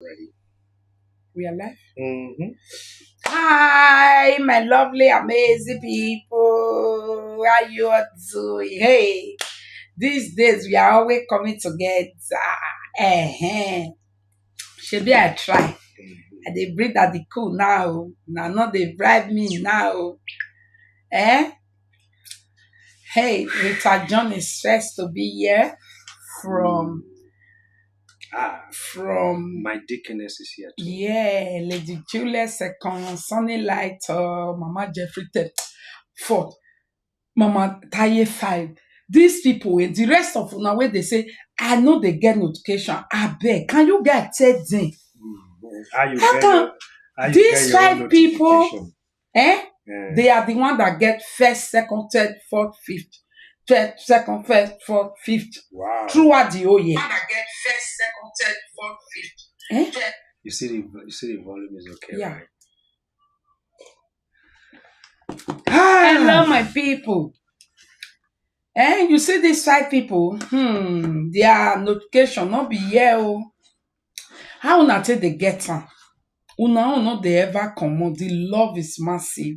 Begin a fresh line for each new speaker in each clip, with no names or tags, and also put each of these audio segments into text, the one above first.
Ready.
We are live.
Mm-hmm.
Hi, my lovely, amazing people. How you all doing? Hey, these days we are always coming together. Should I try? They breathe at the cool now. Now, not they bribe me now. Eh? Hey, Richard John is first to be here from
Ah,
from
my deaconess is here too.
yeah, Lady Julia second, Sunny Light, Mama Jeffrey third, fourth. Mama Taye 5. These people, the rest of una where they say, I know they get notification. I beg, can you get tell them?
How you
How
get
come
your how you get
these
your own
five people,
notification? Yeah.
they are the one that get first, second, third, fourth, fifth, third, second, first, fourth, fifth,
Wow.
throughout the whole year. One that get first, second, third, fourth, fifth.
You see the volume is okay,
Yeah.
right?
Hello, my people. You see these five people, their notification not be here. Oh. How una take dey get am? Una own no dey ever comot. The love is massive.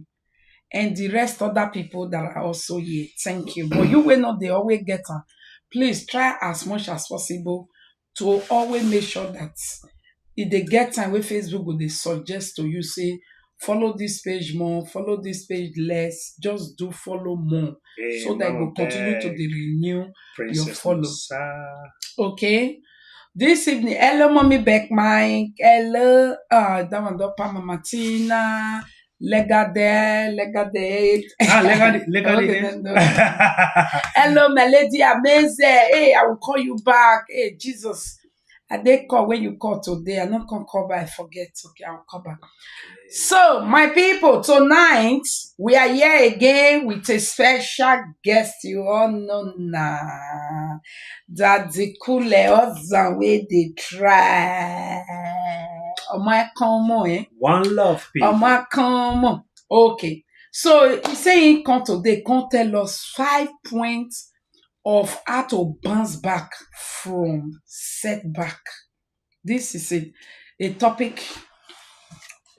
And the rest other people that are also here, thank you. But you will not they always get am. Please try as much as possible to always make sure that if they get time where Facebook will they suggest to you say follow this page more, follow this page less, just do follow more
Hey,
so that it
Mama
will continue to
Beck,
renew your
Princess
follow.
Musa.
Okay. This evening, hello, mommy Beck Mike. Hello, that one, Mama Martina. Legade. Okay,
Legally.
no. Hello, my lady, amazing. Hey, I will call you back. Hey, Jesus. I did call when you call today. I'm not gonna call back. I forget. Okay, I'll call back. So, my people, tonight we are here again with a special guest. You all know now that the cool husband way they try. Oh my come on, eh?
One love,
Oh
people.
my come on. Okay. So he say he come today, come tell us 5 points of how to bounce back from setback. This is a topic,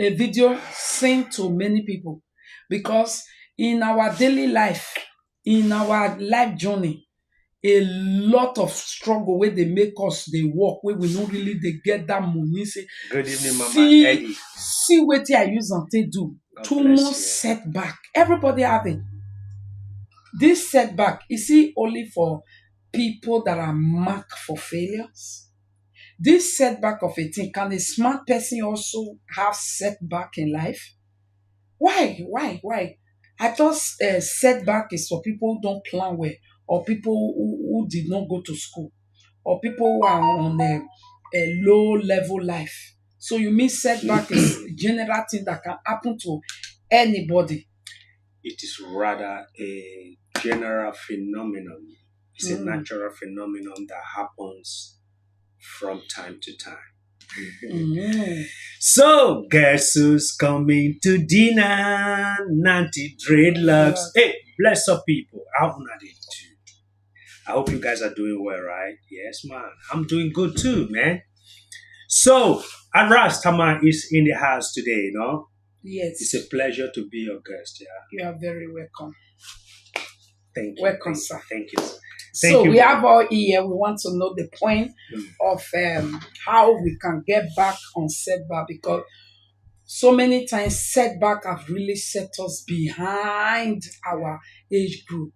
a video sent to many people because in our daily life, in our life journey, a lot of struggle where they make us they work where we don't really they get that money say
Good evening, Mama
see
Eddie.
see what I use and they do
God
too
bless
much
you.
setback. Everybody have it. This setback is it only for people that are marked for failures? This setback of a thing, can a smart person also have setback in life? Why? Why? I thought setback is for people who don't plan well, or people who did not go to school, or people who are on a low level life. So you mean setback is a general thing that can happen to anybody?
It is rather a general phenomenon. It's a natural phenomenon that happens from time to time.
Mm.
So, guess who's coming to dinner? Nanty Dreadlocks. Hey, bless up, people. How are they do? I hope you guys are doing well, right? Yes, man. I'm doing good too, man. So, Aras Tama is in the house today, you know?
Yes.
It's a pleasure to be your guest, yeah.
You are very welcome.
Thank you.
Welcome,
thank
sir.
You, thank you.
So we have all here. We want to know the point of how we can get back on setback because so many times setback have really set us behind our age group.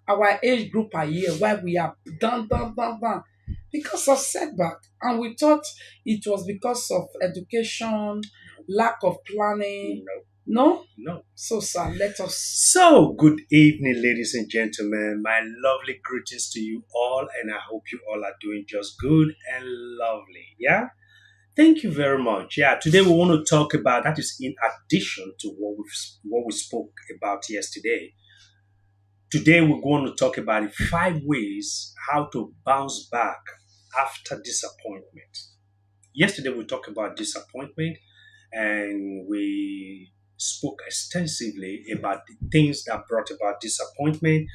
Our age group are here while we are down because of setback, and we thought it was because of education, lack of planning. No?
No.
So, sir, let us.
So, good evening, ladies and gentlemen. My lovely greetings to you all, and I hope you all are doing just good and lovely. Yeah? Thank you very much. Yeah, today we want to talk about that is in addition to what we spoke about yesterday. Today we're going to talk about the 5 ways how to bounce back after disappointment. Yesterday we talked about disappointment and we spoke extensively about the things that brought about disappointment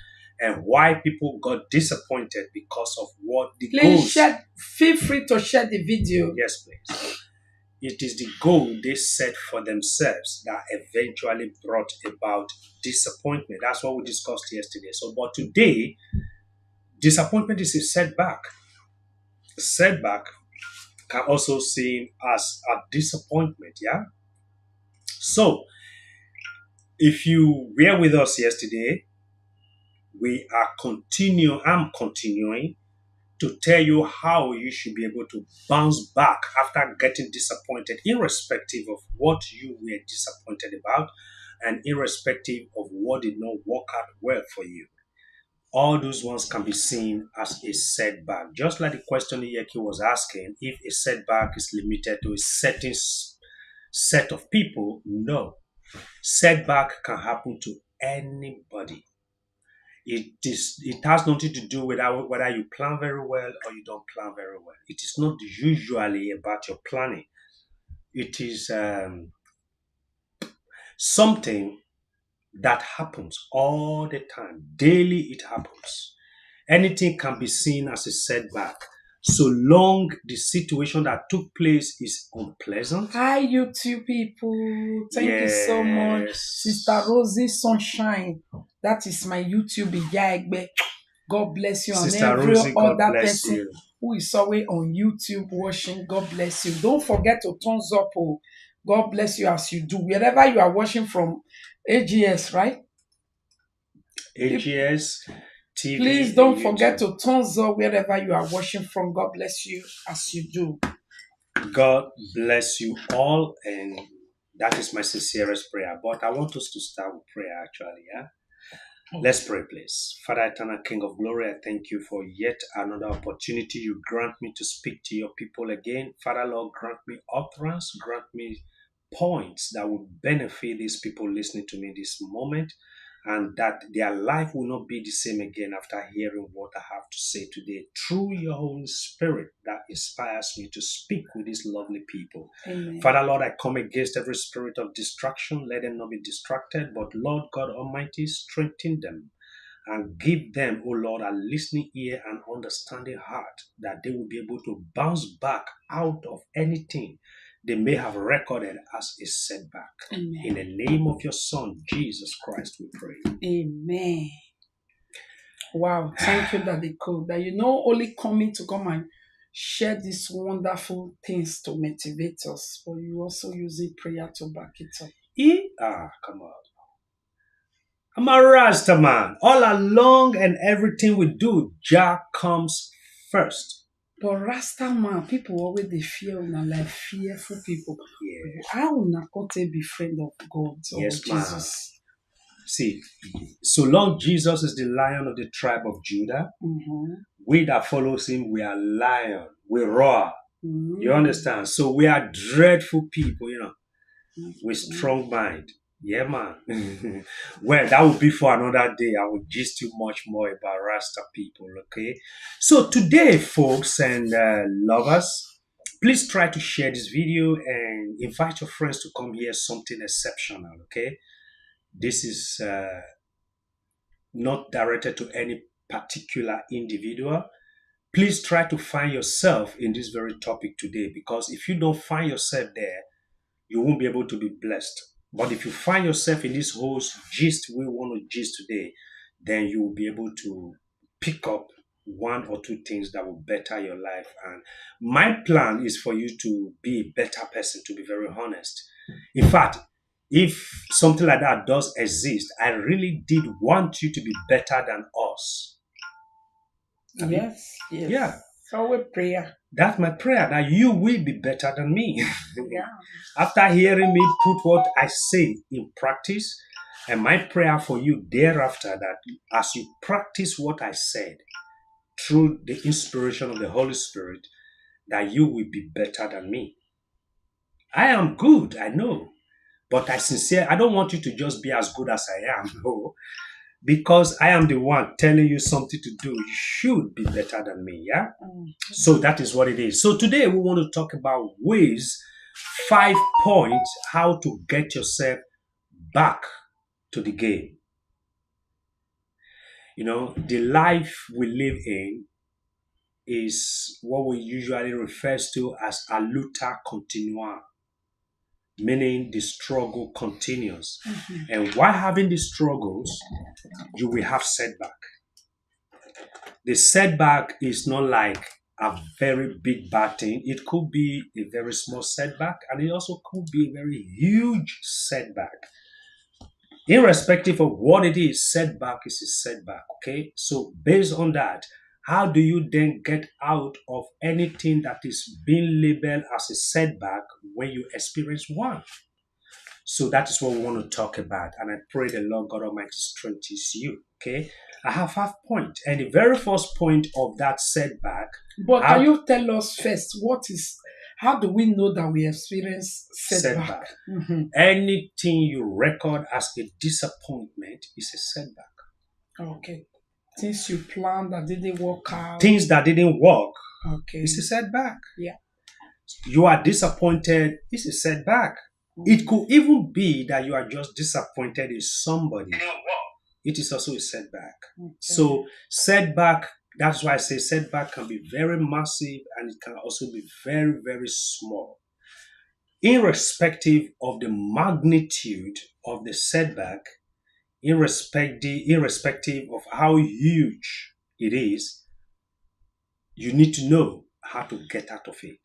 and why people got disappointed because of what the
Please
goals.
share. Feel free to share the video.
Yes, please. It is the goal they set for themselves that eventually brought about disappointment. That's what we discussed yesterday. So, but today, disappointment is a setback. Setback can also seen as a disappointment. Yeah. So, if you were with us yesterday, I'm continuing to tell you how you should be able to bounce back after getting disappointed, irrespective of what you were disappointed about and irrespective of what did not work out well for you. All those ones can be seen as a setback. Just like the question Yeki was asking, if a setback is limited to a certain set of people, no. Setback can happen to anybody. It has nothing to do with whether you plan very well or you don't plan very well. It is not usually about your planning. It is something that happens all the time. Daily it happens. Anything can be seen as a setback so long the situation that took place is unpleasant.
Hi, YouTube people. Thank you so much.
Yes.
Sister Rosie Sunshine. That is my YouTube Igyaegbe. God bless you.
Sister
And every
Rosie, God
other
bless
person
you.
who is always on YouTube watching, God bless you. Don't forget to thumbs up. Oh. God bless you as you do. Wherever you are watching from, AGS, right?
AGS, TV.
Please don't forget to thumbs up wherever you are watching from. God bless you as you do.
God bless you all, and that is my sincerest prayer. But I want us to start with prayer actually, yeah? Let's pray, please. Father, eternal King of glory, I thank you for yet another opportunity you grant me to speak to your people again. Father, Lord, grant me utterance, grant me points that will benefit these people listening to me this moment, and that their life will not be the same again after hearing what I have to say today through your Holy Spirit that inspires me to speak with these lovely people.
Amen.
Father, Lord, I come against every spirit of distraction. Let them not be distracted, but Lord God Almighty, strengthen them and give them, oh Lord, a listening ear and understanding heart that they will be able to bounce back out of anything they may have recorded as a setback.
Amen.
In the name of your Son, Jesus Christ, we pray.
Amen. Wow, thank you, Daddy Cole. That you know only coming to come and share these wonderful things to motivate us, but you also using prayer to back it up.
Come on. I'm a Rasta man. All along and everything we do, Jah comes first.
But Rasta man, people always they fear una like fearful people.
Yeah.
How una can't be friend of God or
Yes,
Jesus?
See, so long Jesus is the Lion of the tribe of Judah, we that follows him, we are lion, we roar. You understand? So we are dreadful people, you know, with strong mind. Yeah, man. Well, that will be for another day. I will gist you much more about Rasta people, okay? So today, folks and lovers, please try to share this video and invite your friends to come hear something exceptional, okay? This is not directed to any particular individual. Please try to find yourself in this very topic today, because if you don't find yourself there, you won't be able to be blessed. But if you find yourself in this whole gist we want to gist today, then you will be able to pick up one or two things that will better your life. And my plan is for you to be a better person, to be very honest. In fact, if something like that does exist, I really did want you to be better than us.
Yes.
Yeah.
So we prayer.
That's my prayer, that you will be better than me.
Yeah.
After hearing me put what I say in practice, and my prayer for you thereafter, that as you practice what I said through the inspiration of the Holy Spirit, that you will be better than me. I am good, I know, but I don't want you to just be as good as I am, no, because I am the one telling you something to do. You should be better than me, yeah? So that is what it is. So today we want to talk about ways, 5 points, how to get yourself back to the game. The life we live in is what we usually refers to as a luta continua, meaning the struggle continues. And while having the struggles, you will have setback. The setback is not like a very big bad thing. It could be a very small setback, and it also could be a very huge setback. Irrespective of what it is, setback is a setback. Okay. So based on that, how do you then get out of anything that is being labeled as a setback when you experience one? So that is what we want to talk about. And I pray the Lord God Almighty strengthens you. Okay. I have 5 points. And the very first point of that setback.
But can you tell us first how do we know that we experience setback?
Anything you record as a disappointment is a setback.
Okay. Things you planned that didn't work out.
Things that didn't work.
Okay.
It's a setback.
Yeah.
You are disappointed. It's a setback. It could even be that you are just disappointed in somebody. It is also a setback. Okay. So setback, that's why I say setback can be very massive and it can also be very, very small. Irrespective of the magnitude of the setback, irrespective of how huge it is, you need to know how to get out of it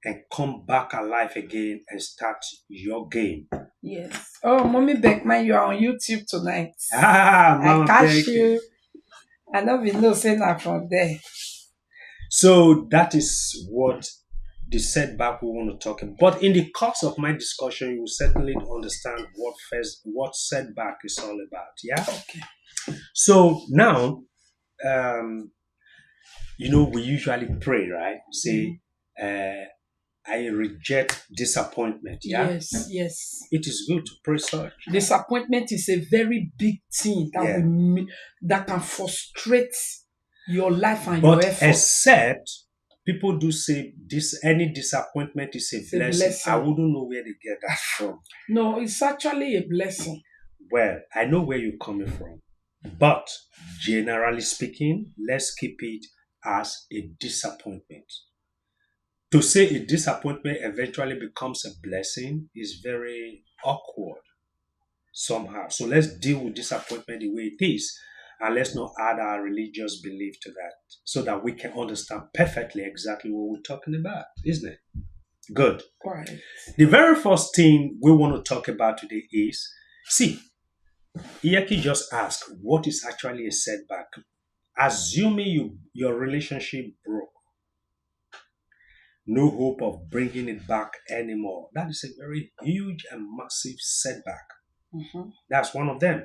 and come back alive again and start your game.
Yes. Oh, Mommy Beckman, you are on YouTube tonight.
Mama
I catch you. I don't even know saying that from there.
So that is what the setback we want to talk about. But in the course of my discussion, you will certainly understand what setback is all about. Yeah.
Okay.
So now, we usually pray, right? Say, I reject disappointment. Yeah.
Yes.
It is good to pray such.
Disappointment is a very big thing that can frustrate your life and your effort.
Except people do say any disappointment is a blessing. I wouldn't know where they get that from.
No, it's actually a blessing.
Well, I know where you're coming from. But generally speaking, let's keep it as a disappointment. To say a disappointment eventually becomes a blessing is very awkward somehow. So let's deal with disappointment the way it is. And let's not add our religious belief to that so that we can understand perfectly exactly what we're talking about, isn't it? Good.
Right.
The very first thing we want to talk about today is, Iyaki just asked, what is actually a setback? Assuming your relationship broke, no hope of bringing it back anymore. That is a very huge and massive setback. That's one of them.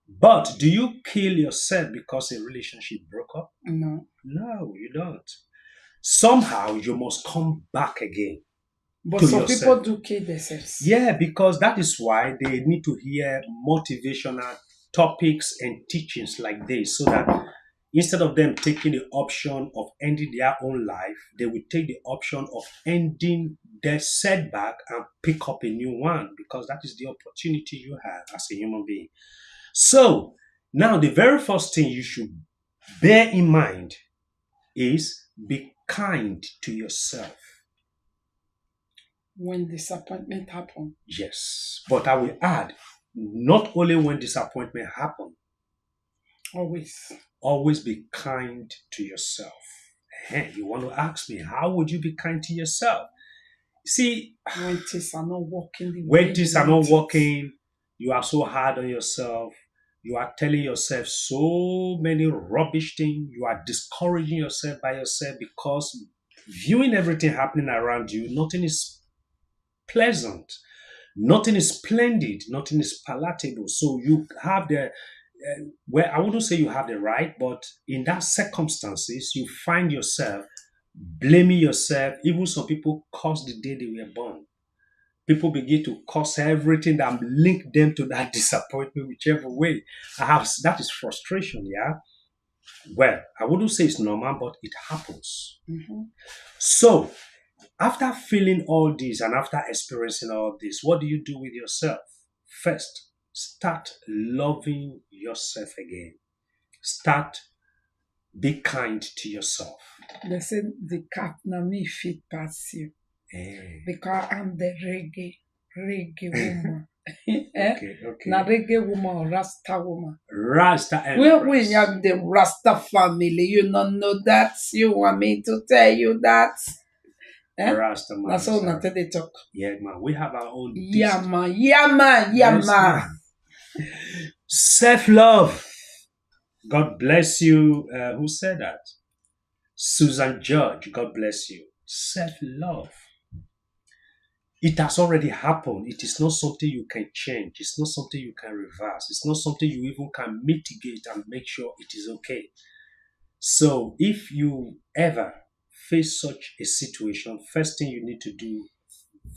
But do you kill yourself because a relationship broke up?
No.
No, you don't. Somehow you must come back again.
But some people do kill themselves.
Yeah, because that is why they need to hear motivational topics and teachings like this, so that instead of them taking the option of ending their own life, they will take the option of ending their setback and pick up a new one, because that is the opportunity you have as a human being. So now the very first thing you should bear in mind is be kind to yourself.
When disappointment happens.
Yes. But I will add, not only when disappointment happens. Always be kind to yourself. You want to ask me, how would you be kind to yourself? See,
when things are not working.
You are so hard on yourself. You are telling yourself so many rubbish things. You are discouraging yourself by yourself, because viewing everything happening around you, nothing is pleasant, nothing is splendid, nothing is palatable. So you have I wouldn't say you have the right, but in that circumstances, you find yourself blaming yourself. Even some people curse the day they were born. People begin to curse everything that link them to that disappointment, whichever way. That is frustration, yeah? Well, I wouldn't say it's normal, but it happens. So, after feeling all this and after experiencing all this, what do you do with yourself? First, start loving yourself again. Start, be kind to yourself.
They say the cat na me fit pass you
Eh,
because I'm the reggae woman. Eh?
okay,
Na
okay.
reggae woman or Rasta woman.
Rasta
We
Empress.
have the Rasta family. You don't know that. You want me to tell you that? Eh?
Rasta man
That's all
is
not
our.
they talk.
Yeah, man. We have our own
Yeah,
distinct.
man. Yeah, man. Yeah,
Yes,
man.
man. Self love. God bless you. Who said that? Susan Judge. God bless you. Self love. It has already happened. It is not something you can change. It's not something you can reverse. It's not something you even can mitigate and make sure it is okay. So if you ever face such a situation, first thing you need to do,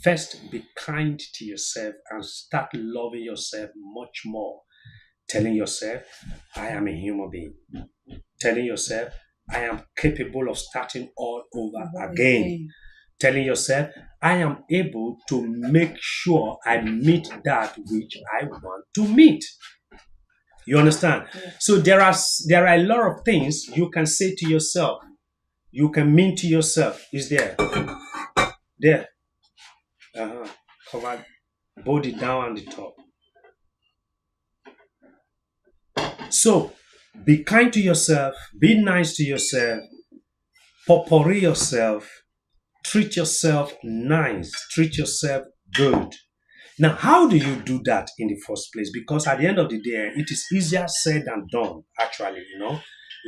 first be kind to yourself and start loving yourself much more. Telling yourself, I am a human being. Telling yourself, I am capable of starting all over again.
Again.
Telling yourself, I am able to make sure I meet that which I want to meet. You understand?
Yeah.
So there are a lot of things you can say to yourself. You can mean to yourself. Is there? Uh-huh. Cover body down and the top. So be kind to yourself. Be nice to yourself. Potpourri yourself. Treat yourself nice. Treat yourself good. Now, how do you do that in the first place? Because at the end of the day, it is easier said than done, actually,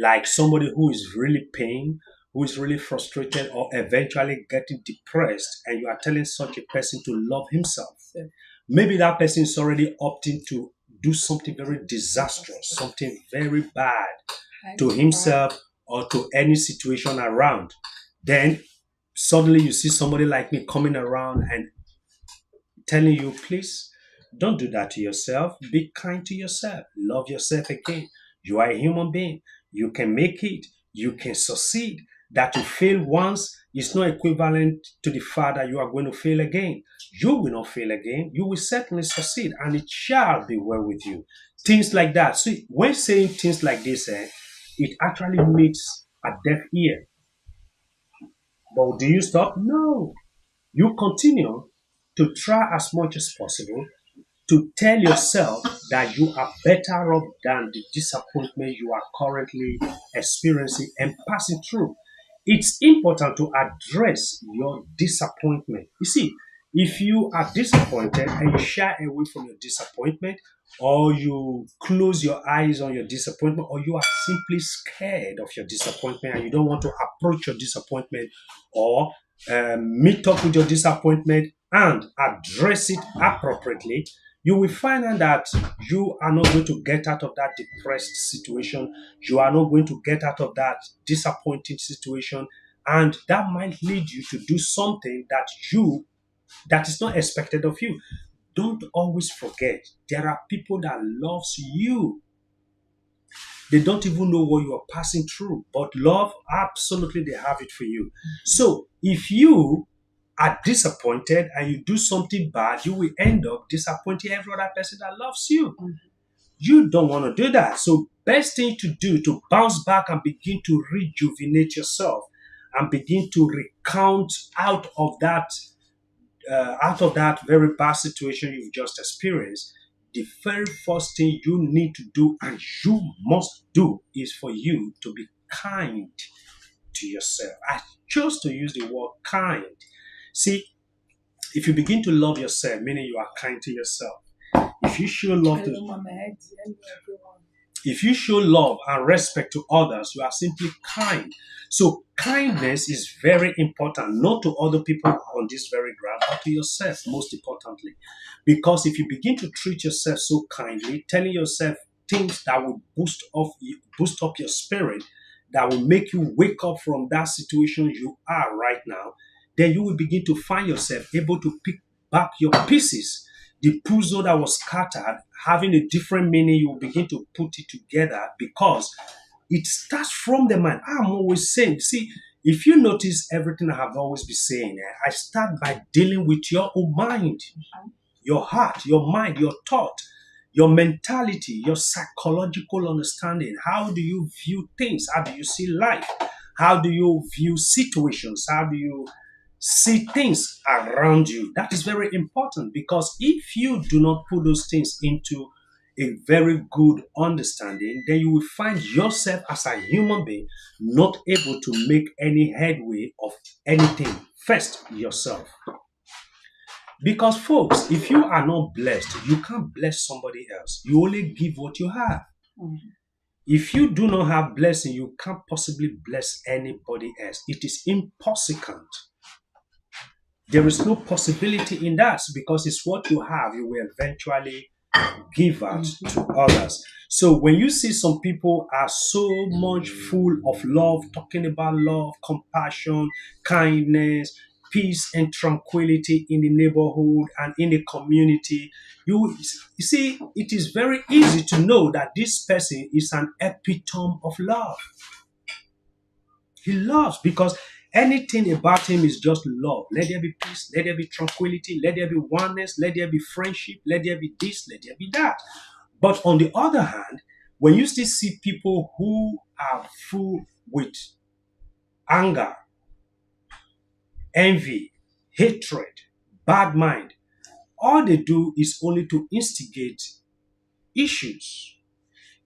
like somebody who is really pained, who is really frustrated, or eventually getting depressed, and you are telling such a person to love himself.
Yeah.
Maybe that person is already opting to do something very disastrous, something very bad to himself or to any situation around. Then suddenly you see somebody like me coming around and telling you, please don't do that to yourself. Be kind to yourself. Love yourself again. You are a human being. You can make it. You can succeed. That you fail once is not equivalent to the fact that you are going to fail again. You will not fail again. You will certainly succeed, and it shall be well with you. Things like that. So when saying things like this, it actually meets a deaf ear. But do you stop? No. You continue to try as much as possible to tell yourself that you are better off than the disappointment you are currently experiencing and passing through. It's important to address your disappointment. You see, if you are disappointed and you shy away from your disappointment, or you close your eyes on your disappointment, or you are simply scared of your disappointment and you don't want to approach your disappointment or meet up with your disappointment and address it appropriately, you will find out that you are not going to get out of that depressed situation. You are not going to get out of that disappointing situation. And that might lead you to do something that is not expected of you. Don't always forget there are people that loves you. They don't even know what you are passing through, but love, absolutely, they have it for you. So if you are disappointed and you do something bad, you will end up disappointing every other person that loves you. You don't want to do that. So best thing to do to bounce back and begin to rejuvenate yourself and begin to recount out of that very bad situation you've just experienced, the very first thing you need to do and you must do is for you to be kind to yourself. I chose to use the word kind. See, if you begin to love yourself, meaning you are kind to yourself, if you show love to
Hello, Mama Eddie. Hello, everyone.
if you show love and respect to others, you are simply kind. So kindness is very important, not to other people on this very ground, but to yourself, most importantly. Because if you begin to treat yourself so kindly, telling yourself things that will boost up your spirit, that will make you wake up from that situation you are right now, then you will begin to find yourself able to pick back your pieces. The puzzle that was scattered, having a different meaning, you will begin to put it together because it starts from the mind. I'm always saying, see, if you notice everything I have always been saying, I start by dealing with your own mind, your heart, your mind, your thought. your mentality, your psychological understanding. How do you view things? How do you see life? How do you view situations? How do you see things around you? That is very important because if you do not put those things into a very good understanding, then you will find yourself as a human being not able to make any headway of anything. First, yourself. Because, folks, if you are not blessed, you can't bless somebody else. You only give what you have.
Mhm.
If you do not have blessing, you can't possibly bless anybody else. It is impossible. There is no possibility in that because it's what you have, you will eventually give out to others. So when you see some people are so much full of love, talking about love, compassion, kindness, peace and tranquility in the neighborhood and in the community, you see, it is very easy to know that this person is an epitome of love. He loves because anything about him is just love. Let there be peace, let there be tranquility, let there be oneness, let there be friendship, let there be this, let there be that. But on the other hand, when you still see people who are full with anger, envy, hatred, bad mind, all they do is only to instigate issues.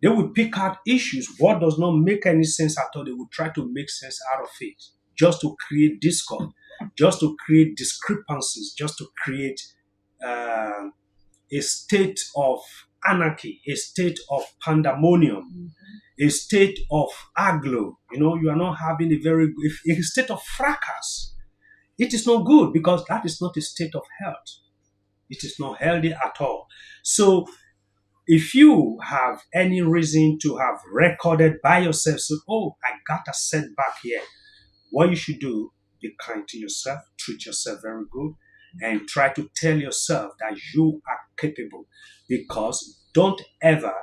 They will pick out issues, what does not make any sense at all. They will try to make sense out of it just to create discord, just to create discrepancies, just to create uh, a state of anarchy, a state of pandemonium, a state of aglo. You are not having a state of fracas. It is not good because that is not a state of health. It is not healthy at all. So if you have any reason to have recorded by yourself, so, oh, I got a setback here, what you should do, be kind to yourself, treat yourself very good, and try to tell yourself that you are capable. Because don't ever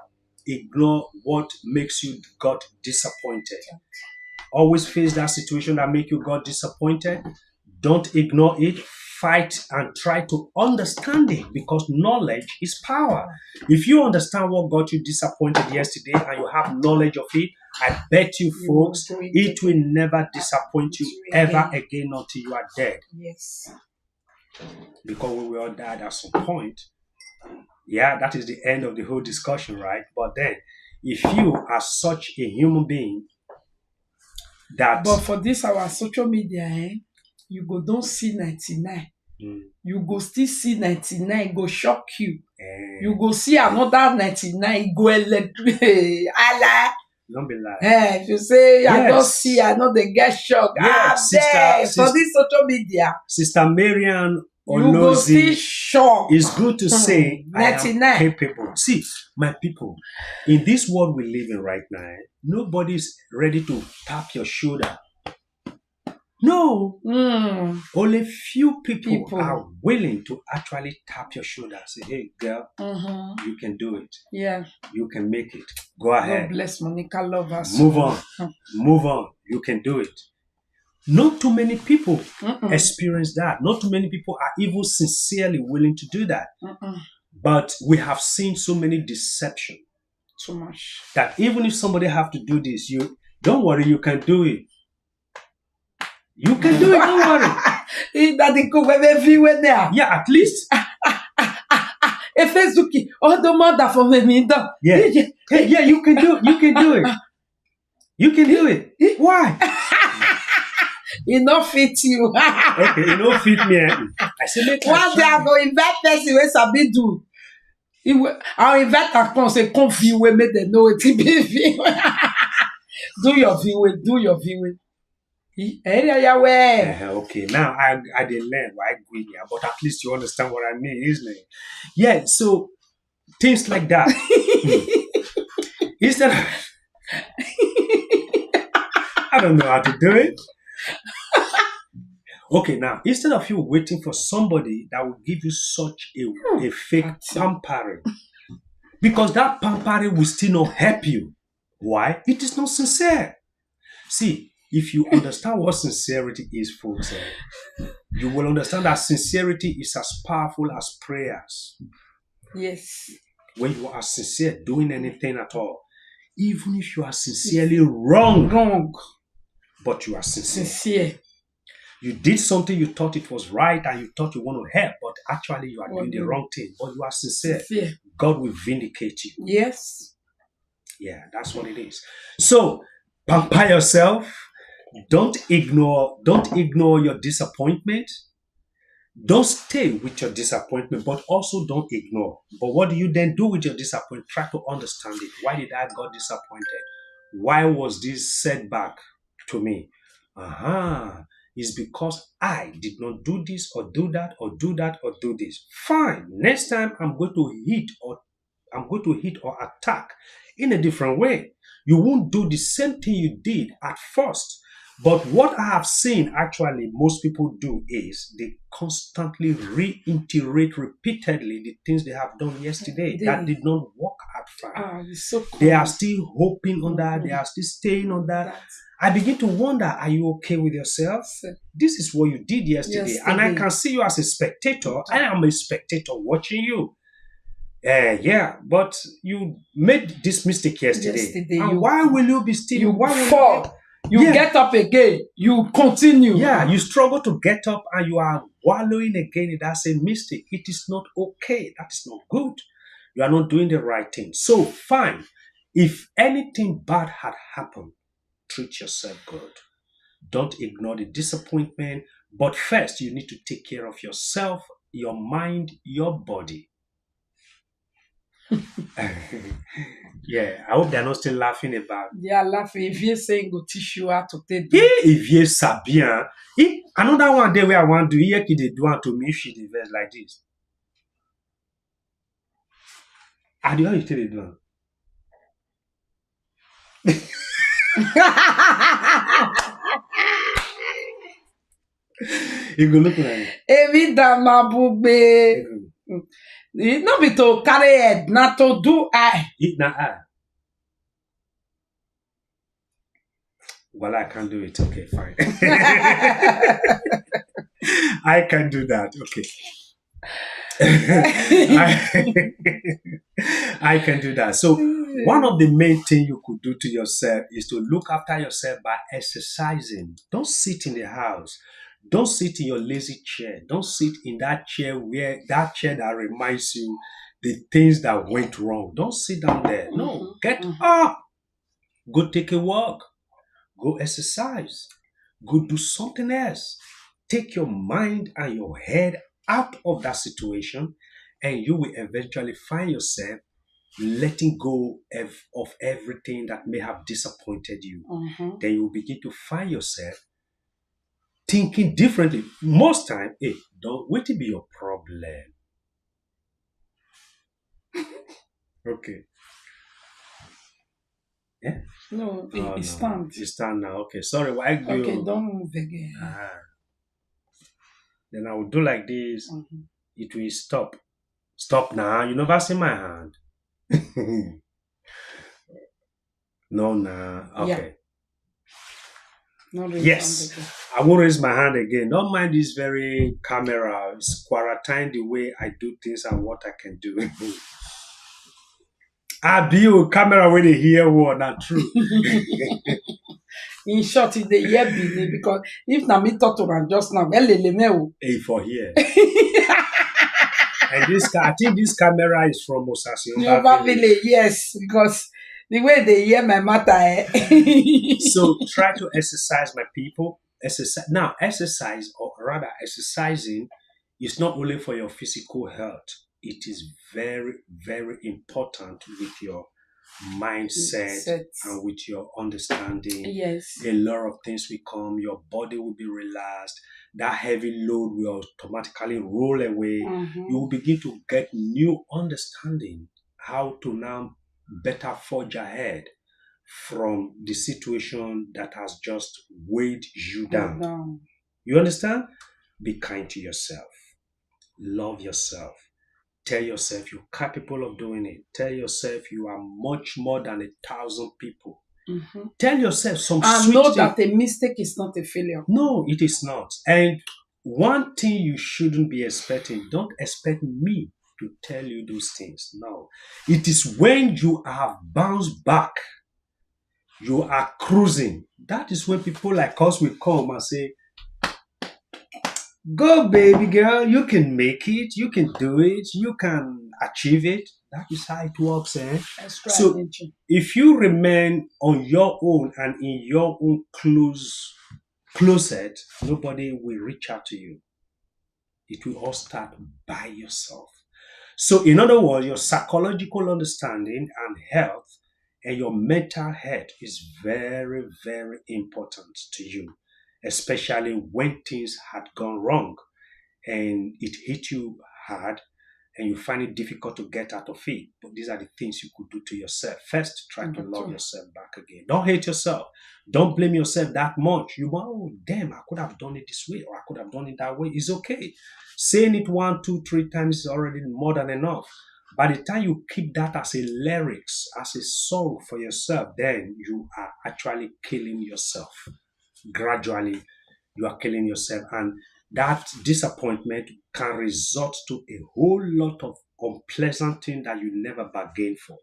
ignore what makes you got disappointed. Always face that situation that make you got disappointed. Don't ignore it. Fight and try to understand it because knowledge is power. If you understand what got you disappointed yesterday and you have knowledge of it, I bet you folks, it will never disappoint you ever again until you are dead.
Yes.
Because we will all die at some point. Yeah, that is the end of the whole discussion, right? But then, if you are such a human being that
But for this our social media, you go don't see 99. You go still see 99, go shock you. You go see another 99, go electric.
Don't be lying.
If you say I don't
Yes.
see, I know they get shocked.
Yes,
For this social media,
Sister Marian
you go still
Olozi,
shocked.
it's good to say I am
99.
capable. See, my people, in this world we live in right now, nobody's ready to tap your shoulder. No. Only few people are willing to actually tap your shoulder and say, hey, girl, you can do it.
Yeah.
You can make it. Go ahead.
God bless Monica, love us.
Move on. Move on. You can do it. Not too many people experience that. Not too many people are even sincerely willing to do that. But we have seen so many deception.
Too much.
That even if somebody have to do this, you don't worry, you can do it. You can do it, don't worry. Yeah, at least.
Facebook,
Yeah. Hey, yeah, you can do it. You can do it. You can do it. Why?
It not fit you.
Okay, it don't fit me. I say, make
one day I go invite person wey sabi do. I'll invite a con say come view wey make them know it be. Do your viewing. Do your viewing.
Okay, now I didn't learn why agree here, but at least you understand what I mean, isn't it? Yeah, so things like that. Instead of, I don't know how to do it. Okay, now instead of you waiting for somebody that will give you such a fake pampering, because that pampering will still not help you. Why? It is not sincere. See, if you understand what sincerity is, folks, you will understand that sincerity is as powerful as prayers.
Yes.
when you are sincere doing anything at all, even if you are sincerely wrong, but you are sincere. You did something you thought it was right and you thought you want to help, but actually you are doing the wrong thing, but you are sincere. God will vindicate you.
Yes.
Yeah, that's what it is. So pamper yourself. Don't ignore your disappointment. Don't stay with your disappointment, but also don't ignore. But what do you then do with your disappointment? Try to understand it. Why did I got disappointed? Why was this setback to me? It's because I did not do this or do that or do that or do this. Fine. Next time I'm going to hit or attack in a different way. You won't do the same thing you did at first. But what I have seen actually most people do is they constantly reiterate repeatedly the things they have done yesterday that did not work out fine.
So cool.
They are still hoping on that. They are still staying on that. I begin to wonder, are you okay with yourself? This is what you did yesterday. And I can see you as a spectator. I am a spectator watching you. Yeah, but you made this mistake yesterday. And why will you be still?
You fall. You get up again. You continue.
Yeah, you struggle to get up and you are wallowing again in that same mistake. It is not okay. That is not good. You are not doing the right thing. So fine. If anything bad had happened, treat yourself good. Don't ignore the disappointment. But first, you need to take care of yourself, your mind, your body. Yeah, I hope they're not still laughing about.
They are laughing. If you're saying go teach you how to take
if you sabien. Another one day where I want to hear they do want to me if she diverse like this. I do how you tell it do. You go look like
it. It not be to carry head, not to do eye.
It not eye. Well, I can't do it. Okay, fine. I can do that. Okay. I can do that. So one of the main things you could do to yourself is to look after yourself by exercising. Don't sit in the house. Don't sit in your lazy chair. Don't sit in that chair that reminds you the things that went wrong. Don't sit down there. No, get up. Go take a walk. Go exercise. Go do something else. Take your mind and your head out of that situation, and you will eventually find yourself letting go of everything that may have disappointed you. Then you will begin to find yourself thinking differently. Most time, don't wait to be your problem. Okay. Yeah?
No, it stands.
You stand now. Okay. Sorry, why do
Okay, don't move again.
Then I will do like this. It will stop. Stop now. You never see my hand. No, nah. Okay.
Yeah.
Yes. I won't raise my hand again. Don't mind this very camera. It's quarantine the way I do things and what I can do. I be camera when they hear what not true.
In short, it's the year beginning because if na me talk to her just now,
for here. And I think this camera is from
Osasiomba Village. Yes, because the way they hear my matter.
So try to exercise, my people. Exercise, or rather exercising, is not only for your physical health. It is very, very important with your mindset and with your understanding.
Yes.
A lot of things will come. Your body will be relaxed. That heavy load will automatically roll away. You will begin to get new understanding how to now better forge ahead from the situation that has just weighed you down. You understand? Be kind to yourself. Love yourself. Tell yourself you're capable of doing it. Tell yourself you are much more than 1,000 people. Tell yourself some
and know that a mistake is not a failure.
No, it is not. And one thing you shouldn't be expecting, don't expect me to tell you those things. No. It is when you have bounced back, you are cruising. That is when people like us will come and say, go, baby girl, you can make it, you can do it, you can achieve it. That is how it works, eh?
Extra
So
energy.
if you remain on your own and in your own closet, nobody will reach out to you. It will all start by yourself. So, in other words, your psychological understanding and health and your mental health is very, very important to you, especially when things had gone wrong and it hit you hard and you find it difficult to get out of it. But these are the things you could do to yourself. First, try to
Number
love
two.
yourself back again. Don't hate yourself. Don't blame yourself that much. You might, oh, damn, I could have done it this way or I could have done it that way. It's okay. Saying it one, two, three times is already more than enough. By the time you keep that as a lyrics, as a song for yourself, then you are actually killing yourself. Gradually, you are killing yourself. And that disappointment can result to a whole lot of unpleasant things that you never bargained for.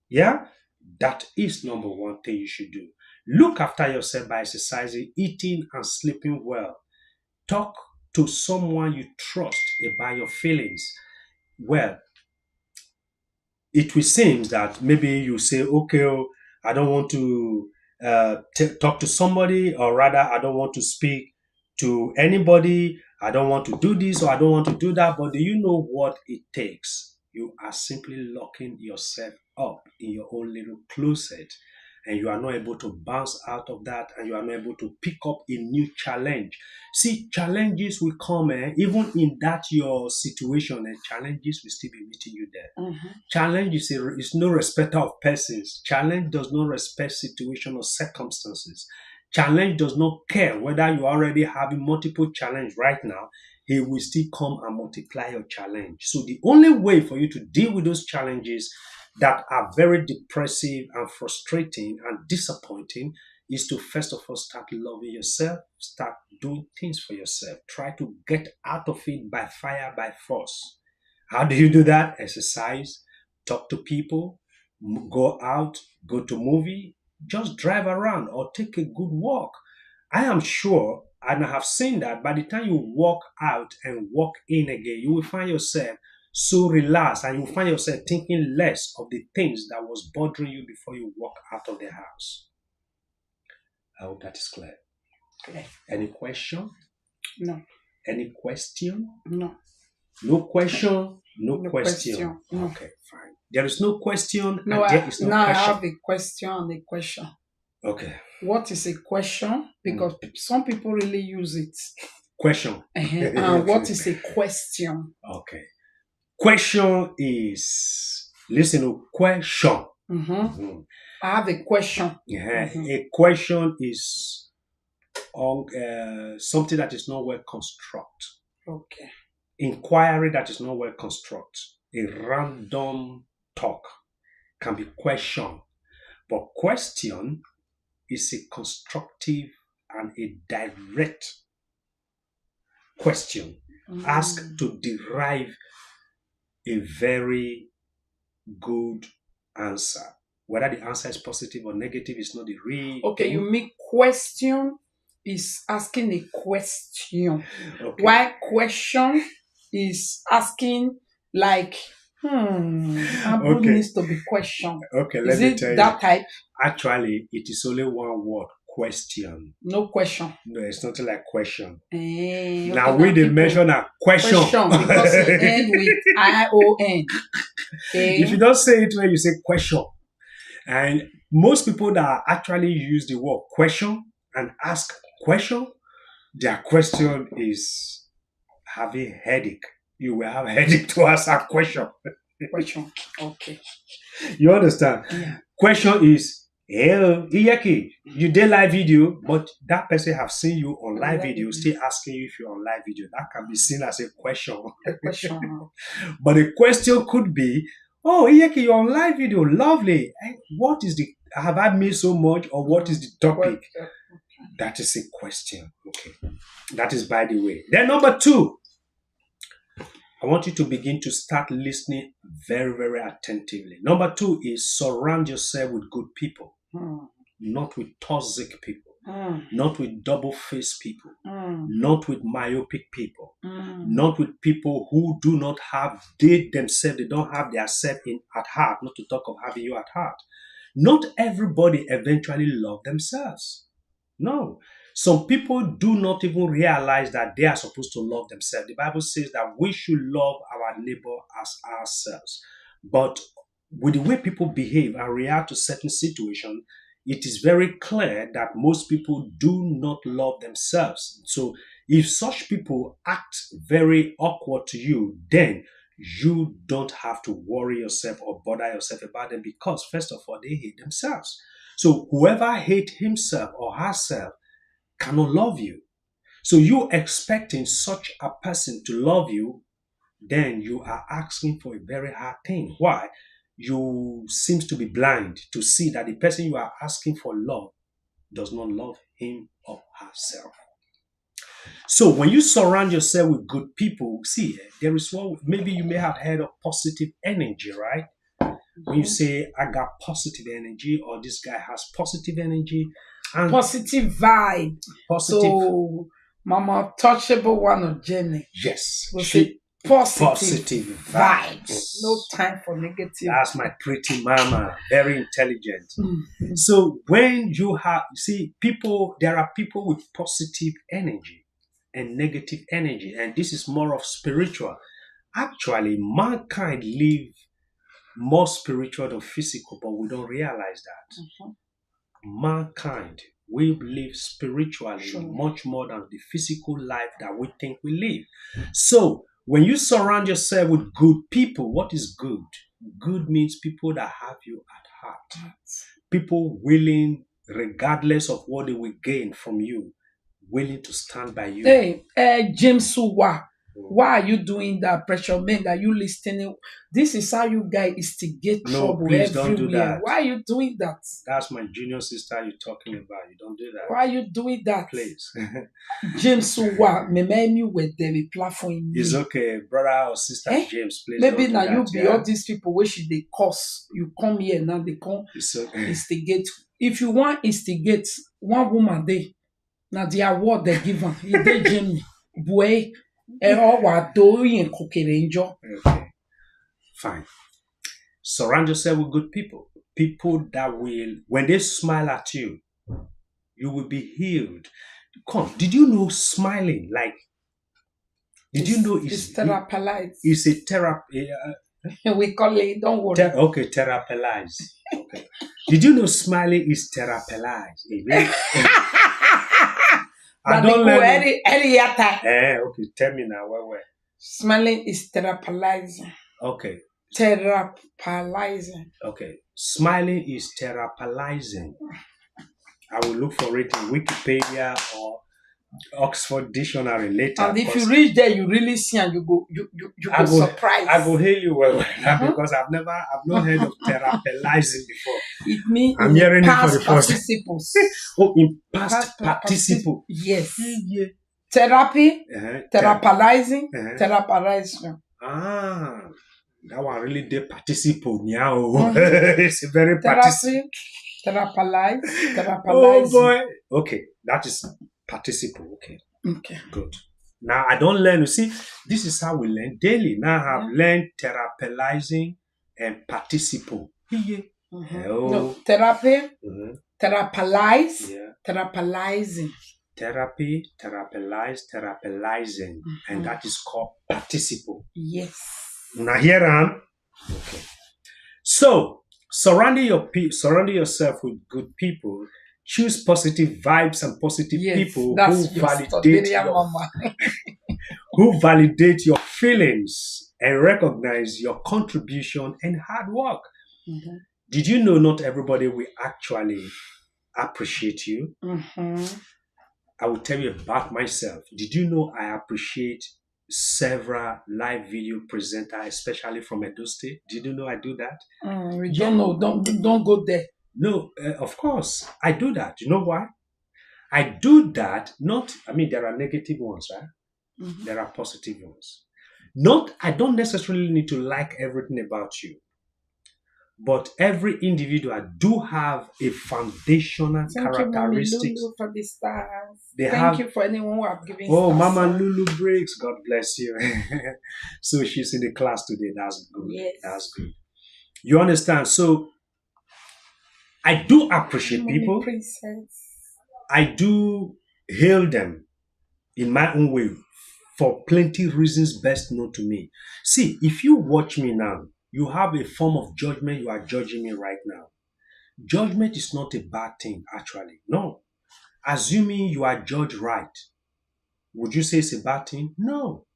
Yeah? That is number one thing you should do. Look after yourself by exercising, eating, and sleeping well. Talk to someone you trust about your feelings. Well, it will seem that maybe you say, okay, oh, I don't want to talk to somebody, or rather, I don't want to speak to anybody. I don't want to do this or I don't want to do that. But do you know what it takes? You are simply locking yourself up in your own little closet and you are not able to bounce out of that and you are not able to pick up a new challenge. See, challenges will come, even in that your situation, and challenges will still be meeting you there. Challenge is no respecter of persons. Challenge does not respect situation or circumstances. Challenge does not care whether you are already having multiple challenge right now. He will still come and multiply your challenge. So the only way for you to deal with those challenges that are very depressive and frustrating and disappointing is to first of all start loving yourself, start doing things for yourself. Try to get out of it by fire, by force. How do you do that? Exercise, talk to people, go out, go to movie, just drive around or take a good walk. I am sure, and I have seen that by the time you walk out and walk in again, you will find yourself so relaxed and you will find yourself thinking less of the things that was bothering you before you walk out of the house. I hope that is clear.
Okay.
Any question?
No.
Any question?
No.
No question? No,
No
question.
No.
Okay, fine. There is no question
No,
and there is no
now I
question.
have a question and a question.
Okay.
What is a question? Because some people really use it.
Question.
And what is a question?
Okay. Question is, listen to question.
I have a question.
Yeah. A question is something that is not well constructed.
Okay.
Inquiry that is not well constructed. A random talk can be question. But question is a constructive and a direct question asked to derive a very good answer. Whether the answer is positive or negative is not the real
Okay,
thing.
you mean question is asking a question.
Okay.
Why question is asking like, Abu
Okay.
needs to be questioned.
Okay,
Is
let me
it
tell
that
you.
type?
Actually, it is only one word, question.
No question.
No, it's not like question.
Okay,
Now we did mention a question.
because it ends with ION. Okay.
If you don't say it when you say question, and most people that actually use the word question and ask question, their question is having headache. You will have a headache to ask a question.
Question. Okay.
You understand?
Yeah.
Question is, hey, Iyeki, you did live video, but that person have seen you on live video, still asking you if you're on live video. That can be seen as a question.
A question.
But the question could be, oh, Iyeki, you're on live video, lovely. What is the, have I missed so much, or what is the topic? That is a question. Okay. That is by the way. Then number two, I want you to begin to start listening very, very attentively. Number two is surround yourself with good people,
Mm.
not with toxic people,
Mm.
not with double-faced people,
Mm.
not with myopic people,
Mm.
not with people who do not have, they themselves, they don't have their self in at heart, not to talk of having you at heart. Not everybody eventually love themselves. No. Some people do not even realize that they are supposed to love themselves. The Bible says that we should love our neighbor as ourselves. But with the way people behave and react to certain situations, it is very clear that most people do not love themselves. So if such people act very awkward to you, then you don't have to worry yourself or bother yourself about them because, first of all, they hate themselves. So whoever hates himself or herself cannot love you. So you expecting such a person to love you, then you are asking for a very hard thing. Why? You seems to be blind to see that the person you are asking for love does not love him or herself. So when you surround yourself with good people, see, there is one, maybe you may have heard of positive energy, right? When you say, I got positive energy, or this guy has positive energy, and
Positive vibe.
positive,
So, Mama Touchable one of Jenny
yes,
will say positive
positive
vibes. No time for negative.
That's my pretty mama, very intelligent.
Mhm.
So when you have, see, people, there are people with positive energy and negative energy, and this is more of spiritual. Actually, mankind live more spiritual than physical, but we don't realize that.
Mhm.
Mankind, we live spiritually
Sure.
much more than the physical life that we think we live. So when you surround yourself with good people, what is good? Good means people that have you at heart. People willing, regardless of what they will gain from you, willing to stand by you.
Hey, James Suwa, why are you doing that? Pressure man, that you listening? This is how you guys instigate
No,
trouble
please don't
everywhere.
do that.
Why are you doing that?
That's my junior sister you're talking about. You don't do that.
Why are you doing that?
Please.
James Suwa, me with the platform.
It's okay, brother or sister
Eh?
James, please
Maybe
don't do
now
that.
you be
Yeah?
all these people where should they cause you come here now they come
It's okay.
instigate. If you want instigate one woman they now the award they give her, he dey Jimmy boy all wa doing kokere enjoy.
Okay, fine. Surround yourself with good people. People that will, when they smile at you, you will be healed. Come, did you know smiling, like, did you know
It's therapeutic.
it's a therapy?
We call it, don't worry.
Okay, therapize. Okay. Did you know smiling is therapize? I don't learn. Okay, tell me now. Where?
Smiling is therapizing.
Okay.
Therapizing.
Okay. Smiling is therapizing. I will look for it in Wikipedia or Oxford Dictionary later.
And if you reach there, you really see and you go surprised.
I go hear you well because I've not heard of therapizing before.
It means
I'm hearing it for the first
participles.
Oh, in past participle.
Yes.
Yeah.
Therapy, therapizing,
Uh-huh.
therapizing.
Ah, that one really did participle now. It's a very participle.
Therapy, therapizing.
Oh boy. Okay, that is participle.
Okay.
Good. Now I don't learn. You see, this is how we learn daily. Now I have learned therapizing and participle.
No, therapy, therapize, therapizing.
Therapy, therapizing, and that is called participle.
Yes.
Now here I am. Okay. So surrounding yourself with good people. Choose positive vibes and positive people who validate your feelings and recognize your contribution and hard work.
Mm-hmm.
Did you know not everybody will actually appreciate you?
Mm-hmm.
I will tell you about myself. Did you know I appreciate several live video presenters, especially from Edo State? Did you know I do that?
We don't know. Don't go there.
No, of course, I do that. You know why? I do that, there are negative ones, right? Mm-hmm. There are positive ones. Not, I don't necessarily need to like everything about you, but every individual do have a foundational
Thank you, Mommy
characteristics.
Lulu, for the stars.
They
Thank
have,
you for anyone who have given
oh,
stars.
Mama
Sir.
Lulu breaks. God bless you. So she's in the class today. That's good.
Yes.
That's good. You understand? So I do appreciate
Mommy
people.
Princess.
I do hail them in my own way for plenty reasons best known to me. See, if you watch me now, you have a form of judgment. You are judging me right now. Judgment is not a bad thing, actually. No. Assuming you are judged right, would you say it's a bad thing? No.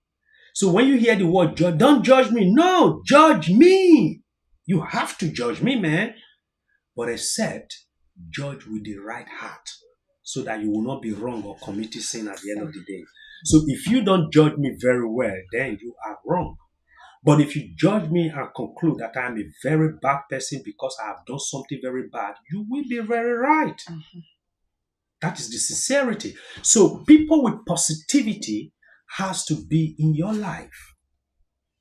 So when you hear the word judge, don't judge me. No, judge me. You have to judge me, man. But except judge with the right heart so that you will not be wrong or committing sin at the end of the day. So if you don't judge me very well, then you are wrong. But if you judge me and conclude that I am a very bad person because I have done something very bad, you will be very right. That is the sincerity. So people with positivity has to be in your life.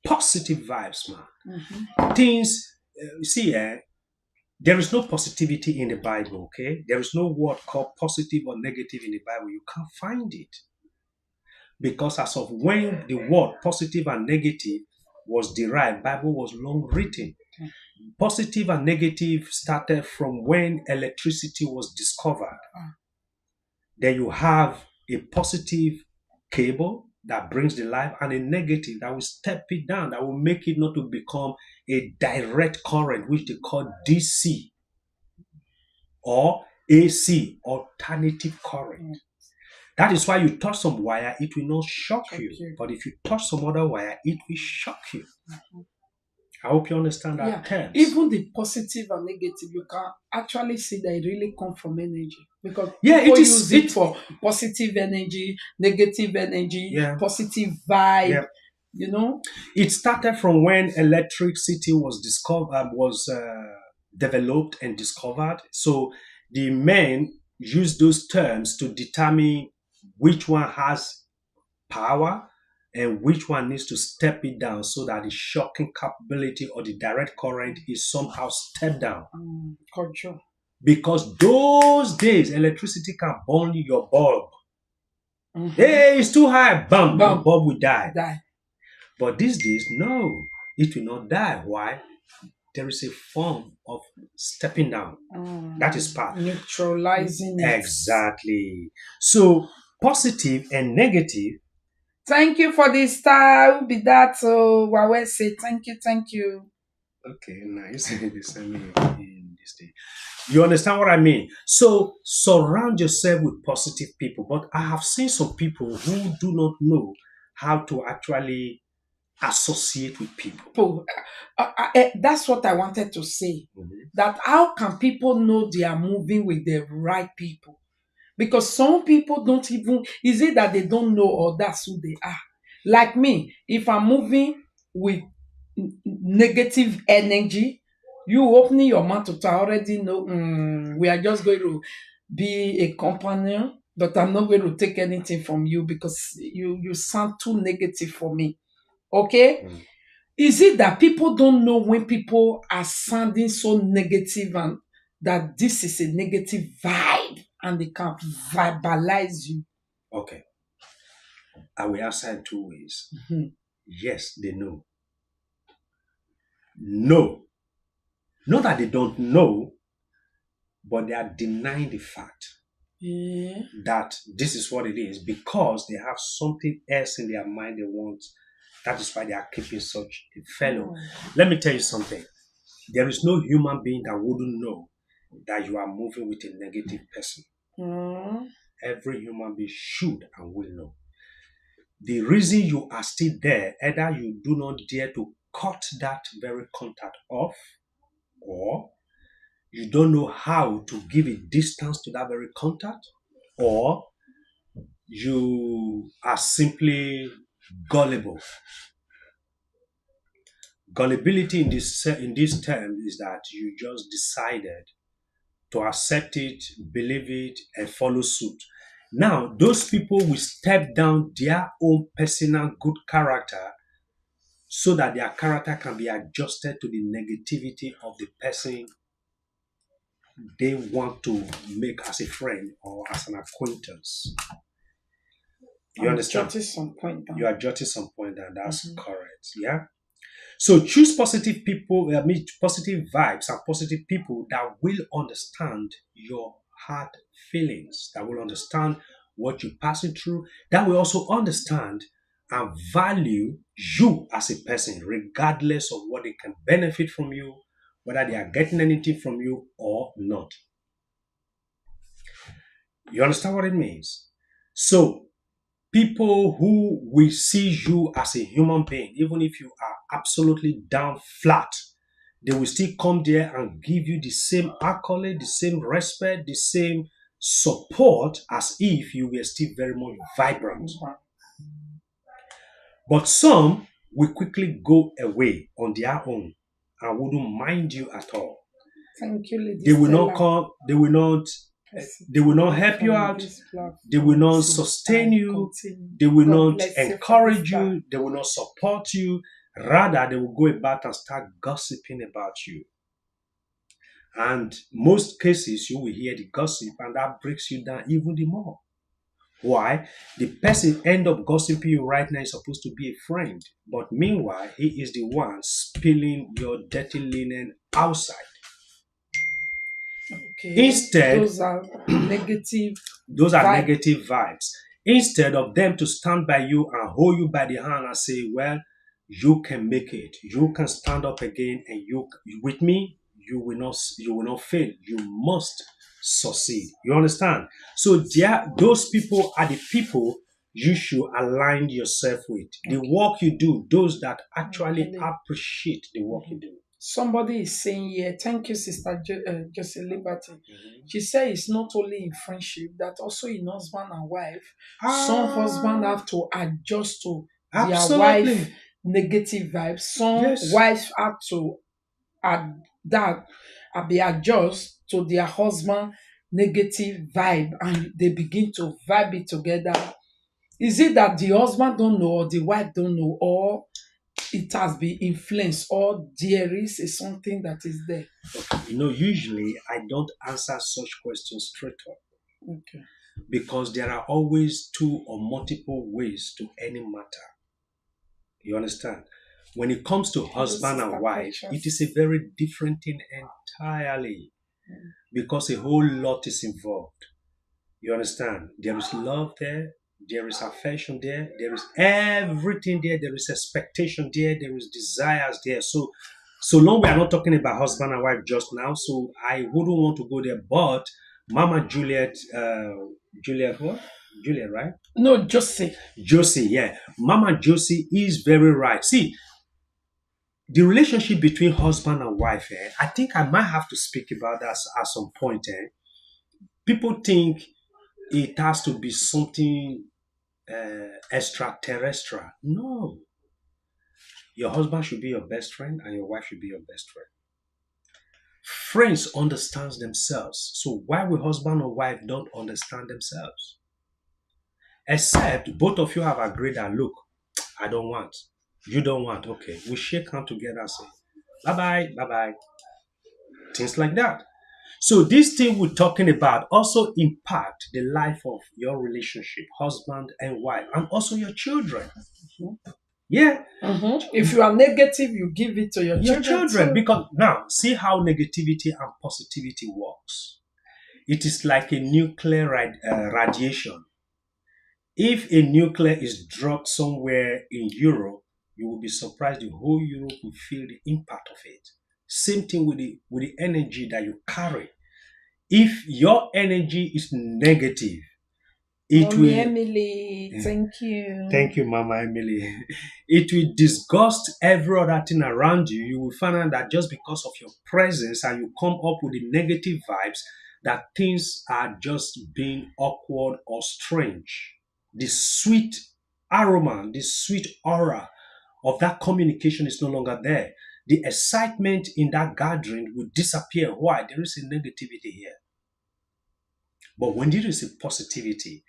Positive vibes, man. Things, see, there is no positivity in the Bible, okay? There is no word called positive or negative in the Bible. You can't find it. Because as of when the word positive and negative was derived, Bible was long written. Positive and negative started from when electricity was discovered. Then you have a positive cable that brings the life and a negative that will step it down, that will make it not to become a direct current, which they call DC or AC, alternative current. That is why you touch some wire, it will not shock you. But if you touch some other wire, it will shock you. I hope you understand that terms.
Even the positive and negative, you can actually see that it really come from energy. Because
it is
use it for positive energy, negative energy, positive vibe.
Yeah.
You know?
It started from when electricity was discovered, developed and discovered. So the men used those terms to determine which one has power and which one needs to step it down so that the shocking capability or the direct current is somehow stepped down.
Control.
Because those days, electricity can burn your bulb. Hey, it's too high. Bam, your bulb will die. But these days, no, it will not die. Why? There is a form of stepping down. That is part.
Neutralizing it.
Exactly. So, positive and negative.
Thank you for the star. Who be that? So, Wawe say thank you.
Okay, nice. They send me in this day. You understand what I mean? So, surround yourself with positive people. But I have seen some people who do not know how to actually associate with people.
That's what I wanted to say. That how can people know they are moving with the right people? Because some people don't even, is it that they don't know or that's who they are? Like me, if I'm moving with negative energy, you opening your mouth to already know, we are just going to be a companion, but I'm not going to take anything from you because you sound too negative for me. Okay? Is it that people don't know when people are sounding so negative and that this is a negative vibe and they can verbalize you?
Okay. I will answer in two ways. Yes, they know. No. Not that they don't know, but they are denying the fact that this is what it is because they have something else in their mind they want. That is why they are keeping such a fellow. Let me tell you something. There is no human being that wouldn't know that you are moving with a negative person. Every human being should and will know. The reason you are still there, either you do not dare to cut that very contact off, or you don't know how to give a distance to that very contact, or you are simply gullible. Gullibility in this term is that you just decided to accept it, believe it, and follow suit. Now, those people will step down their own personal good character so that their character can be adjusted to the negativity of the person they want to make as a friend or as an acquaintance. You
I'm
understand?
jotting some point
You
down.
are jotting some point, and that's
Mhm.
correct. Yeah. So choose positive people, positive vibes and positive people that will understand your heart feelings, that will understand what you're passing through, that will also understand and value you as a person, regardless of what they can benefit from you, whether they are getting anything from you or not. You understand what it means? So people who will see you as a human being, even if you are absolutely down flat, they will still come there and give you the same accolade, the same respect, the same support as if you were still very much vibrant. But some will quickly go away on their own and wouldn't mind you at all.
Thank you, Lady
They will not
Stella.
come, they will not
Positively
help you
from
out,
this
they will
platform,
not
sister.
sustain you,
Continue.
they will
God
not
bless you for this
encourage
star.
you, they will not support you. Rather, they will go about and start gossiping about you. And most cases, you will hear the gossip, and that breaks you down even the more. Why? The person end up gossiping you right now is supposed to be a friend, but meanwhile, he is the one spilling your dirty linen outside.
Okay.
Instead,
Those are negative
those are
vibe.
negative vibes. Instead of them to stand by you and hold you by the hand and say, well, you can make it. You can stand up again, and you with me, you will not fail. You must succeed. You understand? So those people are the people you should align yourself with. The
Okay.
work you do, those that actually
Okay.
appreciate the work you
Mhm.
do.
Somebody is saying here, thank you, Sister Josie Liberty.
Mhm.
She said it's not only in friendship, that also in husband and wife. Some husband
Ah,
have to adjust to their wife
absolutely.
negative vibes. Some
Yes.
wives have to that be adjust to their husband negative vibe, and they begin to vibe it together. Is it that the husband don't know or the wife don't know, or it has been influenced, or there is a something that is there?
Usually I don't answer such questions straight up
Okay.
because there are always two or multiple ways to any matter. You understand? When it comes to
Hello,
husband and
Sister
wife, it is a
Precious.
very different thing entirely
Mm.
because a whole lot is involved. You understand? There is love there, there is affection there is everything there is expectation there is desires there. So long we are not talking about husband and wife just now, so I wouldn't want to go there. But Mama Juliet, Juliet what? Juliet, right?
No, just say.
Josie, yeah. Mama Josie is very right. See, the relationship between husband and wife, I think I might have to speak about that at some point. People think it has to be something extraterrestrial. No, your husband should be your best friend and your wife should be your best friend. Friends understands themselves. So why will husband or wife don't understand themselves? Except both of you have agreed that look, I don't want. You don't want. Okay. We shake hands together and say, bye bye, bye bye. Things like that. So this thing we're talking about also impact the life of your relationship, husband and wife, and also your children. Yeah,
If you are negative, you give it to your
your
children
children.
too.
Because now, see how negativity and positivity works. It is like a nuclear radiation. If a nuclear is dropped somewhere in Europe, you will be surprised the whole Europe will feel the impact of it. Same thing with the energy that you carry. If your energy is negative, it
Mommy
will.
Emily, thank you.
Thank you, Mama Emily. It will disgust every other thing around you. You will find out that just because of your presence and you come up with the negative vibes, that things are just being awkward or strange. The sweet aroma, the sweet aura of that communication is no longer there. The excitement in that gathering will disappear. Why? There is a negativity here. But when there is a positivity,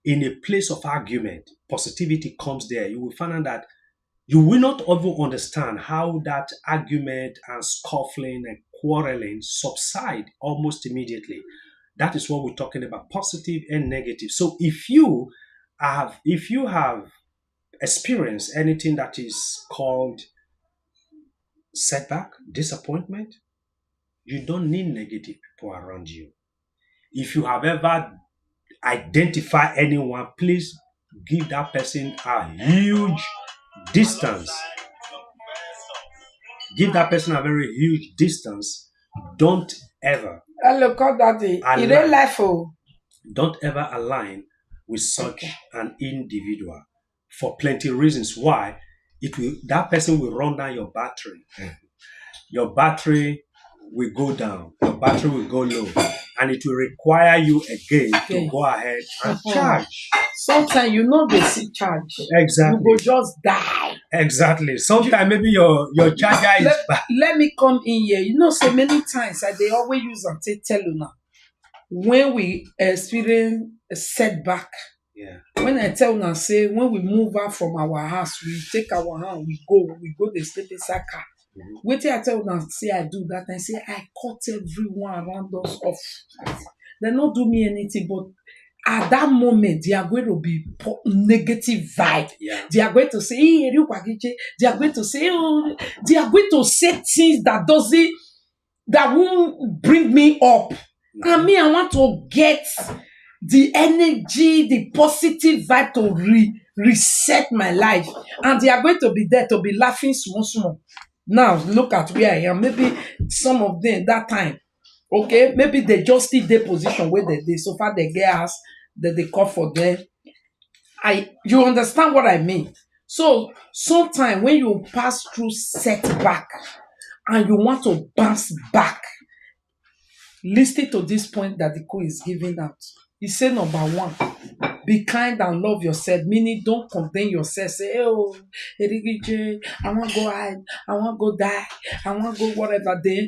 in a place of argument, positivity comes there. You will find out that You will not even understand how that argument and scuffling and quarreling subside almost immediately. That is what we're talking about, positive and negative. So if you have experienced anything that is called setback, disappointment, you don't need negative people around you. If you have ever identified anyone, please give that person a huge distance. Give that person a very huge distance. Don't ever
Hello, call daddy. In real
align.
life, oh.
Don't ever align with such
Okay.
an individual for plenty reasons. Why? It will that person will run down your battery. Your battery will go down, your battery will go low, and it will require you again to
Okay.
go ahead and
Uh-huh.
charge.
Sometimes you know they see charge. You
Exactly.
go just die.
Exactly. Sometimes maybe your charger is
Let,
bad.
let me come in here. You know, so many times they always use and tell you now. When we experience a setback,
Yeah.
when I tell now say when we move out from our house, we take our hand, we go the sleep inside car. Wait till I tell now say I do that and say I cut everyone around us off. They not do me anything, but at that moment they are going to be negative vibe.
Yeah.
They are going to say, hey, they are going to say, oh, they are going to say things that won't bring me up. And me, I want to get the energy, the positive vibe to reset my life. And they are going to be there to be laughing small, small. Now, look at where I am. Maybe some of them that time, okay, maybe they just still their position where they so far they get us that they call for them. You understand what I mean? So sometimes when you pass through setback and you want to bounce back, listen to this point that the code is giving out. He said, number one, be kind and love yourself, meaning don't condemn yourself. Say, oh, Erigije, I want to go hide, I want to go die, I want to go whatever. Then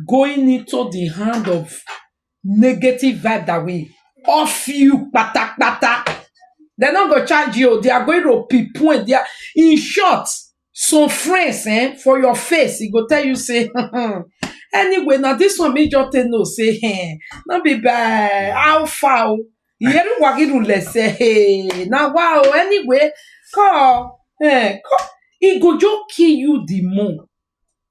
going into the hand of negative vibe that will off you, pata pata. They're not going to charge you. They are going to pinpoint. They are, in short, some friends for your face, he go tell you, say, anyway, now this one make just no say, not be bad. How far? Yeru wagiru let's say, hey, now wow, anyway, call, it go just kill you the more.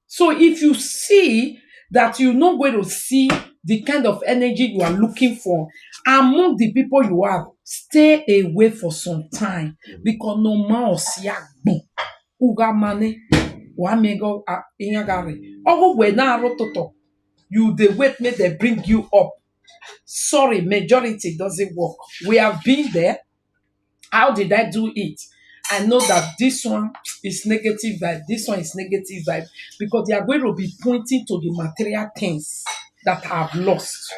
So if you see that you're not going to see the kind of energy you are looking for among the people you have, stay away for some time because no man see uga mane wa mego inyagare. Ogo we na rototo. You dey wait make they bring you up. Sorry, majority doesn't work. We have been there. How did I do it? I know that this one is negative vibe, this one is negative vibe, because they are going to be pointing to the material things that I have lost.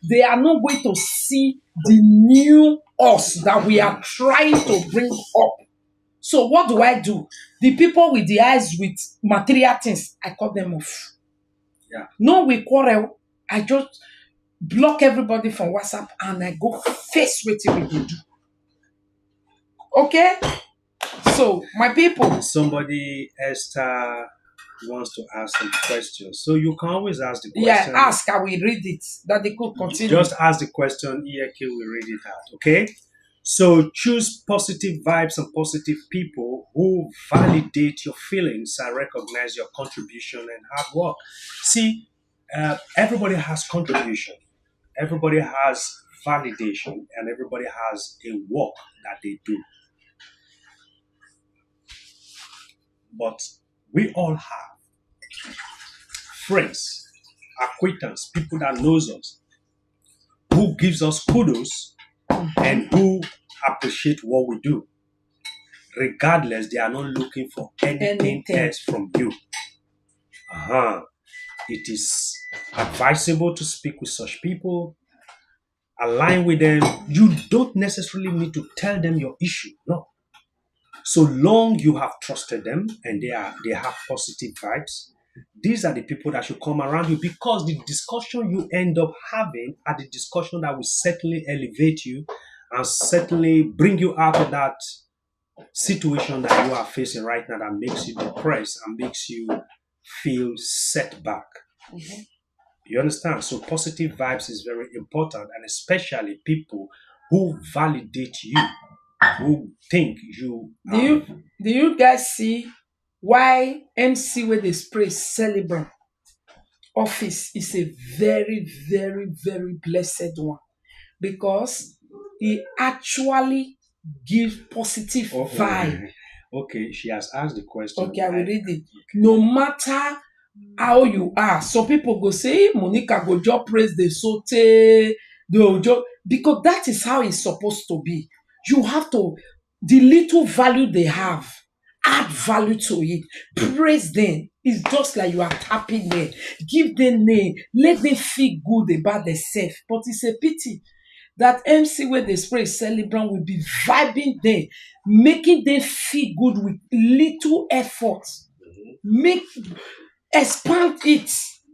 They are not going to see the new us that we are trying to bring up. So what do I do? The people with the eyes with material things, I cut them off.
Yeah.
No, we quarrel. I just block everybody from WhatsApp and I go face wetin we go do. Okay? So, my people.
Somebody, Esther, wants to ask some questions. So you can always ask the
Yeah,
question.
ask, I will read it. That they could continue.
Just ask the question, EAK will read it out. Okay? So choose positive vibes and positive people who validate your feelings and recognize your contribution and hard work. See, everybody has contribution. Everybody has validation and everybody has a work that they do. But we all have friends, acquaintance, people that knows us, who gives us kudos and who appreciate what we do. Regardless, they are not looking for anything else from you. It is advisable to speak with such people, align with them. You don't necessarily need to tell them your issue. No. So long you have trusted them and they have positive vibes, these are the people that should come around you, because the discussion you end up having are the discussion that will certainly elevate you and certainly bring you out of that situation that you are facing right now that makes you depressed and makes you feel setback.
Mhm.
You understand? So positive vibes is very important, and especially people who validate you, who think you
Do you guys see why MC wey dey spray celebrant office is a very, very, very blessed one? Because e actually give positive
oh,
vibe.
okay, she has asked the question.
Okay, I will read it. No matter how you are, some people go say, Monica go just praise the sote, the just because that is how it's supposed to be. You have to, the little value they have, add value to it. Praise them. It's just like you are tapping them. Give them name. Let them feel good about themselves. But it's a pity that MC where they spray celebrant will be vibing them, making them feel good with little effort. Make expand it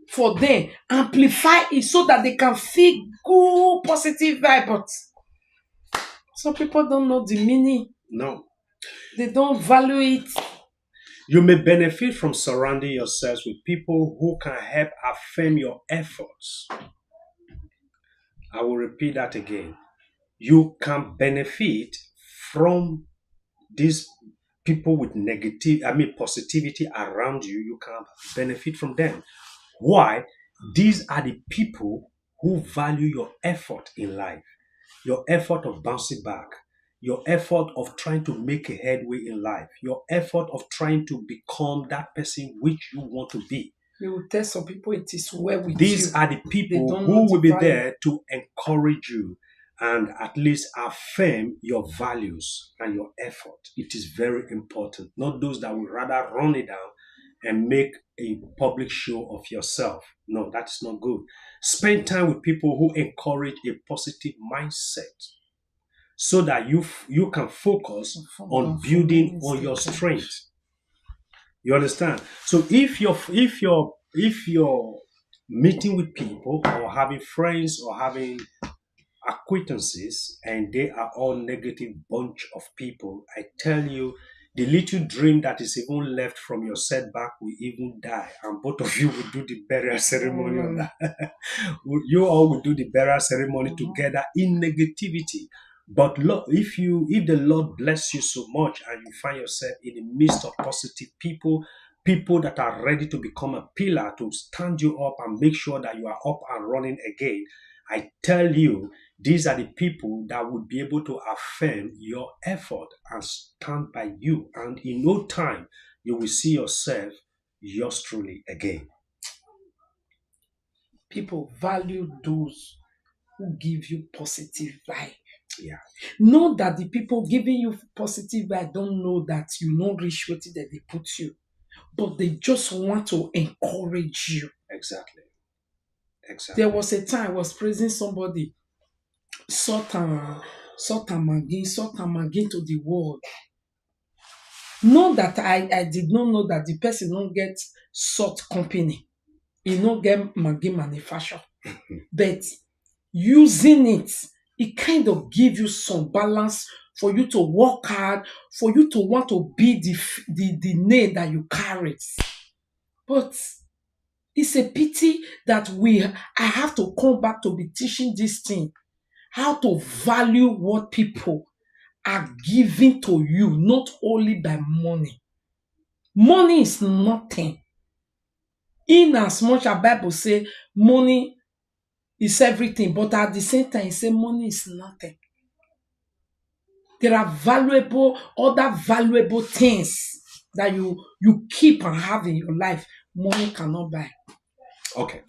for them, amplify it so that they can feel good, positive vibe. But some people don't know the meaning.
No.
They don't value it.
You may benefit from surrounding yourselves with people who can help affirm your efforts. I will repeat that again. You can benefit from these people with positivity around you. You can benefit from them. Why? These are the people who value your effort in life, your effort of bouncing back, your effort of trying to make a headway in life, your effort of trying to become that person which you want to be.
You will tell some people it is well with
These
you.
are the people
don't know
who
the
will be
value.
there to encourage you and at least affirm your values and your effort. It is very important. Not those that would rather run it down and make a public show of yourself. No, that's not good. Spend time with people who encourage a positive mindset so that you can focus on building on your strength. You understand? So if you're meeting with people or having friends or having acquaintances and they are all negative bunch of people, I tell you, the little dream that is even left from your setback will even die, and both of you will do the burial ceremony of that. You all will do the burial ceremony together in negativity. But Lord, if the Lord bless you so much and you find yourself in the midst of positive people, people that are ready to become a pillar to stand you up and make sure that you are up and running again, I tell you, these are the people that would be able to affirm your effort and stand by you. And in no time, you will see yourself yours truly again.
People value those who give you positive vibe.
Yeah.
Know that the people giving you positive vibe don't know that you no reach wetin that they put you, but they just want to encourage you.
Exactly. Exactly.
There was a time I was praising somebody, salt and maggi to the world. Know that I did not know that the person don't get salt company. He no get maggi manufacture. But using it, it kind of give you some balance for you to work hard, for you to want to be the name that you carry. But it's a pity that I have to come back to be teaching this thing, how to value what people are giving to you, not only by money. Money is nothing. In as much as Bible say money is everything, but at the same time, it say money is nothing. There are other valuable things that you keep and have in your life. Money cannot buy.
Okay.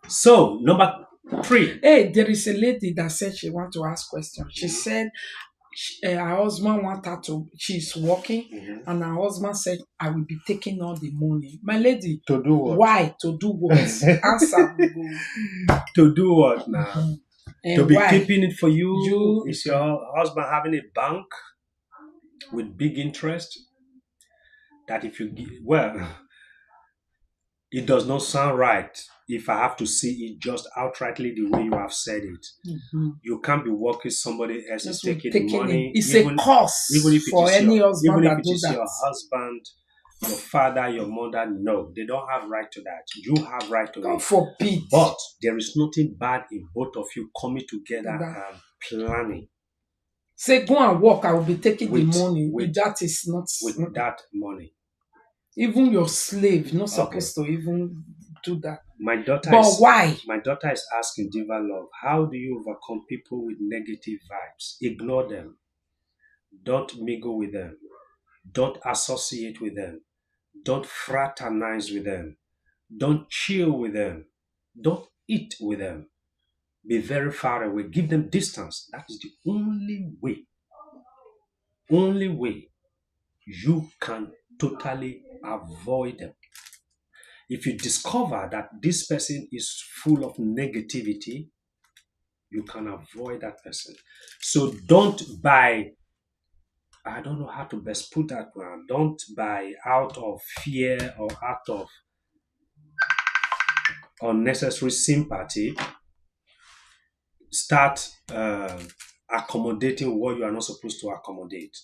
So number 3.
Hey, there is a lady that said she want to ask questions. She said her husband want her to. She's working, and her husband said, "I will be taking all the money." My lady,
To do what?
why? To do what? Answer.
To do what now? To be
why?
keeping it for you? Is your husband having a bank with big interest? That if you give, well, It does not sound right if I have to see it just outrightly the way you have said it.
Mhm.
You can't be working, somebody else is
Just with
taking the
taking it.
money,
It's a
even
curse
if it
for
is
any
even
husband
if
that
it
do
is
that.
your husband, your father, your mother. No, they don't have right to that. You have right to
God
it.
forbid.
But there is nothing bad in both of you coming together
That.
and planning
Say, go and work, I will be taking the
with
money.
with
That is not.
that money.
Even your slave not
Okay.
supposed to even do that.
My daughter
But
is
why?
my daughter is asking Diva Love, how do you overcome people with negative vibes? Ignore them. Don't mingle with them. Don't associate with them. Don't fraternize with them. Don't chill with them. Don't eat with them. Be very far away. Give them distance. That is the only way you can totally avoid them. If you discover that this person is full of negativity, you can avoid that person. So don't buy, I don't know how to best put that one. Don't buy out of fear or out of unnecessary sympathy. Start accommodating what you are not supposed to accommodate.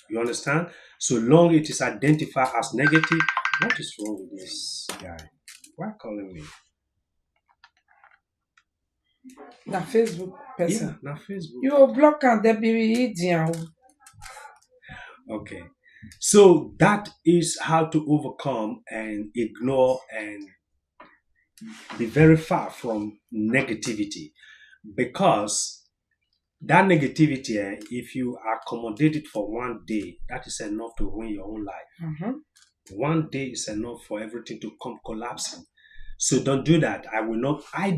You understand? So long it is identified as negative. What is wrong with this guy? Why calling me?
Na Facebook
Yeah,
person.
now Facebook.
You will block and they be idiot.
Okay. So that is how to overcome and ignore and be very far from negativity. Because that negativity, if you accommodate it for one day, that is enough to ruin your own life.
Mhm.
One day is enough for everything to come collapsing. So don't do that. I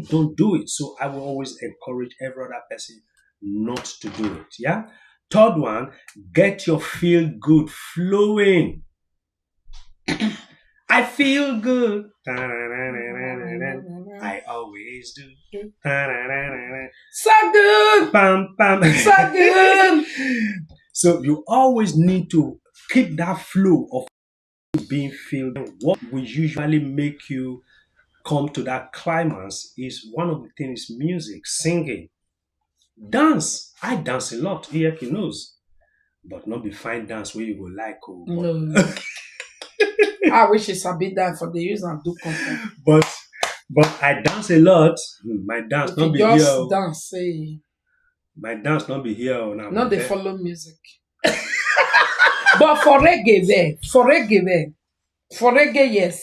don't do it. So I will always encourage every other person not to do it. Yeah. Third one, get your feel good flowing. I feel good. I always do.
So good.
Bam, bam.
So good.
So you always need to keep that flow of being filled. What will usually make you come to that climax is one of the things music, singing, dance. I dance a lot, here he knows. But not be fine dance where you go like
No. I wish it's a bit that for the use and do content.
but but I dance a lot. My dance
If
not
you
be here.
just dance, say,
My dance not be here now.
not they follow music. But for reggae, there. For reggae, there. For reggae, yes.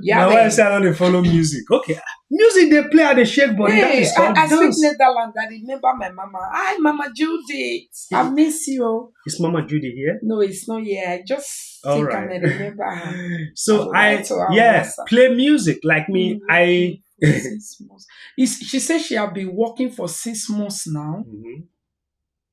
Yeah,
Now why
man.
say I don't follow music? Okay, music they play at the shake body. That
Hey,
is called
I speak
dance.
Netherlands. I remember my mama. Hi, Mama Judith. I miss you.
Is Mama Judy here?
No, it's not here. I just
All
think
right.
I remember her.
So
I to her on
yeah,
WhatsApp.
play music like me. I
For 6 months. She said she have been working for 6 months now,
Mhm.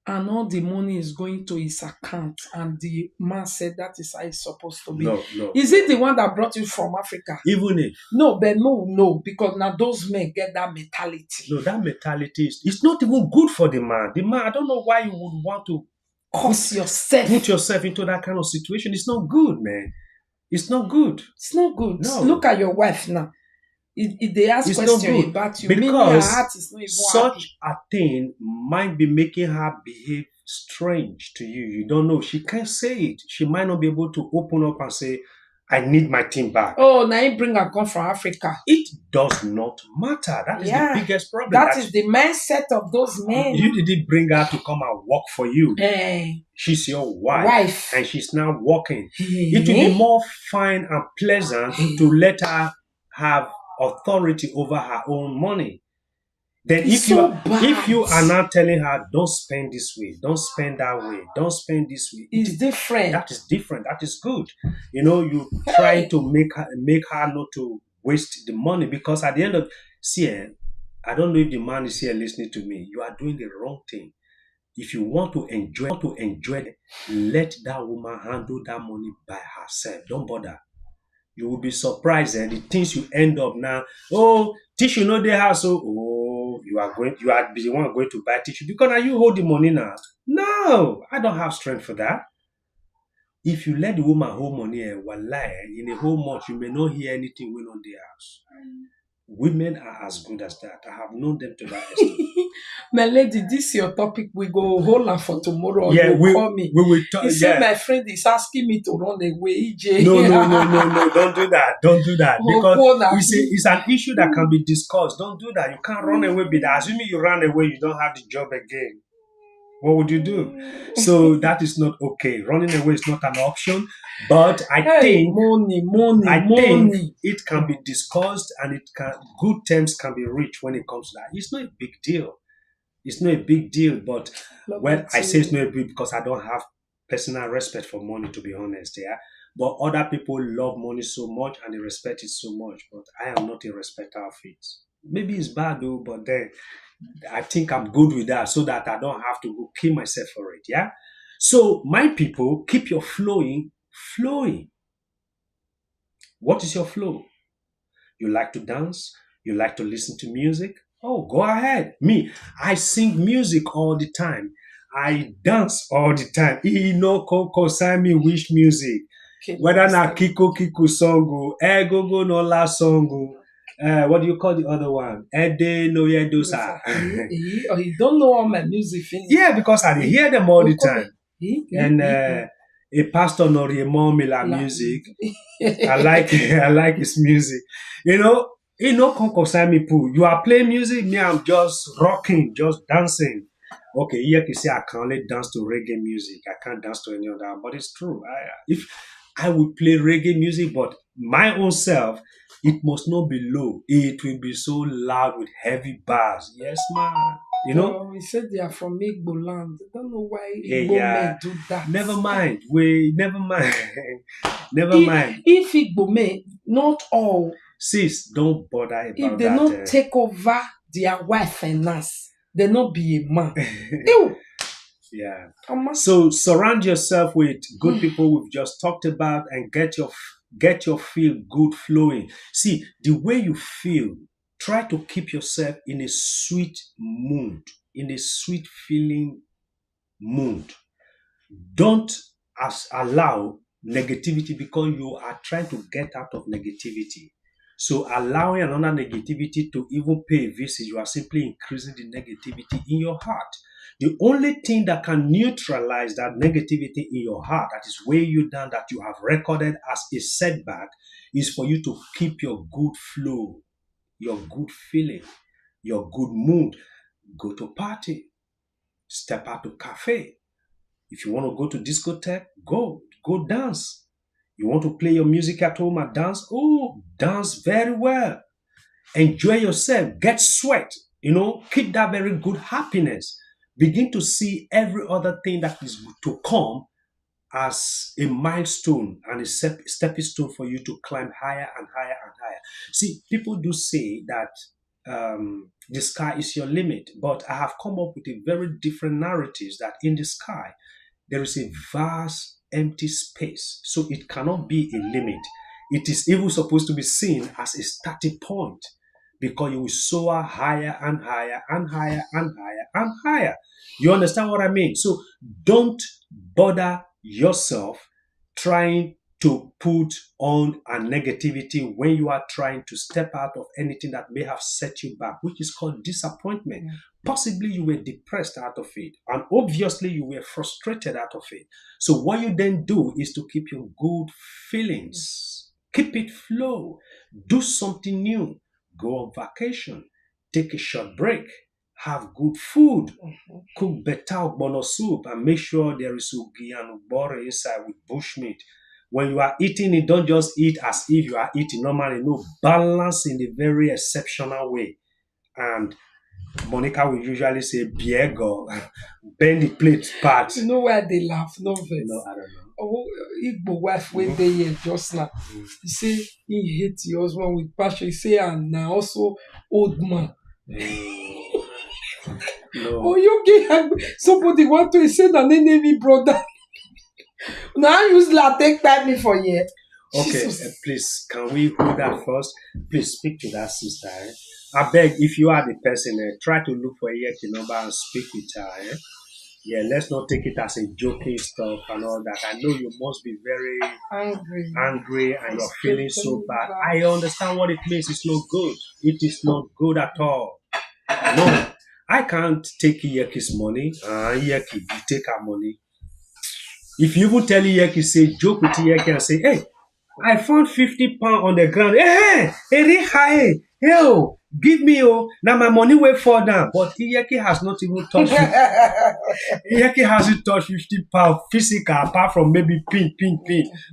and all the money is going to his account. And the man said that is how it's supposed to be.
No.
Is it the one that brought you from Africa?
Even if
No, but no, because now those men get that mentality.
no, that mentality is it's not even good for the man. The man, I don't know why you would want to
Curse yourself.
put yourself into that kind of situation. It's not good, man. It's not good.
It's not good.
No.
Look at your wife now. If they ask
It's not
question
good
about you, maybe her
because
heart is not even
such
happy.
a thing might be making her behave strange to you. You don't know. She can't say it. She might not be able to open up and say, I need my team back.
Oh, now you bring her come from Africa.
It does not matter. That is the biggest problem.
That is the mindset of those men.
You didn't bring her to come and work for you. She's your wife. And she's now working. It will be more fine and pleasant to let her have authority over her own money. Then if you are now telling her, don't spend this way, don't spend that way, don't spend this way,
it's different.
That is different. That is good. You try to make her not to waste the money, because at the end of I don't know if the man is here listening to me. You are doing the wrong thing. If you want to enjoy, let that woman handle that money by herself. Don't bother. You will be surprised the things you end up now. Oh, tissue no dey house. Oh, you are the one going to buy tissue because now you hold the money now. No, I don't have strength for that. If you let the woman hold money, wallahi, in a whole month, you may not hear anything going on the house. Women are as good as that. I have known them to that extent.
My lady, this your topic. We go hold on for tomorrow. Or
Yeah,
you call me.
we will talk.
He said
Yeah.
my friend is asking me to run away. EJ.
No, no, no, no, no. Don't do that. Don't do that. Because
Okona.
we say it's an issue that can be discussed. Don't do that. You can't run away with that. Assuming you run away, you don't have the job again. What would you do? So that is not okay. Running away is not an option. But I
Hey,
think
money.
it can be discussed and good terms can be reached when it comes to that. It's not a big deal. It's not a big deal, but well, I say it's not a big because I don't have personal respect for money, to be honest. Yeah, but other people love money so much and they respect it so much. But I am not a respecter of it. Maybe it's bad though, but then I think I'm good with that so that I don't have to go kill myself for it. Yeah. So my people, keep your flowing. What is your flow? You like to dance? You like to listen to music? Oh, go ahead. Me, I sing music all the time. I dance all the time. No koko sami wish music.
Okay,
Whether na Kiko Kiko song, Ego go no la song, what do you call the other one? Ede no yedosa.
Oh, you don't know all my music finish.
Yeah, because I hear them all the time. And a pastor no Mila music. I like his music. Come concern me, poo. You are playing music, me, I'm just rocking, just dancing. Okay, here you say I can only dance to reggae music. I can't dance to any other, but it's true. If I would play reggae music, but my own self, it must not be low. It will be so loud with heavy bars. Yes, man.
We said they are from Igbo land. I don't know why Igbo men do that.
Never mind. Never mind.
If Igbo men, not all.
Sis, don't bother about that.
If they not take over their wife finance, they not be a man. Ew.
Yeah. So surround yourself with good people we've just talked about and get your feel good flowing. See, the way you feel, try to keep yourself in a sweet mood, in a sweet feeling mood. Don't allow negativity because you are trying to get out of negativity. So allowing another negativity to even pay a visit, you are simply increasing the negativity in your heart. The only thing that can neutralize that negativity in your heart, that is weighing you down, that you have recorded as a setback, is for you to keep your good flow, your good feeling, your good mood. Go to party, step out to cafe. If you want to go to discotheque, go dance. You want to play your music at home and dance? Oh, dance very well. Enjoy yourself. Get sweat. Keep that very good happiness. Begin to see every other thing that is to come as a milestone and a stepping stone for you to climb higher and higher and higher. See, people do say that the sky is your limit, but I have come up with a very different narratives that in the sky, there is a vast empty space. So it cannot be a limit. It is even supposed to be seen as a starting point because you will soar higher and higher and higher and higher and higher. You understand what I mean? So don't bother yourself trying to put on a negativity when you are trying to step out of anything that may have set you back, which is called disappointment. Possibly you were depressed out of it, and obviously you were frustrated out of it. So what you then do is to keep your good feelings, keep it flow, do something new, go on vacation, take a short break, have good food, cook better ogbono soup, and make sure there is ugi and ubore inside with bushmeat. When you are eating it, don't just eat as if you are eating normally. No, balance in a very exceptional way. And Monica will usually say, Biego, bend the plate part.
You know why they laugh? No verse.
No, I don't know.
Oh, Igbo wife when they here just now. He say he hate your husband with passion. He say, and now also old man.
No.
Oh, you get somebody want to say that enemy brother. Now use take time me for you.
Okay, please, can we hold that first? Please speak to that sister. I beg, if you are the person, try to look for a Yeti number and speak with her. Yeah, let's not take it as a joking stuff and all that. I know you must be very
Angry,
angry and you're feeling so
frustrated,
bad.
bad.
I understand what it means. It's not good. It is not good at all. No, I can't take Iyeki's money. Iyeki, you take her money. If you even tell Iyeki, say, joke with Iyeki and say, hey, I found £50 on the ground. Hey, hey, hey, yo, give me, oh, now my money will fall down. But Iyeki has not even touched Iyeki hasn't touched £50 physical apart from maybe pin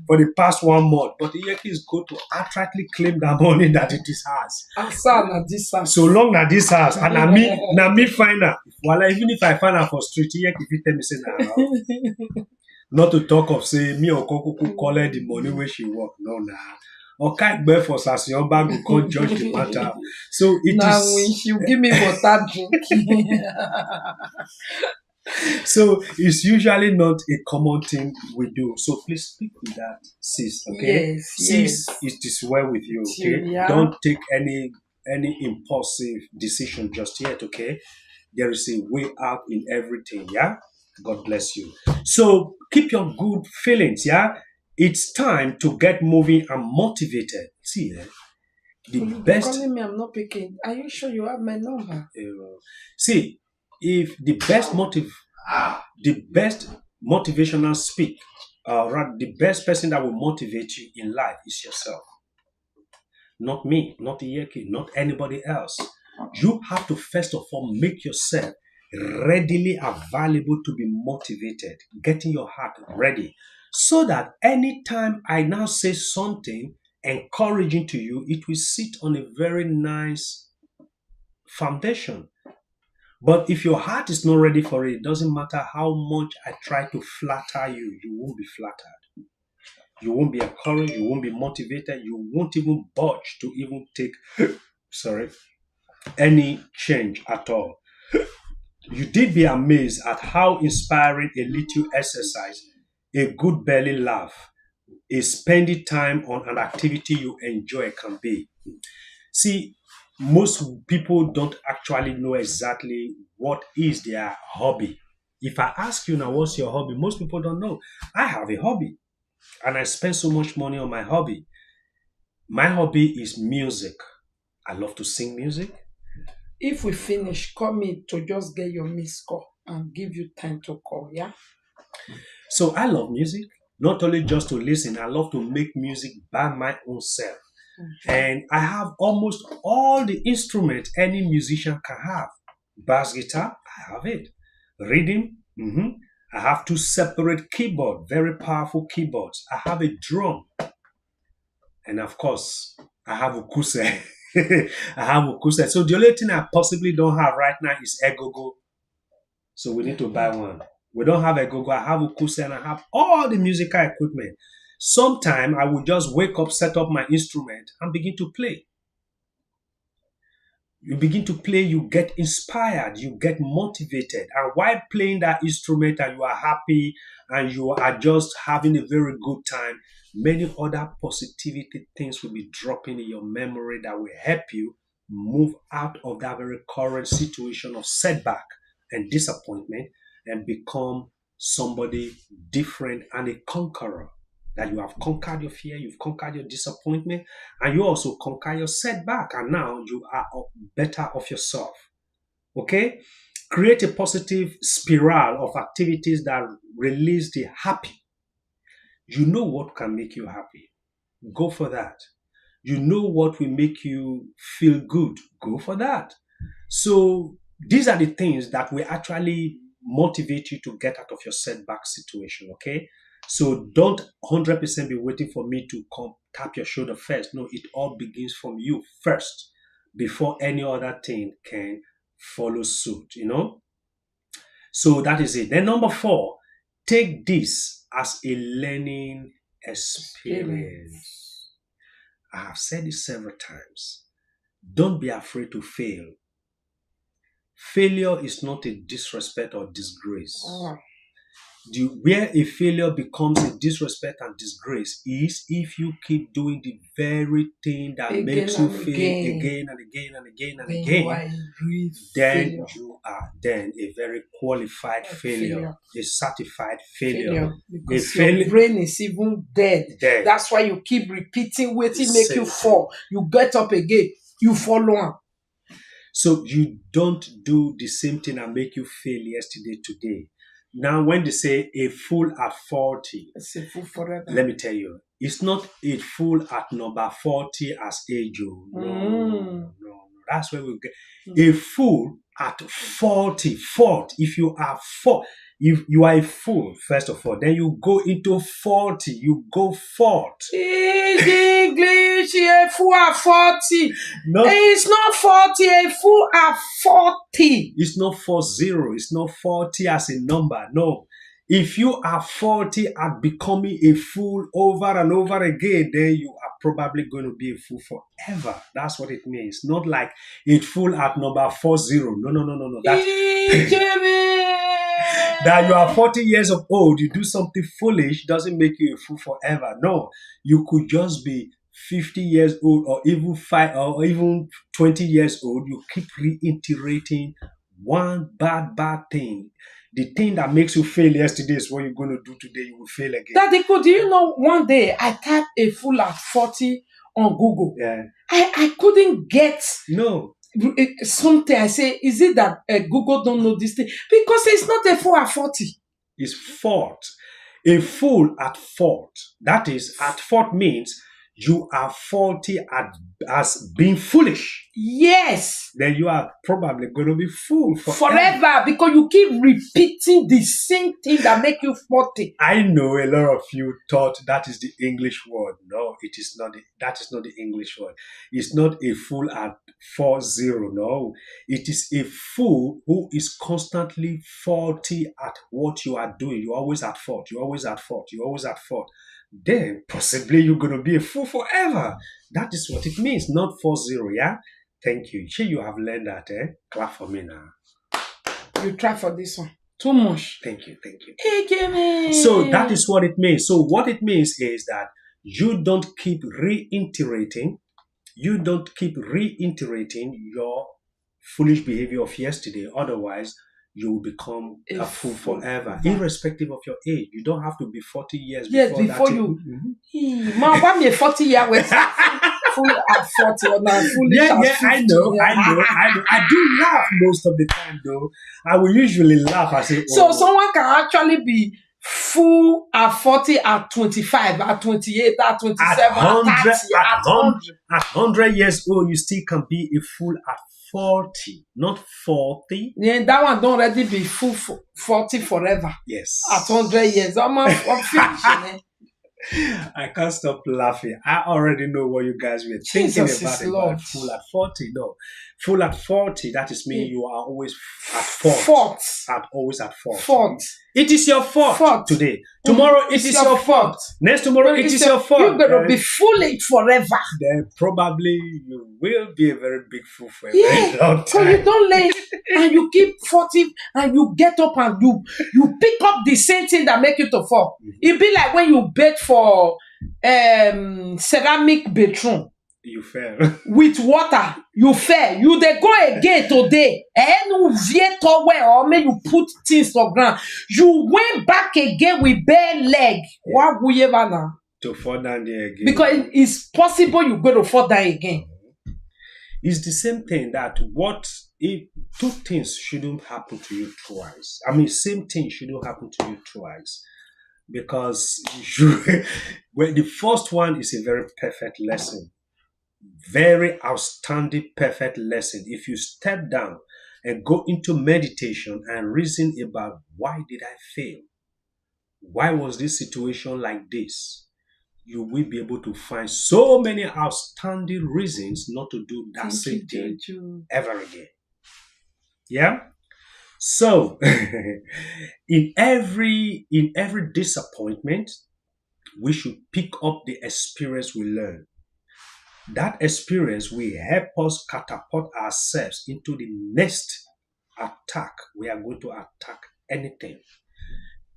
for the past 1 month. But Iyeki is going to outrightly claim that money that it is hers.
Asana this
So long that this house and na me find her. Well, even if I find her for street, Iyeki fit tell me say na her house. Not to talk of say me or Kokuku collect the money where she work. No, nah. Oka Igbe for Sasionba go come judge the matter. So it
now when
is
she give me water drink.
so it's usually not a common thing we do. So please speak with that, sis. Okay,
Yes,
sis,
yes.
it is well with you. Okay,
Yeah.
don't take any impulsive decision just yet. Okay, there is a way out in everything. Yeah, God bless you. So keep your good feelings. Yeah, it's time to get moving and motivated. See, the
You've been
best.
calling me, I'm not picking. Are you sure you have my number?
See, if the best motivational speak, rather the best person that will motivate you in life is yourself. Not me, not Iyeki, not anybody else. You have to first of all make yourself readily available to be motivated, getting your heart ready, so that anytime I now say something encouraging to you, it will sit on a very nice foundation. But if your heart is not ready for it, it doesn't matter how much I try to flatter you, you won't be flattered. You won't be encouraged, you won't be motivated, you won't even budge to even take, sorry, any change at all. You did be amazed at how inspiring a little exercise, a good belly laugh, a spending time on an activity you enjoy can be. See, most people don't actually know exactly what is their hobby. If I ask you now, what's your hobby? Most people don't know. I have a hobby and I spend so much money on my hobby. My hobby is music. I love to sing music.
If we finish, call me to just get your missed call and give you time to call, yeah?
So I love music, not only just to listen, I love to make music by my own self. And I have almost all the instruments any musician can have. Bass guitar, I have it. Rhythm, I have two separate keyboards, very powerful keyboards. I have a drum, and of course, I have ukuse. I have ukuse. So the only thing I possibly don't have right now is egogo. So we need to buy one. We don't have egogo. I have ukuse and I have all the musical equipment. Sometime I will just wake up, set up my instrument, and begin to play. You begin to play, you get inspired, you get motivated. And while playing that instrument and you are happy and you are just having a very good time, many other positivity things will be dropping in your memory that will help you move out of that very current situation of setback and disappointment and become somebody different and a conqueror. That you have conquered your fear, you've conquered your disappointment, and you also conquer your setback, and now you are better of yourself. Okay? Create a positive spiral of activities that release the happy. You know what can make you happy. Go for that. You know what will make you feel good. Go for that. So these are the things that will actually motivate you to get out of your setback situation. Okay. So don't 100% be waiting for me to come tap your shoulder first. No, it all begins from you first before any other thing can follow suit. So that is it. Then number four, take this as a learning experience.
Experience.
I have said it several times. Don't be afraid to fail. Failure is not a disrespect or disgrace.
Oh,
Where a failure becomes a disrespect and disgrace is if you keep doing the very thing that
Again
makes you
and
fail
again.
again and again and again and
Then you are
again.
a real
Then
failure.
you are then a very qualified
A
failure,
failure.
a certified failure,
Failure.
a
Because your
failure.
brain is even dead.
Dead.
That's why you keep repeating
The
waiting make you
same
fall. You get up again. You follow on.
So you don't do the same thing and make you fail yesterday, today. Now, when they say a fool at 40,
It's a fool forever.
let me tell you, it's not a fool at number 40 as age. Oh. No, no. That's where we get a fool at 40. Fault. If you are if you are a fool, first of all, then you go into 40, you go fault.
English, a fool at 40.
No,
It's not 40, a fool at 40.
it's not 40, it's not 40 as a number. No. If you are 40 at becoming a fool over and over again, then you are probably going to be a fool forever. That's what it means. Not like a fool at number 40. No, no, no, no, no. That you are 40 years of old, you do something foolish doesn't make you a fool forever. No, you could just be 50 years old or even 20 years old. You keep reiterating one bad thing. The thing that makes you fail yesterday is what you're going to do today. You will fail again.
Daddy, do you know one day I typed a fool at 40 on Google?
Yeah.
I couldn't get
No.
something. I say, is it that Google don't know this thing? Because it's not a fool at 40.
It's fault. A fool at fault. That is, at fault means you are faulty as being foolish.
Yes.
Then you are probably going to be fool
forever because you keep repeating the same thing that make you 40.
I know a lot of you thought that is the English word. No, it is not. That is not the English word. It's not a fool at 40. No, it is a fool who is constantly faulty at what you are doing. You're always at fault. You're always at fault. You're always at fault. Then possibly you're going to be a fool forever. That is what it means, not 40. Yeah. Thank you. Sure, you have learned that. Clap for me now.
You try for this one. Too much.
Thank you. Thank you.
Hey, give me.
So that is what it means. So what it means is that you don't keep reiterating. You don't keep reiterating your foolish behavior of yesterday. Otherwise, you will become a fool forever, irrespective of your age. You don't have to be 40 years
before
that
you. Man, why me 40 years with fool at 40 or now foolish
yeah,
at 50?
I know. I do laugh most of the time, though. I will usually laugh. I say,
so someone can actually be fool at 40, at 25, at 28, at 27, at 30, at 100.
At 100 years old, you still can be a fool at 40, not 40.
Yeah, that one don't already be full 40 forever.
Yes.
At 100 years. I'm finishing.
I can't stop laughing. I already know what you guys were thinking about full at 40. No. Full at 40, that is meaning you are always at fault. Always at fault. It is your fault today. Tomorrow it is your fault. Next tomorrow it is your fault.
You're going to be foolish forever.
Then probably you will be a very big fool for a very long time.
So you don't learn and you keep 40 and you get up and you pick up the same thing that make you to fall. It be like when you bake for ceramic bathroom.
You fail.
With water, you fail. You they go again today. And or may you put things on ground. You went back again with bare leg. What will you now?
To fall down there again.
Because it's possible you're going to fall down again.
It's the same thing that if two things shouldn't happen to you twice. I mean, same thing shouldn't happen to you twice. Because the first one is a very perfect lesson. Very outstanding, perfect lesson. If you step down and go into meditation and reason about why did I fail? Why was this situation like this? You will be able to find so many outstanding reasons not to do that same thing ever again. Yeah? So in every disappointment, we should pick up the experience we learn. That experience will help us catapult ourselves into the next attack. We are going to attack anything.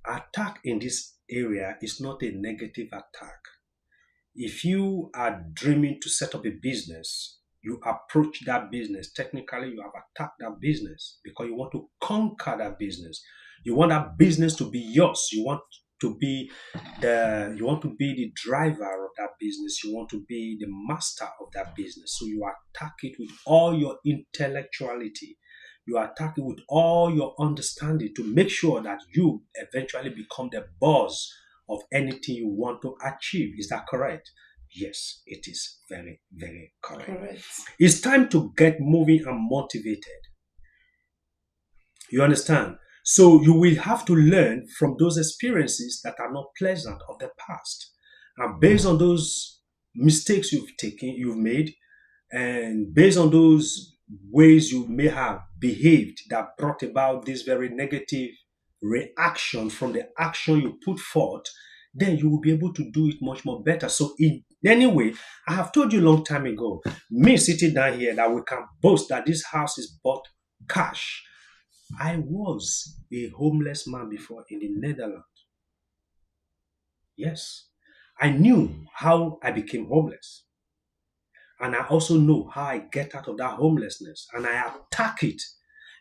Attack in this area is not a negative attack. If you are dreaming to set up a business, you approach that business. Technically, you have attacked that business because you want to conquer that business. You want that business to be yours. You want to be the driver of that business. You want to be the master of that business. So you attack it with all your intellectuality. You attack it with all your understanding to make sure that you eventually become the boss of anything you want to achieve. Is that correct? Yes, it is very, very correct.
Correct.
It's time to get moving and motivated. You understand? So you will have to learn from those experiences that are not pleasant of the past. And based on those mistakes you've made, and based on those ways you may have behaved that brought about this very negative reaction from the action you put forth, then you will be able to do it much more better. So in any way, I have told you a long time ago, me sitting down here, that we can boast that this house is bought cash. I was a homeless man before in the Netherlands. Yes. I knew how I became homeless. And I also know how I get out of that homelessness. And I attack it.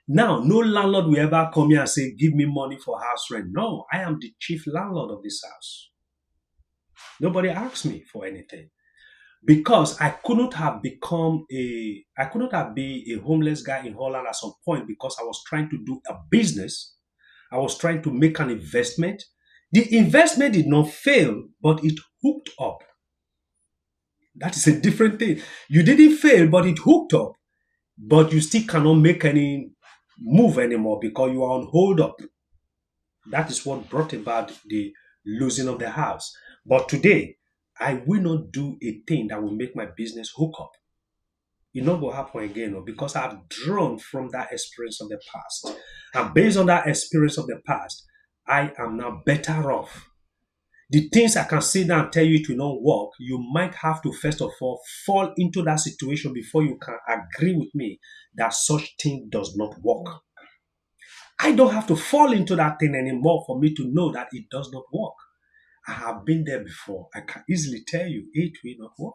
Now, no landlord will ever come here and say, give me money for house rent. No, I am the chief landlord of this house. Nobody asks me for anything. Because I couldn't have been a homeless guy in Holland at some point because I was trying to do a business. I was trying to make an investment. The investment did not fail, but it hooked up. That is a different thing. You didn't fail, but it hooked up. But you still cannot make any move anymore because you are on hold up. That is what brought about the losing of the house. But today, I will not do a thing that will make my business hook up. It not will happen again because I've drawn from that experience of the past. And based on that experience of the past, I am now better off. The things I can sit down and tell you it will not work, you might have to first of all fall into that situation before you can agree with me that such thing does not work. I don't have to fall into that thing anymore for me to know that it does not work. I have been there before. I can easily tell you it will not work.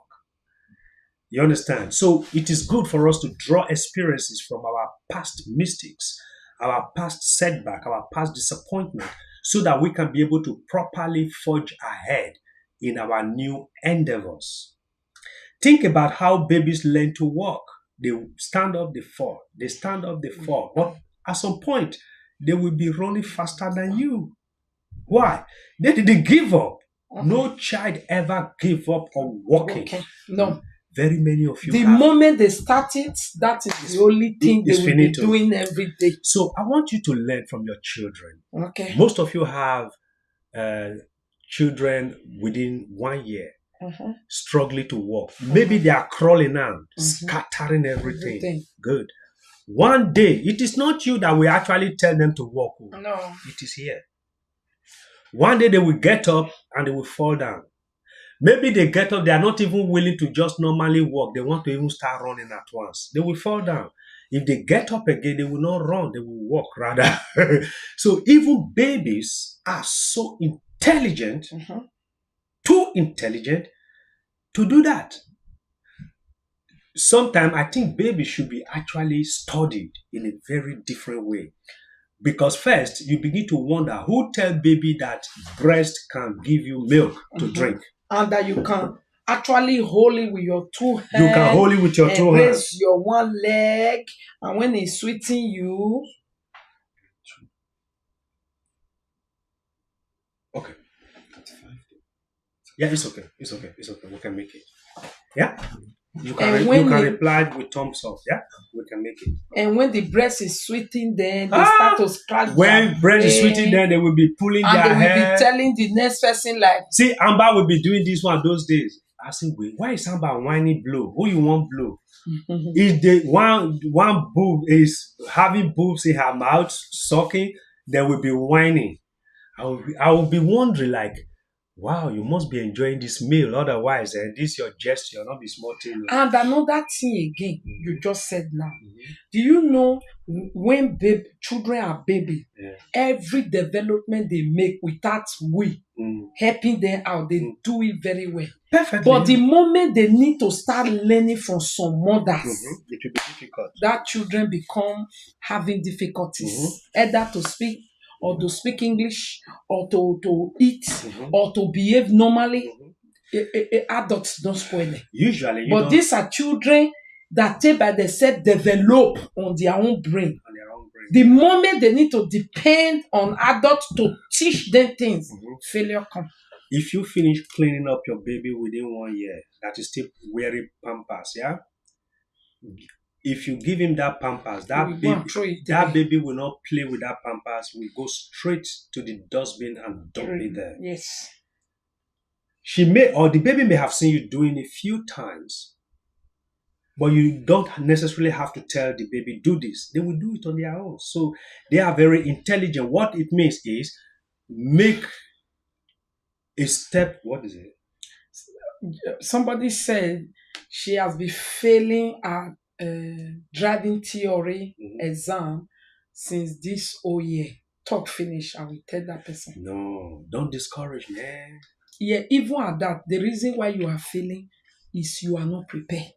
You understand? So it is good for us to draw experiences from our past mistakes, our past setback, our past disappointment, so that we can be able to properly forge ahead in our new endeavors. Think about how babies learn to walk. They stand up, they fall. They stand up, they fall. But at some point, they will be running faster than you. Why? They didn't give up. No child ever gave up on walking.
Okay. No.
Very many of you.
The moment they start it, that is the only thing they will be doing every day.
So I want you to learn from your children.
Okay.
Most of you have children within 1 year struggling to walk. Maybe they are crawling now, scattering everything. Good. One day, it is not you that will actually tell them to walk.
No.
It is here. One day they will get up and they will fall down. Maybe they get up, they are not even willing to just normally walk. They want to even start running at once. They will fall down. If they get up again, they will not run, they will walk rather. So even babies are so intelligent, too intelligent to do that. Sometimes I think babies should be actually studied in a very different way. Because first, you begin to wonder who tell baby that breast can give you milk to drink.
And that you can actually hold it with your two hands.
You can hold it with your two hands.
Raise your one leg. And when it's sweating you.
Okay. Yeah, it's okay. It's okay. It's okay. We can make it. Yeah? You can reply with thumbs up. Yeah? We can make it.
And when the breast is sweating, then they start to scratch.
When breast is sweating, then they will be pulling their hair.
And they will be telling the next person like.
See, Amber will be doing this one those days. I say, wait, why is Amber whining blow? Who you want blow? If the one boob is having boobs in her mouth, sucking, they will be whining. I will be wondering like, Wow, you must be enjoying this meal. Otherwise, this your gesture, not be small thing.
And another thing again, you just said now.
Mm-hmm.
Do you know when children are baby,
Yeah.
every development they make without we helping them out, they do it very well.
Perfectly.
But the moment they need to start learning from some mothers,
it will be difficult.
that children become having difficulties, either to speak or to speak English or to eat or to behave normally. Adults don't spoil it.
Usually,
but these are children that take by themselves develop on their own brain. The moment they need to depend on adults to teach them things, failure comes.
If you finish cleaning up your baby within 1 year, that is still wearing pampers, yeah. If you give him that pampers, that baby will not play with that pampers. Will go straight to the dustbin and dump it there.
Yes.
The baby may have seen you doing it a few times, but you don't necessarily have to tell the baby, do this. They will do it on their own. So they are very intelligent. What it means is make a step. What is it?
Somebody said she has been failing at driving theory exam since this whole year. Talk finish, I will tell that person.
No, don't discourage, man.
Yeah, even at that, the reason why you are failing is you are not prepared.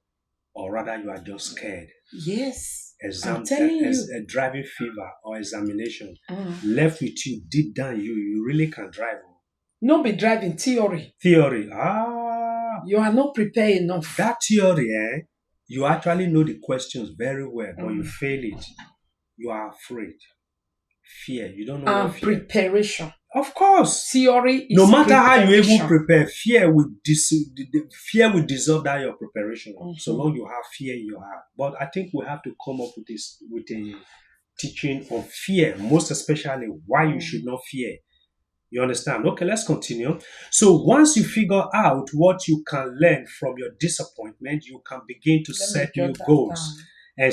Or rather, you are just scared.
Yes. I'm telling you.
A driving fever or examination left with you, deep down you really can drive.
No be driving, theory.
Theory.
You are not prepared enough.
That theory, you actually know the questions very well, but you fail it. You are afraid. Fear. You don't know what fear.
Preparation.
Of course.
Theory is
no matter how you even prepare, fear will dissolve that your preparation. So long you have fear in your heart. But I think we have to come up with a teaching of fear, most especially why you should not fear. You understand? Okay, let's continue. So once you figure out what you can learn from your disappointment, you can begin to set new goals and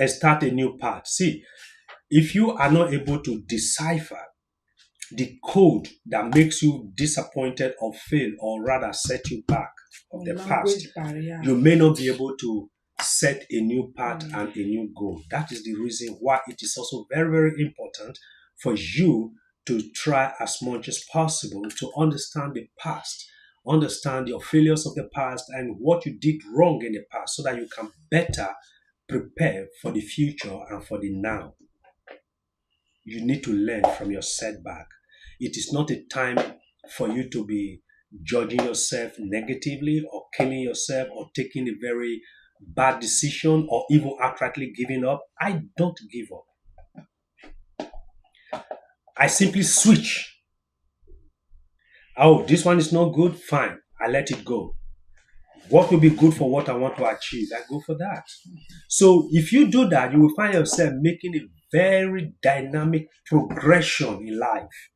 start a new path. See, if you are not able to decipher the code that makes you disappointed or fail, or rather set you back of the past, you may not be able to set a new path and a new goal. That is the reason why it is also very, very important for you to try as much as possible to understand the past, understand your failures of the past and what you did wrong in the past, so that you can better prepare for the future and for the now. You need to learn from your setback. It is not a time for you to be judging yourself negatively or killing yourself or taking a very bad decision or even outrightly giving up. I don't give up. I simply switch. Oh, this one is not good? Fine. I let it go. What will be good for what I want to achieve? I go for that. So if you do that, you will find yourself making a very dynamic progression in life.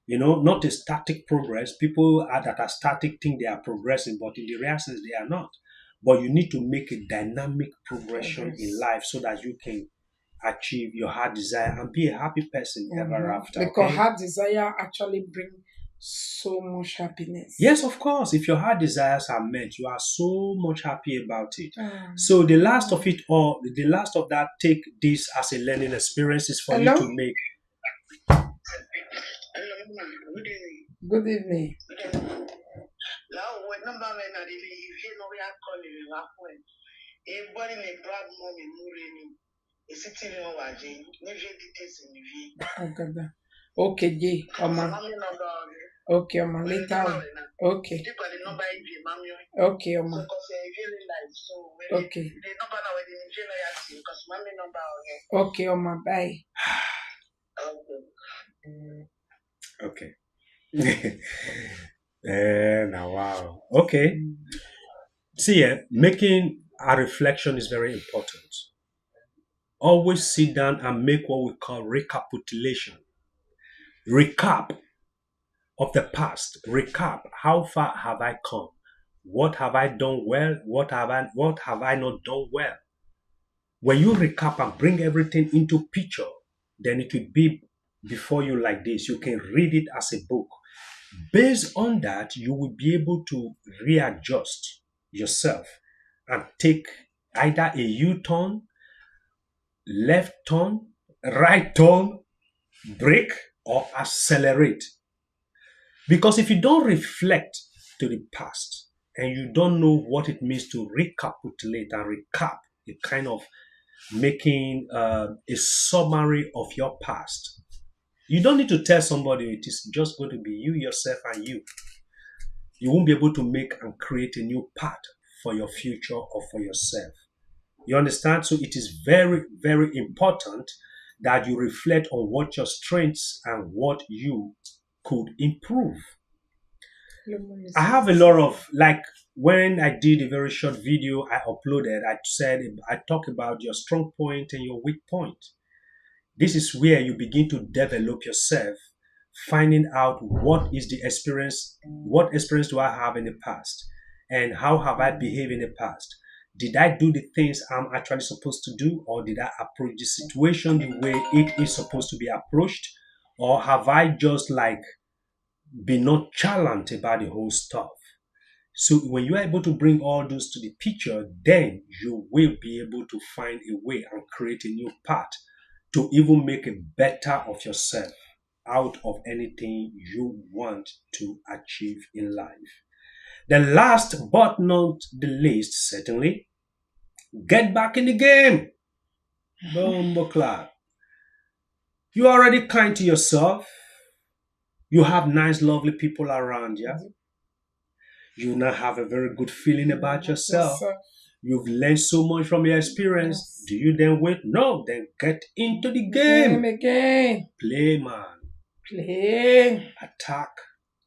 Not a static progress. People that are static think they are progressing, but in the reality, they are not. But you need to make a dynamic progression in life so that you can achieve your heart desire and be a happy person ever after.
Because heart desire actually brings so much happiness.
Yes, of course. If your heart desires are met, you are so much happy about it. So the last of it all, the last of that, take this as a learning experience is for you to make.
Good evening. Okay, Jay. Okay, later. Okay. Okay, Okay. Okay, bye.
Okay. Now, wow. Okay. See, making a reflection is very important. Always sit down and make what we call recapitulation. Recap of the past. Recap. How far have I come? What have I done well? What have I not done well? When you recap and bring everything into picture, then it will be before you like this. You can read it as a book. Based on that, you will be able to readjust yourself and take either a U turn, left turn, right turn, brake, or accelerate. Because if you don't reflect to the past and you don't know what it means to recapitulate and recap, a kind of making a summary of your past, you don't need to tell somebody. It is just going to be you, yourself, and you. You won't be able to make and create a new path for your future or for yourself. You understand? So it is very, very important that you reflect on what your strengths and what you could improve. I have a lot of, like, when I did a very short video I uploaded, I said I talk about your strong point and your weak point. This is where you begin to develop yourself, finding out what experience do I have in the past, and how have I behaved in the past. Did I do the things I'm actually supposed to do, or did I approach the situation the way it is supposed to be approached, or have I just like been nonchalant about the whole stuff? So when you are able to bring all those to the picture, then you will be able to find a way and create a new path to even make a better of yourself out of anything you want to achieve in life. The last but not the least, certainly, get back in the game. Boom, clap. You're already kind to yourself. You have nice, lovely people around you. You now have a very good feeling about yourself. You've learned so much from your experience. Yes. Do you then wait? No, then get into the game.
Again.
Play, man.
Play.
Attack.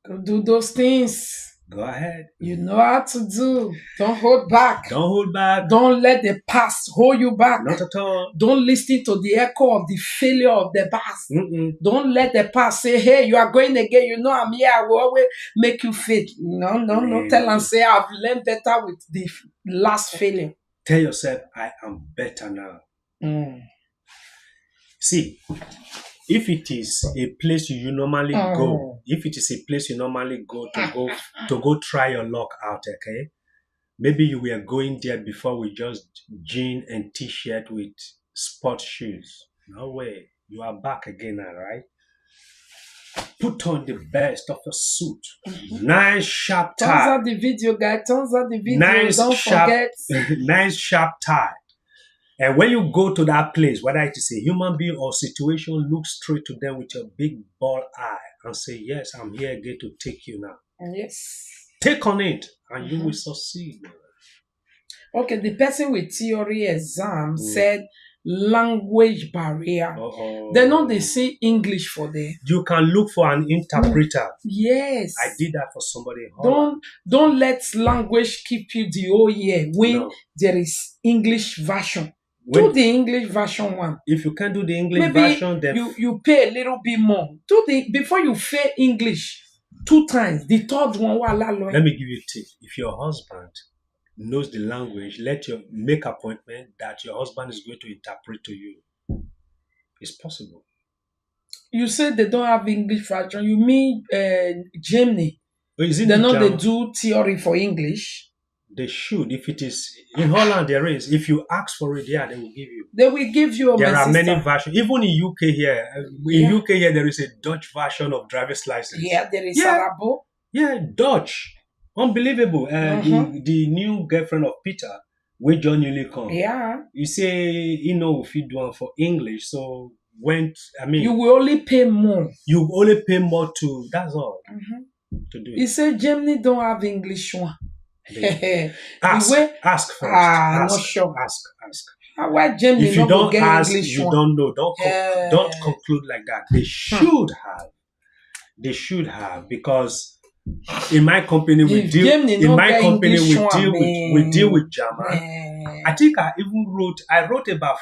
Go do those things.
Go ahead.
You know how to do. Don't hold back.
Don't hold back.
Don't let the past hold you back.
Not at all.
Don't listen to the echo of the failure of the past.
Mm-mm.
Don't let the past say, hey, you are going again. You know I'm here. I will always make you fail. No. Tell and say, I've learned better with the last failure.
Tell yourself, I am better now. See, if it is a place you normally go, if it is a place you normally go to go try your luck out, okay? Maybe you were going there before with just jean and t-shirt with sport shoes. No way. You are back again now, right? Put on the best of your suit. Nice sharp tie.
Turns out the video, guys. Turns out the video. Nice, don't forget.
Nice sharp tie. And when you go to that place, whether it is a human being or situation, look straight to them with your big bald eye and say, yes, I'm here again to take you now.
Yes.
Take on it and you will succeed.
Okay, the person with theory exam said language barrier. They know they say English for them.
You can look for an interpreter.
Yes.
I did that for somebody in Holland.
Don't let language keep you the whole year when there is English version. Do the English version one.
If you can't do the English version, then
you pay a little bit more. Before you fail English 2 times, the third one.
Let me give you a tip. If your husband knows the language, make appointment that your husband is going to interpret to you. It's possible. You
said they don't have English version. You mean Germany? They know they do theory for English.
They should. If it is in Holland, there is. If you ask for it, yeah, they will give you.
They will give you.
There are many versions. Even in UK here, UK here, there is a Dutch version of driver's license.
Yeah, there is Arabo.
Yeah, Dutch. Unbelievable. The new girlfriend of Peter, where John newly come.
Yeah.
You say, if you do one for English, so
you will only pay more.
You only pay more that's all. To do it.
He said Germany don't have English one.
Ask first. Not sure. Ask.
Why Germany
if you don't
get
ask,
English
you
one?
don't know. Don't conclude like that. They should have. They should have, because In my company, we
If
deal.
Germany
In
no
my
get
company,
English
we
one,
deal with German.
man.
I think I even wrote about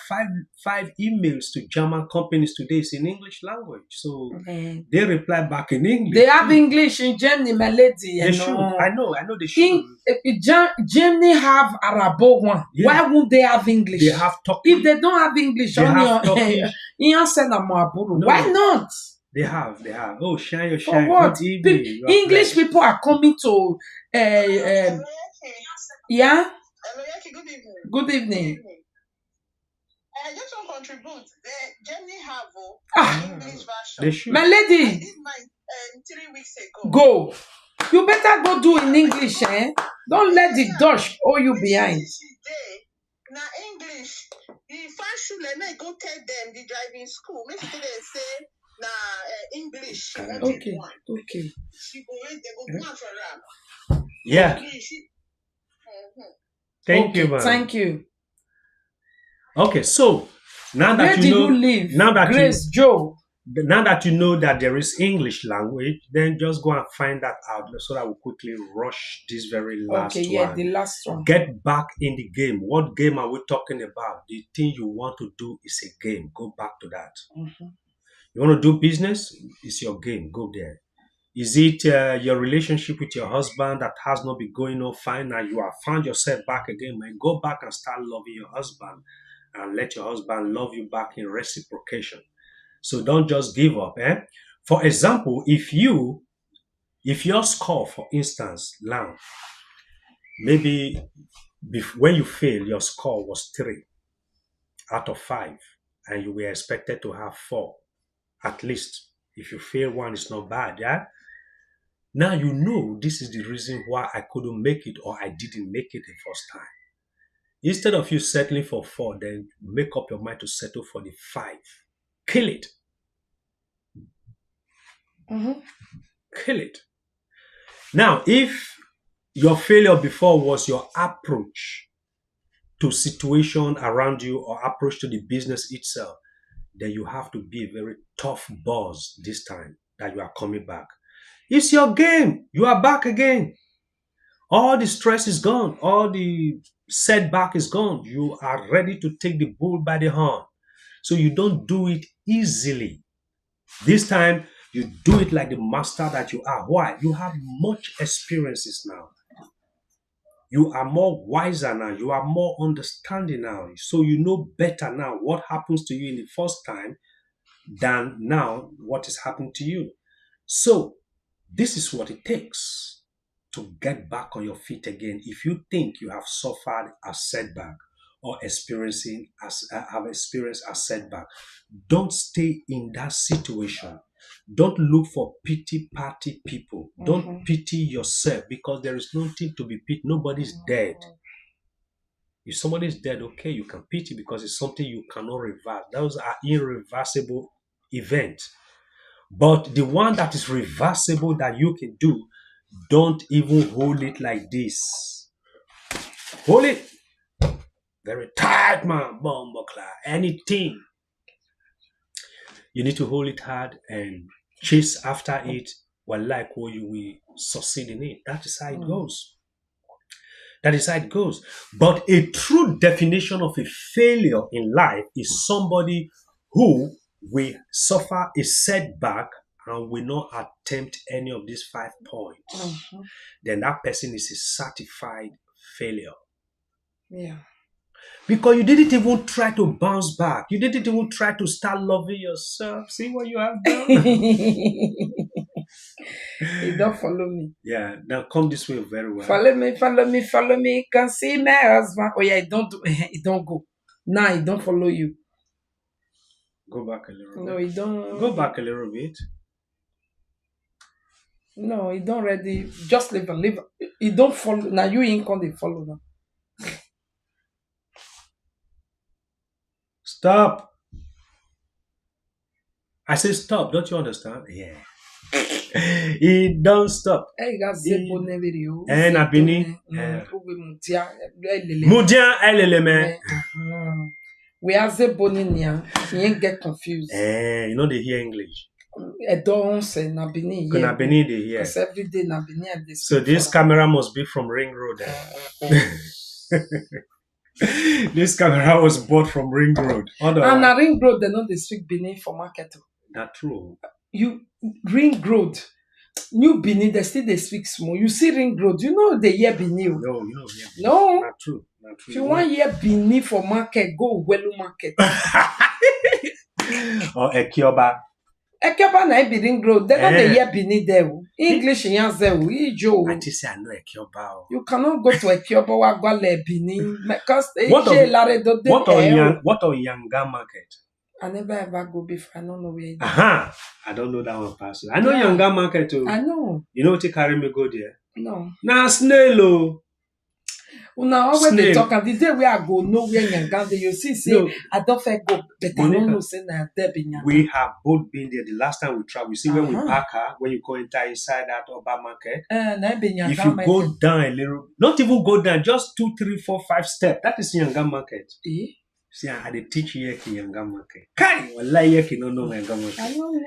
five emails to German companies today. It's in English language, so
Man.
they reply back in English.
They have
too.
English in Germany, my lady.
They should. I know they should.
Germany have Arabo one.
Yeah.
Why won't they have English?
They have Turkish.
If they don't have English,
They have Turkish.
Why not?
They have. Oh, shine your
For
shine.
what?
Good evening. You are
English
blessed.
people are coming to yeah.
Hello, Yaki, good evening.
Good evening.
I just want to contribute. The Germany have English version.
They should.
My
I
lady,
did mine 3 weeks ago.
go. You better go do in English, eh? Don't let the Dutch hold you behind.
Now English, the first school, I go tell them the driving school. Make sure they say English.
Okay.
She go wait, they go do one for them.
Yeah.
English.
Thank you, man.
Thank you.
Okay, so now that
Where
you know,
did you live?
now that
Grace Joe.
now that you know that there is English language, then just go and find that out so that we quickly rush this very last
Okay, yeah,
one.
the last one.
Get back in the game. What game are we talking about? The thing you want to do is a game. Go back to that. You want to do business? It's your game. Go there. Is it your relationship with your husband that has not been going on fine? Now you have found yourself back again, man. Go back and start loving your husband and let your husband love you back in reciprocation. So don't just give up. For example, if your score, for instance, now, maybe when you fail, your score was 3 out of 5, and you were expected to have 4, at least. If you fail one, it's not bad, yeah? Now you know this is the reason why I couldn't make it or I didn't make it the first time. Instead of you settling for 4, then make up your mind to settle for the 5. Kill it. Kill it. Now, if your failure before was your approach to situation around you or approach to the business itself, then you have to be a very tough boss this time that you are coming back. It's your game. You are back again. All the stress is gone. All the setback is gone. You are ready to take the bull by the horn. So you don't do it easily. This time, you do it like the master that you are. Why? You have much experiences now. You are more wiser now. You are more understanding now. So you know better now what happens to you in the first time than now what is happening to you. So this is what it takes to get back on your feet again. If you think you have suffered a setback or have experienced a setback, don't stay in that situation. Don't look for pity party people. Don't pity yourself because there is nothing to be pity. Nobody's dead. If somebody is dead, okay, you can pity because it's something you cannot reverse. Those are irreversible events. But the one that is reversible that you can do, don't even hold it like this. Hold it very tight, man. Anything. You need to hold it hard and chase after it. Well, like what you will succeed in it. That is how it goes. That is how it goes. But a true definition of a failure in life is somebody who will suffer a setback and will not attempt any of these 5 points. Then that person is a certified failure.
Yeah.
Because you didn't even try to bounce back. You didn't even try to start loving yourself. See what you have done?
You don't follow me.
Yeah, now come this way very well.
Follow me. Can see my husband. Oh yeah, it don't go. Nah, it don't follow you.
Go back a little bit.
No, it don't.
Go back a little bit.
No, it don't ready. Just leave it. It don't follow. Now you ain't come, they follow now.
Stop. I say stop. Don't you understand? Yeah. It don't stop. And Abini. Mudia eleleme.
We are the boninia. You ain't get confused.
You know they hear English.
Edons and Nabini.
Kuna Benidi, yeah.
Because every day Nabini and this.
So this camera must be from Ring Road. This camera was bought from Ring Road.
And a Ring Road, they know they speak Benin for market.
That's true.
You Ring Road, New Benin, they speak small. You see Ring Road, you know the year Benin.
No, you know, yeah.
No.
Not true. Not true.
If you want year Benin for market, go Welu market.
Or Ekioba.
Ekioba na be Ring Road. They know the year Benin there. English in Yazoo, Ijo.
I just say I know Ekioba.
You cannot go to Ekioba or go to Benin because
what of Yanga market?
I never ever go before. I don't know where it is.
I don't know that one personally. I know Yanga market too.
I know.
You know what you carry me go there?
No.
Now snail.
Now always they talk and the day we are go nowhere Yanga, you see say no. I don't feel go, but I don't know say na there be Yanga.
We have both been there. The last time we traveled, you see when we park her, when you go inside that Oba market. If you go down a little, not even go down, just 2, 3, 4, 5 steps. That is Yanga market. See, I dey teach you here Yanga market. Kai, wallahi here no know Yanga market.
I don't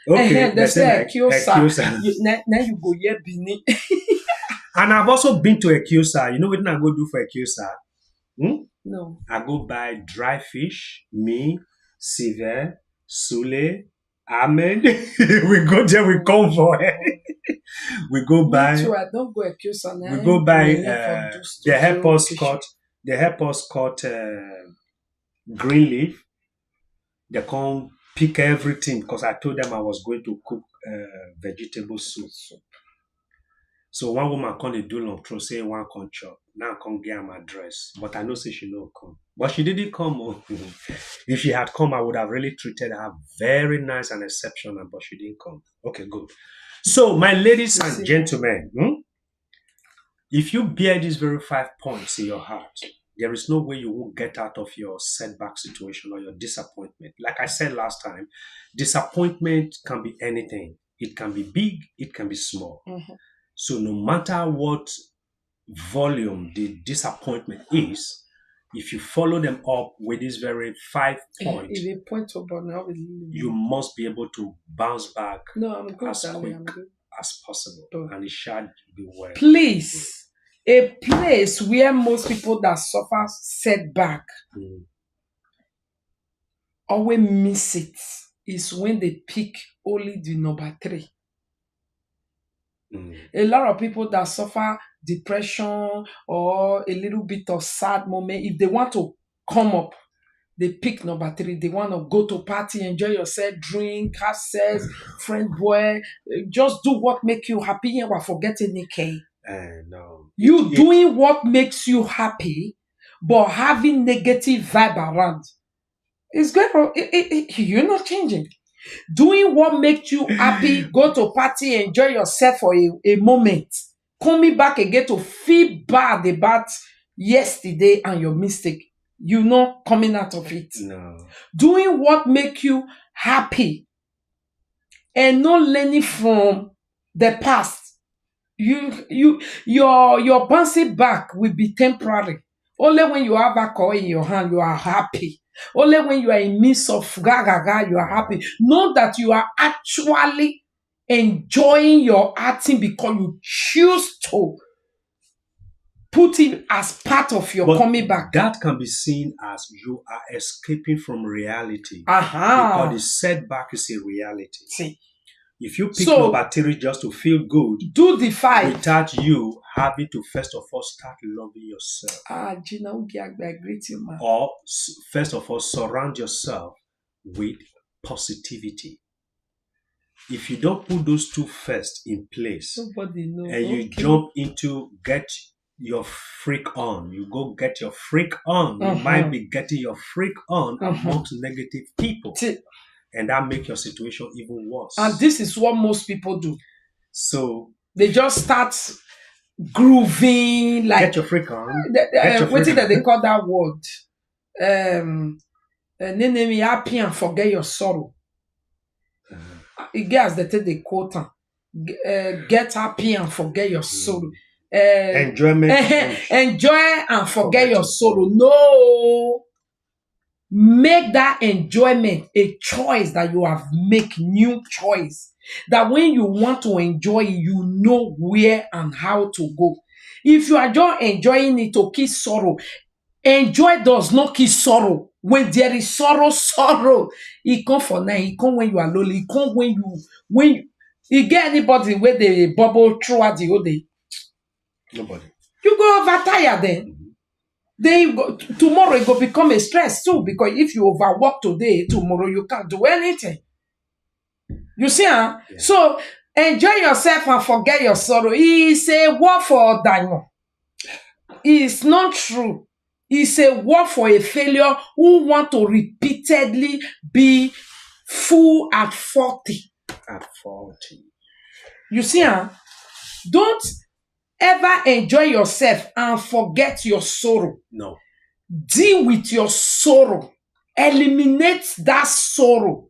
know.
Okay,
they say Ekiosa. Now you go here Benin.
And I've also been to Ekiosa. You know what I go do for Ekiosa?
No.
I go buy dry fish, me, Siver, Sule, Ahmed. We go there, we come for it. We go buy.
Me too, I don't go Ekiosa now.
We go buy. They help us cut green leaf. They come pick everything because I told them I was going to cook vegetable soup. So one woman come do long throw say one come chop. Now I come get my address. But I know say she no come. But she didn't come. If she had come, I would have really treated her very nice and exceptional, but she didn't come. Okay, good. So my ladies and gentlemen, if you bear these very 5 points in your heart, there is no way you will get out of your setback situation or your disappointment. Like I said last time, disappointment can be anything. It can be big, it can be small.
Mm-hmm.
So no matter what volume the disappointment is, if you follow them up with these very 5 points, you must be able to bounce back as quick as possible. And it shall be well.
Please, a place where most people that suffer setback always miss it is when they pick only the number 3. A lot of people that suffer depression or a little bit of sad moment, if they want to come up, they pick number 3. They want to go to party, enjoy yourself, drink, have sex, friend boy, just do what makes you happy and we're forgetting Nikkei.
No.
You doing what makes you happy, but having negative vibe around. It's good. You're not changing. Doing what makes you happy, go to party, enjoy yourself for a moment. Coming back again to feel bad about yesterday and your mistake. You know, coming out of it.
No.
Doing what makes you happy and not learning from the past. Your bouncing back will be temporary. Only when you have alcohol in your hand, you are happy. Only when you are in midst of gaga, you are happy. Know that you are actually enjoying your acting because you choose to put it as part of your coming back.
That can be seen as you are escaping from reality. Because the setback is a reality.
See.
If you pick number 3 just to feel good,
do the 5
without you having to first of all start loving yourself.
Gina, I greet you, man.
Or first of all, surround yourself with positivity. If you don't put those 2 first in place, and you jump into get your freak on, you go get your freak on. You might be getting your freak on amongst negative people. And that make your situation even worse.
And this is what most people do.
So
they just start grooving, like
get your freak on.
What is that they call that word? Name happy and forget your sorrow. It gets the thing they quote. Get happy and forget your sorrow.
Enjoyment.
Enjoy and forget your sorrow. No. Make that enjoyment a choice that you have make new choice. That when you want to enjoy it, you know where and how to go. If you are just enjoying it to kill sorrow, enjoy does not kill sorrow. When there is sorrow, sorrow. It come for now. It come when you are lonely. It come when you get anybody where they bubble throughout the whole day.
Nobody.
You go overtired then. Then you go, tomorrow it go become a stress too, because if you overwork today, tomorrow you can't do anything. You see, huh? Yeah. So enjoy yourself and forget your sorrow. It's a word for Daniel. It's not true. It's a word for a failure who want to repeatedly be full at 40.
At 40.
You see, huh? Don't ever enjoy yourself and forget your sorrow.
No.
Deal with your sorrow. Eliminate that sorrow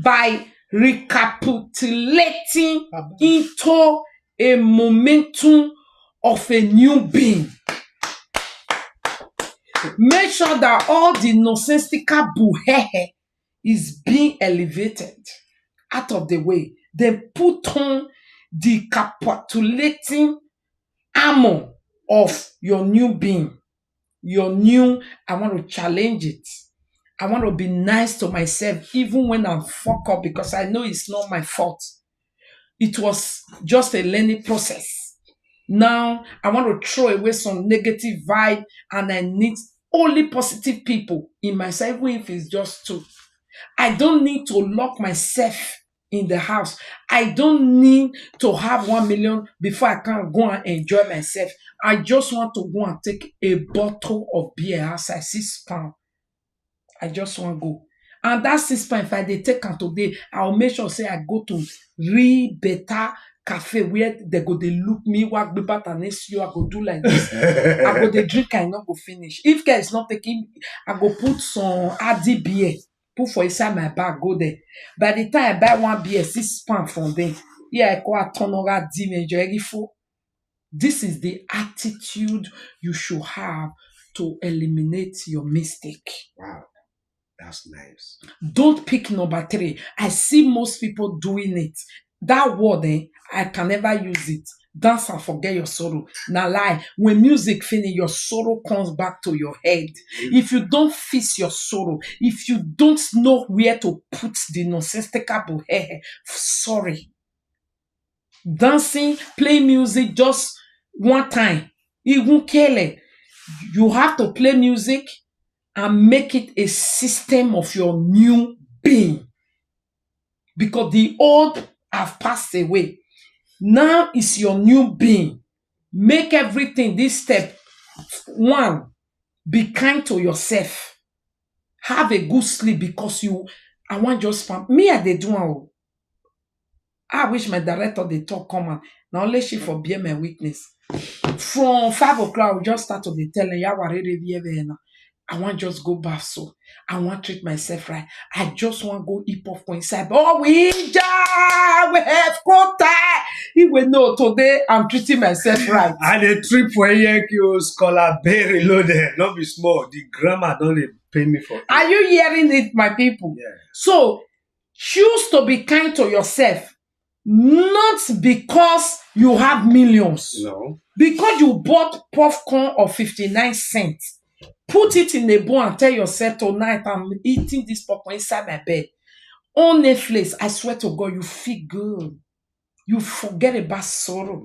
by recapitulating into a momentum of a new being. Make sure that all the nonsensical buhehe is being elevated out of the way. Then put on the capitulating armor of your new being. Your new, I want to challenge it. I want to be nice to myself even when I'm fucked up, because I know it's not my fault. It was just a learning process. Now, I want to throw away some negative vibe, and I need only positive people in myself, even if it's just two. I don't need to lock myself in the house. I don't need to have 1 million before I can go and enjoy myself. I just want to go and take a bottle of beer outside, £6. I just want to go. And that £6, if I take am today, I'll make sure say I go to real better cafe where they go, they look me, walk be back and next you, I go do like this. I go, they drink, I not go finish. If care is not taking, I go put some Addy beer, put for inside my bag, go there. By the time I buy one beer, £6 from them. Yeah, I call a ton of enjoy. This is the attitude you should have to eliminate your mistake.
Wow. That's nice.
Don't pick number 3. I see most people doing it. That word, I can never use it. Dance and forget your sorrow. Now lie. When music finish, your sorrow comes back to your head. If you don't fix your sorrow, if you don't know where to put the nonsensical hair, sorry. Dancing, play music just one time. It won't kill it. You have to play music and make it a system of your new being. Because the old have passed away. Now is your new being. Make everything this step. 1, be kind to yourself. Have a good sleep, because I want just spam. Me, I dey do am. I wish my director they talk come. Now only she for be my weakness. From 5 o'clock, we just start to be telling you, I want just go bath, so I want treat myself right. I just want go hip hop inside. Oh, we have quota. He will know today I'm treating myself right.
And the trip for you scholar very loaded, not be small. The grammar don't pay me for it.
Are you hearing it, my people?
Yeah.
So choose to be kind to yourself, not because you have millions.
No. Because
you bought popcorn of 59 cents. Put it in a bowl and tell yourself, tonight I'm eating this popcorn inside my bed. On Netflix, I swear to God, you feel good. You forget about sorrow.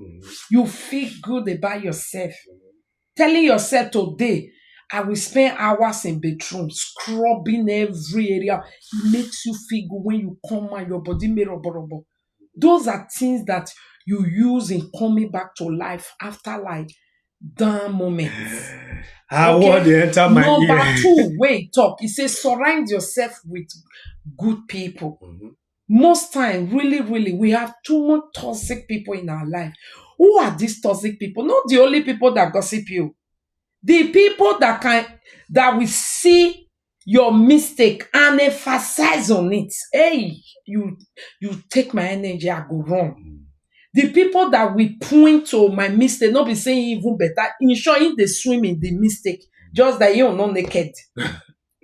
You feel good about yourself. Telling yourself today, I will spend hours in bedroom, scrubbing every area. It makes you feel good when you come and your body may rubber. Those are things that you use in coming back to life after like down moments.
I want to enter my
Number
ear.
2, wait, talk. It says surround yourself with good people. Most time, really, we have too much toxic people in our life. Who are these toxic people? Not the only people that gossip you. The people that will see your mistake and emphasize on it. Hey, you take my energy, I go wrong. The people that will point to my mistake, not be saying even better, ensuring they swim in the mistake, just that you're not naked.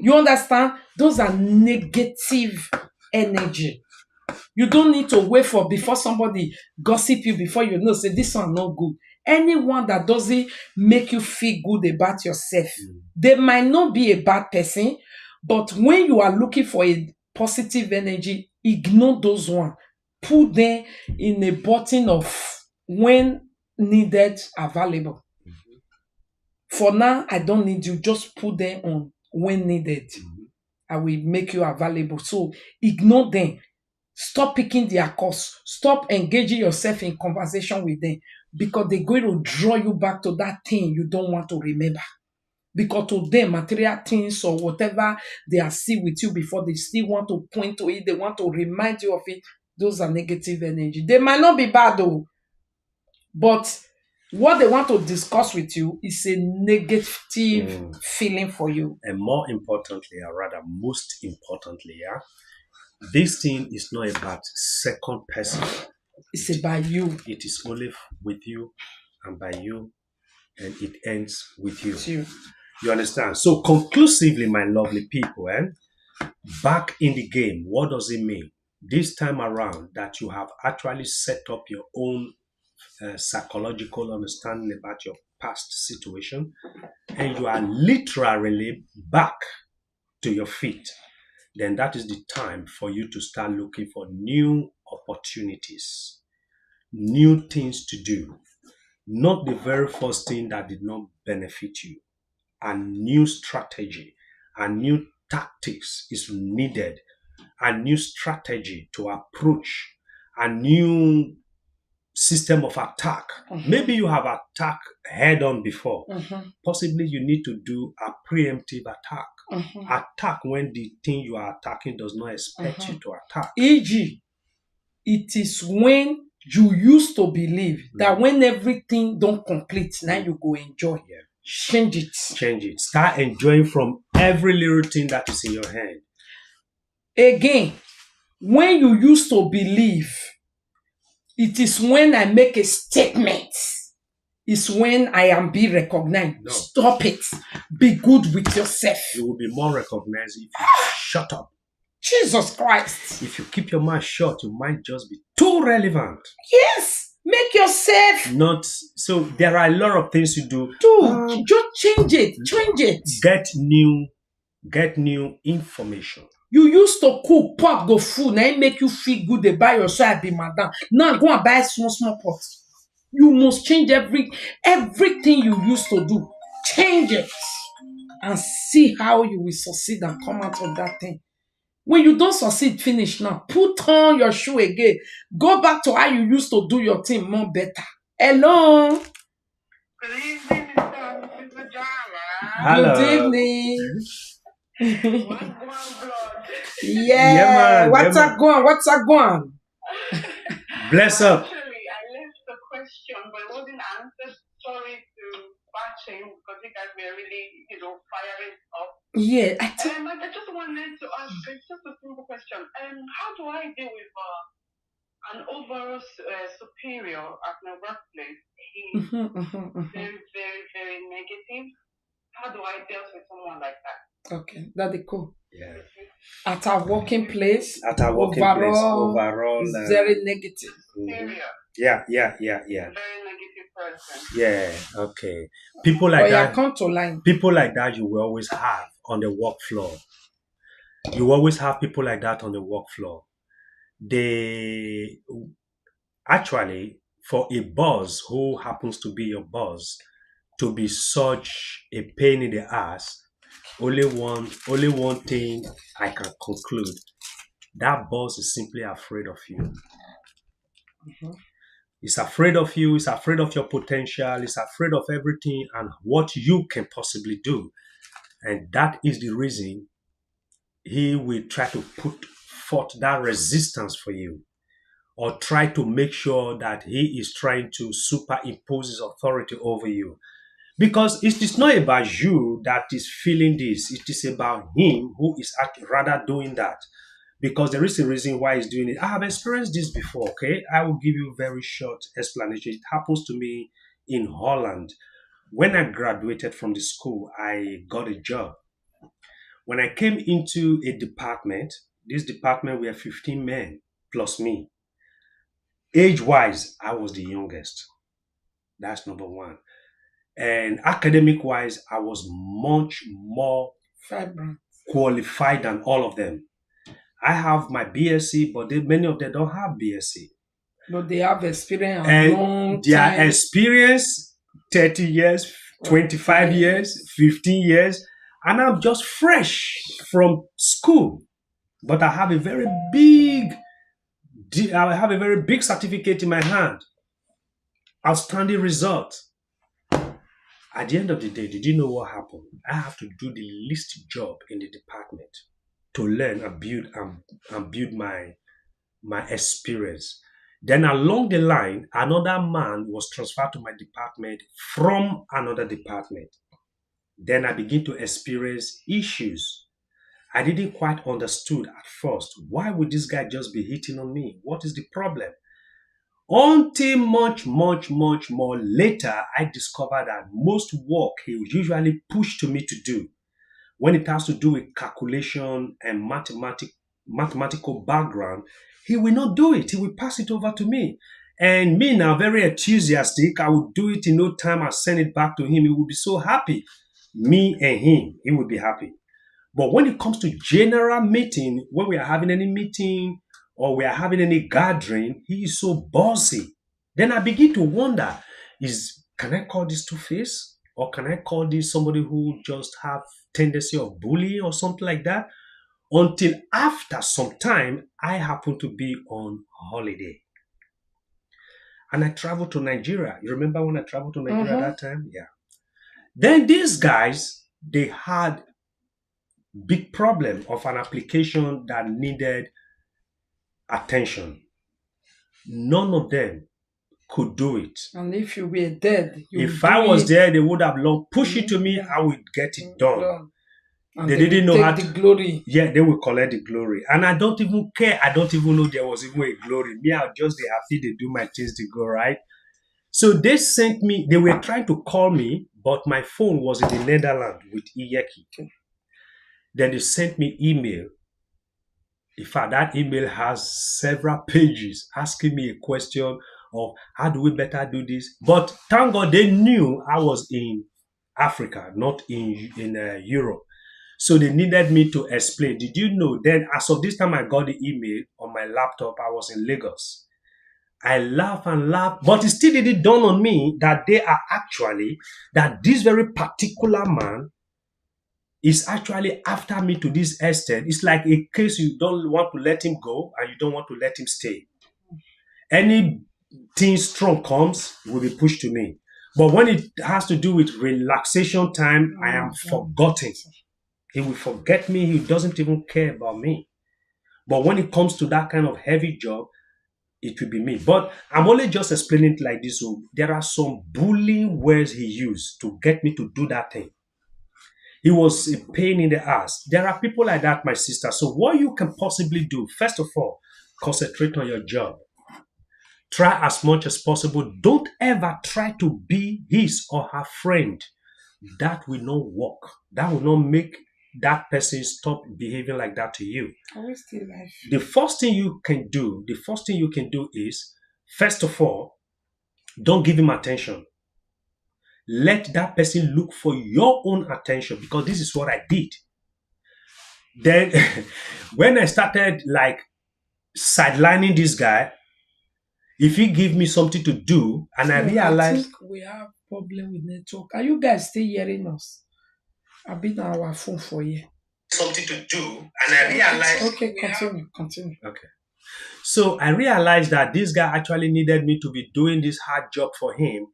You understand? Those are negative energy. You don't need to wait for before somebody gossip you before you know, say this one not good. Anyone that doesn't make you feel good about yourself, they might not be a bad person, but when you are looking for a positive energy, ignore those ones. Put them in a button of when needed, available. For now, I don't need you. Just put them on when needed. I will make you available. So ignore them. Stop picking their course. Stop engaging yourself in conversation with them because they're going to draw you back to that thing you don't want to remember. Because to them, material things or whatever they are seeing with you before, they still want to point to it. They want to remind you of it. Those are negative energy. They might not be bad though, but what they want to discuss with you is a negative feeling for you.
And more importantly, or rather, most importantly, this thing is not about second person.
It's about you.
It is only with you and by you, and it ends with you. You understand? So conclusively, my lovely people, back in the game, what does it mean? This time around that you have actually set up your own psychological understanding about your past situation, and you are literally back to your feet, then that is the time for you to start looking for new opportunities, new things to do, not the very first thing that did not benefit you. A new strategy, a new tactics is needed, a new strategy to approach, a new system of attack. Maybe you have attacked head on before. Possibly you need to do a preemptive attack. Attack when the thing you are attacking does not expect you to attack.
E.g., it is when you used to believe that when everything don't complete, now you go enjoy. Change it.
Change it. Start enjoying from every little thing that is in your hand.
Again, when you used to believe, it is when I make a statement, it's when I am being recognized. No. Stop it. Be good with yourself.
You will be more recognized if you shut up.
Jesus Christ.
If you keep your mouth shut, you might just be too relevant.
Yes. Make yourself
not so. There are a lot of things you do.
Just change it. Change it.
Get new information.
You used to cook pot go food. Now it make you feel good. They buy yourself. I be madam. Now go and buy small pot. You must change everything you used to do. Change it and see how you will succeed and come out of that thing. When you don't succeed, finish now. Put on your shoe again. Go back to how you used to do your thing more better. Hello.
Good evening, Mr. Jara.
Hello.
Good evening.
One blood.
Yeah man. What's up going?
Bless up.
Actually, I left the question, but it wasn't answered. Sorry to batch in because you guys were really, firing up.
Yeah.
I just wanted to ask just a simple question. How do I deal with an overall superior at my workplace? He's very, very, very negative. How do I deal with someone like that?
Okay, that's cool.
Yeah.
At our working place,
overall,
it's very negative.
Yeah.
Very negative person.
Yeah. Okay. People like that.
Come to line.
People like that you will always have on the work floor. You always have people like that on the work floor. They actually, for a boss who happens to be your boss to be such a pain in the ass, only one thing I can conclude: that boss is simply afraid of you. He's afraid of you. He's afraid of your potential. He's afraid of everything and what you can possibly do. And that is the reason he will try to put forth that resistance for you, or try to make sure that he is trying to superimpose his authority over you. Because it is not about you that is feeling this. It is about him who is rather doing that. Because there is a reason why he's doing it. I have experienced this before, okay? I will give you a very short explanation. It happens to me in Holland. When I graduated from the school, I got a job. When I came into a department, this department we are 15 men plus me. Age wise, I was the youngest. That's number one. And academic wise, I was much more
Vibrant.
qualified than all of them. I have my BSc, but many of them don't have BSc.
But they have experience a
And
long
their
time.
experience 30 years, 25 years, 15 years, and I'm just fresh from school. But I have a very big certificate in my hand. Outstanding result. At the end of the day, did you know what happened? I have to do the least job in the department to learn and build my experience. Then along the line, another man was transferred to my department from another department. Then I begin to experience issues. I didn't quite understood at first. Why would this guy just be hitting on me? What is the problem? Until much, much, much more later, I discovered that most work he would usually push to me to do when it has to do with calculation and mathematical background, he will not do it. He will pass it over to me. And me now, very enthusiastic, I would do it in no time. I send it back to him. He would be so happy. Me and him, he would be happy. But when it comes to general meeting, when we are having any meeting or we are having any gathering, he is so bossy. Then I begin to wonder, can I call this two-face? Or can I call this somebody who just have tendency of bullying or something like that? Until after some time, I happen to be on holiday. And I traveled to Nigeria. You remember when I traveled to Nigeria at that time? Yeah. Then these guys, they had big problem of an application that needed attention. None of them could do it.
And if you were dead,
if I was there, they would have long pushed it to me. I would get it done.
And
they didn't know how
to the glory.
Yeah, they will collect the glory. And I don't even care. I don't even know there was even a glory. Me, I'll just be happy they do my things to go right. So they sent me, they were trying to call me, but my phone was in the Netherlands with Iyeki. Then they sent me email. In fact, that email has several pages asking me a question of how do we better do this. But thank God they knew I was in Africa, not in Europe. So they needed me to explain. Did you know? Then as of this time I got the email on my laptop, I was in Lagos. I laugh and laugh, but it still didn't dawn on me that that this very particular man is actually after me to this extent. It's like a case you don't want to let him go and you don't want to let him stay. Anything strong comes will be pushed to me. But when it has to do with relaxation time, I am forgotten. He will forget me. He doesn't even care about me. But when it comes to that kind of heavy job, it will be me. But I'm only just explaining it like this. So there are some bullying words he used to get me to do that thing. He was a pain in the ass. There are people like that, my sister. So what you can possibly do, first of all, concentrate on your job. Try as much as possible. Don't ever try to be his or her friend. That will not work. That will not make that person stop behaving like that to you.
Always stay life.
The first thing you can do is, first of all, don't give him attention. Let that person look for your own attention, because this is what I did. Then when I started like sidelining this guy, if he give me something to do and I realized,
I think we have problem with network. Are you guys still hearing us? I've been on our phone for you.
Something to do and I realized.
Okay, continue.
Okay. So I realized that this guy actually needed me to be doing this hard job for him.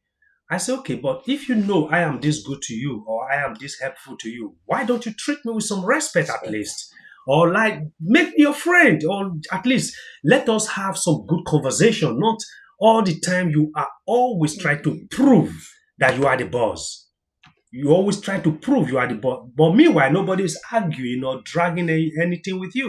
I said, okay, but if you know I am this good to you or I am this helpful to you, why don't you treat me with some respect at least? Or like make me your friend, or at least let us have some good conversation. Not all the time you are always trying to prove that you are the boss. You always try to prove you are the boss. But meanwhile, nobody is arguing or dragging anything with you.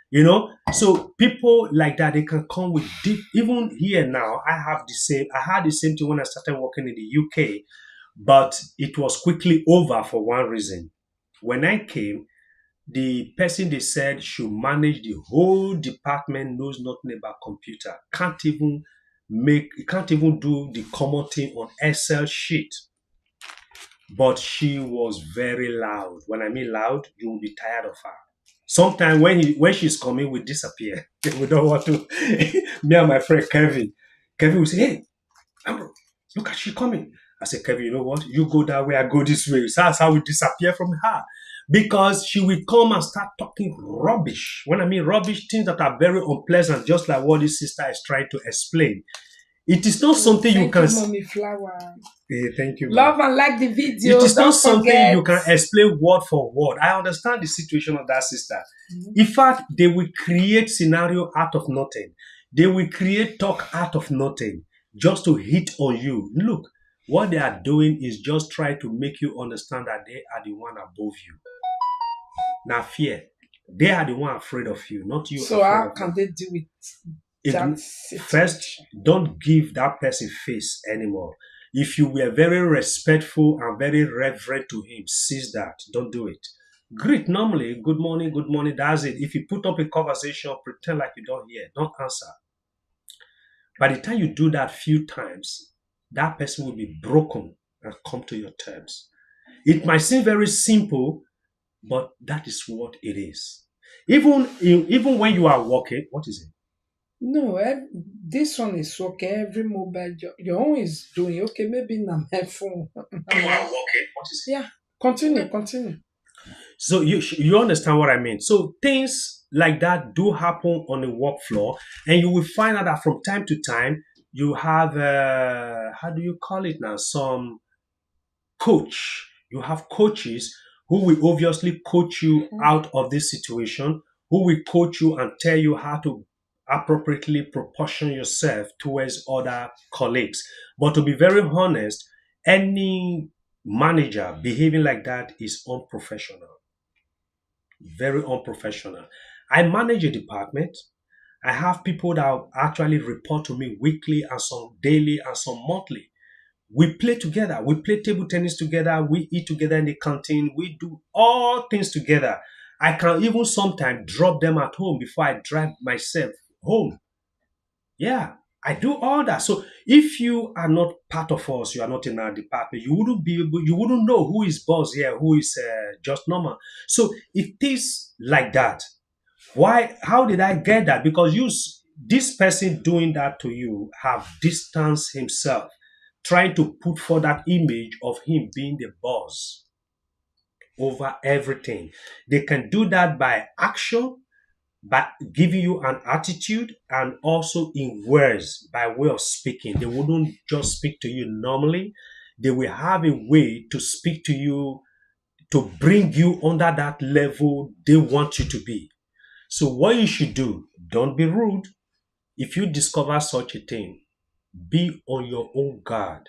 You know, so people like that, they can come with deep, even here now, I had the same thing when I started working in the UK, but it was quickly over for one reason. When I came, The person they said should manage the whole department knows nothing about computer. Can't even do the common thing on Excel sheet. But she was very loud. When I mean loud, you will be tired of her. Sometimes when she's coming, we disappear. We don't want to. Me and my friend Kevin will say, "Hey, Amro, look at she coming." I said, "Kevin, you know what? You go that way, I go this way." So that's how we disappear from her. Because she will come and start talking rubbish. When I mean rubbish, things that are very unpleasant, just like what this sister is trying to explain. It is not something you
Thank
can.
you, Mommy Flower.
Thank you,
Love
man.
and like the video.
It is not
Don't
something you
forget.
can explain word for word. I understand the situation of that sister.
Mhm.
In fact, they will create scenario out of nothing. They will create talk out of nothing just to hit on you. Look, what they are doing is just try to make you understand that they are the one above you. Now, fear. They are the one afraid of you, not you
So
afraid
how
of
can
them.
they deal with that
First,
situation?
don't give that person face anymore. If you were very respectful and very reverent to him, cease that. Don't do it. Greet normally, good morning, that's it. If you put up a conversation, pretend like you don't hear, don't answer. By the time you do that few times, that person will be broken and come to your terms. It might seem very simple, but that is what it is. Even when you are working, what is it?
No, this one is okay. Every mobile, your own is doing okay. Maybe na my phone.
You are working, what is it?
Yeah, continue.
So you understand what I mean. So things like that do happen on the work floor, and you will find out that from time to time you have how do you call it now? Some coach. You have coaches who will obviously coach you out of this situation, who will coach you and tell you how to appropriately proportion yourself towards other colleagues. But to be very honest, any manager behaving like that is unprofessional, very unprofessional. I manage a department. I have people that actually report to me weekly and some daily and some monthly. We play together. We play table tennis together. We eat together in the canteen. We do all things together. I can even sometimes drop them at home before I drive myself home. Yeah, I do all that. So if you are not part of us, you are not in our department, you wouldn't know who is boss here, who is just normal. So it is like that. Why? How did I get that? Because this person doing that to you have distanced himself, trying to put forth that image of him being the boss over everything. They can do that by action, by giving you an attitude, and also in words by way of speaking. They wouldn't just speak to you normally. They will have a way to speak to you to bring you under that level they want you to be. So what you should do, don't be rude. If you discover such a thing, be on your own guard.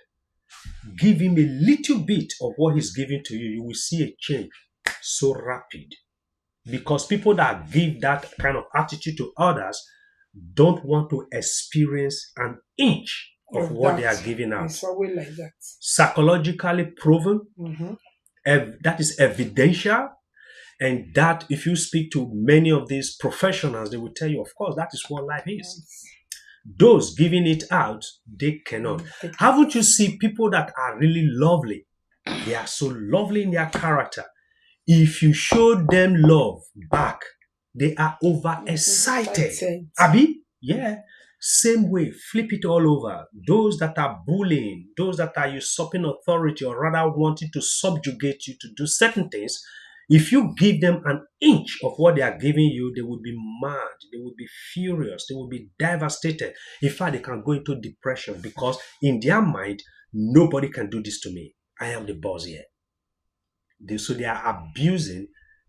Give him a little bit of what he's giving to you. You will see a change so rapid. Because people that give that kind of attitude to others don't want to experience an inch of what they are giving out.
It's always like that.
Psychologically proven,
Mm-hmm.
that is evidential. And that if you speak to many of these professionals, they will tell you, of course, that is what life is. Those giving it out, they cannot. Haven't you seen people that are really lovely? They are so lovely in their character. If you show them love back, they are overexcited. Abby? Yeah. Same way, flip it all over. Those that are bullying, those that are usurping authority or rather wanting to subjugate you to do certain things, if you give them an inch of what they are giving you, they will be mad, they will be furious, they will be devastated. In fact, they can go into depression because in their mind, nobody can do this to me. I am the boss here. So they are abusing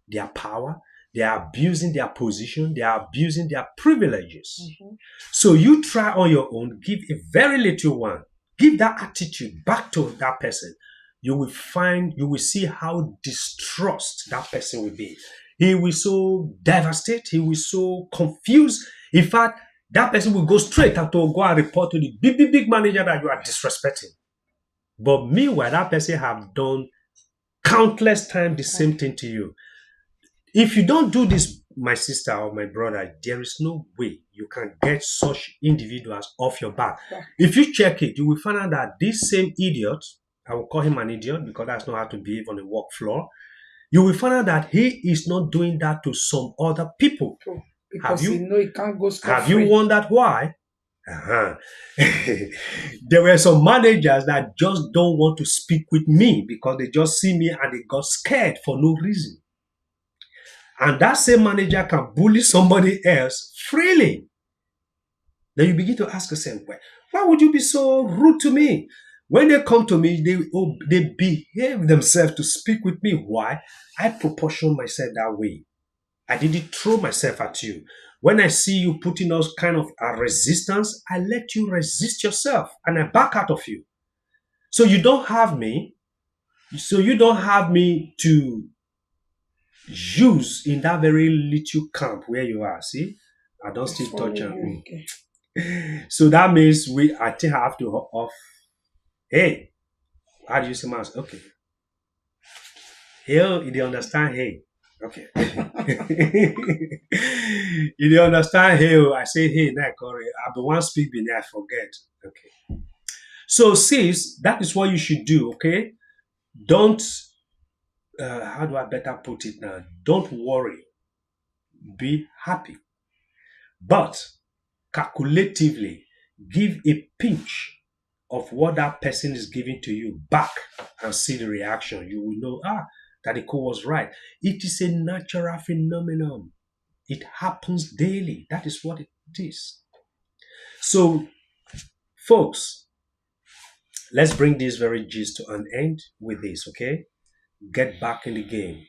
their power, they are abusing their position, they are abusing their privileges.
Mm-hmm.
So you try on your own, give a very little one, give that attitude back to that person. You will see how distrust that person will be. He will so devastate, he will so confused. In fact, that person will go straight and to go and report to the big manager that you are disrespecting. But meanwhile, that person have done countless times the same thing to you. If you don't do this, my sister or my brother, there is no way you can get such individuals off your back. If you check it, you will find out that this same idiot, I will call him an idiot because that's not how to behave on the work floor. You will find out that he is not doing that to some other people.
Because you know he can't go scot
Have you
free.
wondered why? There were some managers that just don't want to speak with me because they just see me and they got scared for no reason. And that same manager can bully somebody else freely. Then you begin to ask yourself, well, why would you be so rude to me? When they come to me, they behave themselves to speak with me. Why? I proportion myself that way. I didn't throw myself at you. When I see you putting us kind of a resistance, I let you resist yourself and I back out of you. So you don't have me. So you don't have me to use in that very little camp where you are. See, I don't still touch on. So that means I think I have to off. Hey, how do you say mouse? Okay. Hey, you understand? Hey. Okay. You understand? Hey, I say hey, now I be one speak be I forget. Okay. So sis, that is what you should do, okay? Don't how do I better put it now? Don't worry. Be happy. But calculatively give a pinch of what that person is giving to you back and see the reaction. You will know, that the code was right. It is a natural phenomenon. It happens daily. That is what it is. So, folks, let's bring this very gist to an end with this, okay? Get back in the game.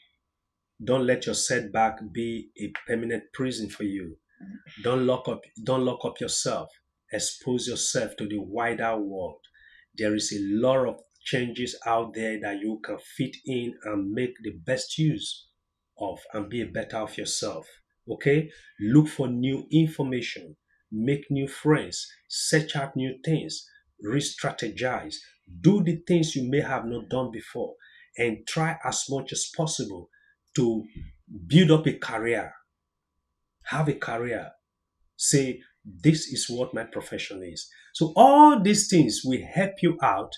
Don't let your setback be a permanent prison for you. Don't lock up yourself. Expose yourself to the wider world. There is a lot of changes out there that you can fit in and make the best use of and be a better of yourself. Okay? Look for new information, make new friends, search out new things, re-strategize, do the things you may have not done before, and try as much as possible to build up a career. Have a career. Say, this is what my profession is. So all these things will help you out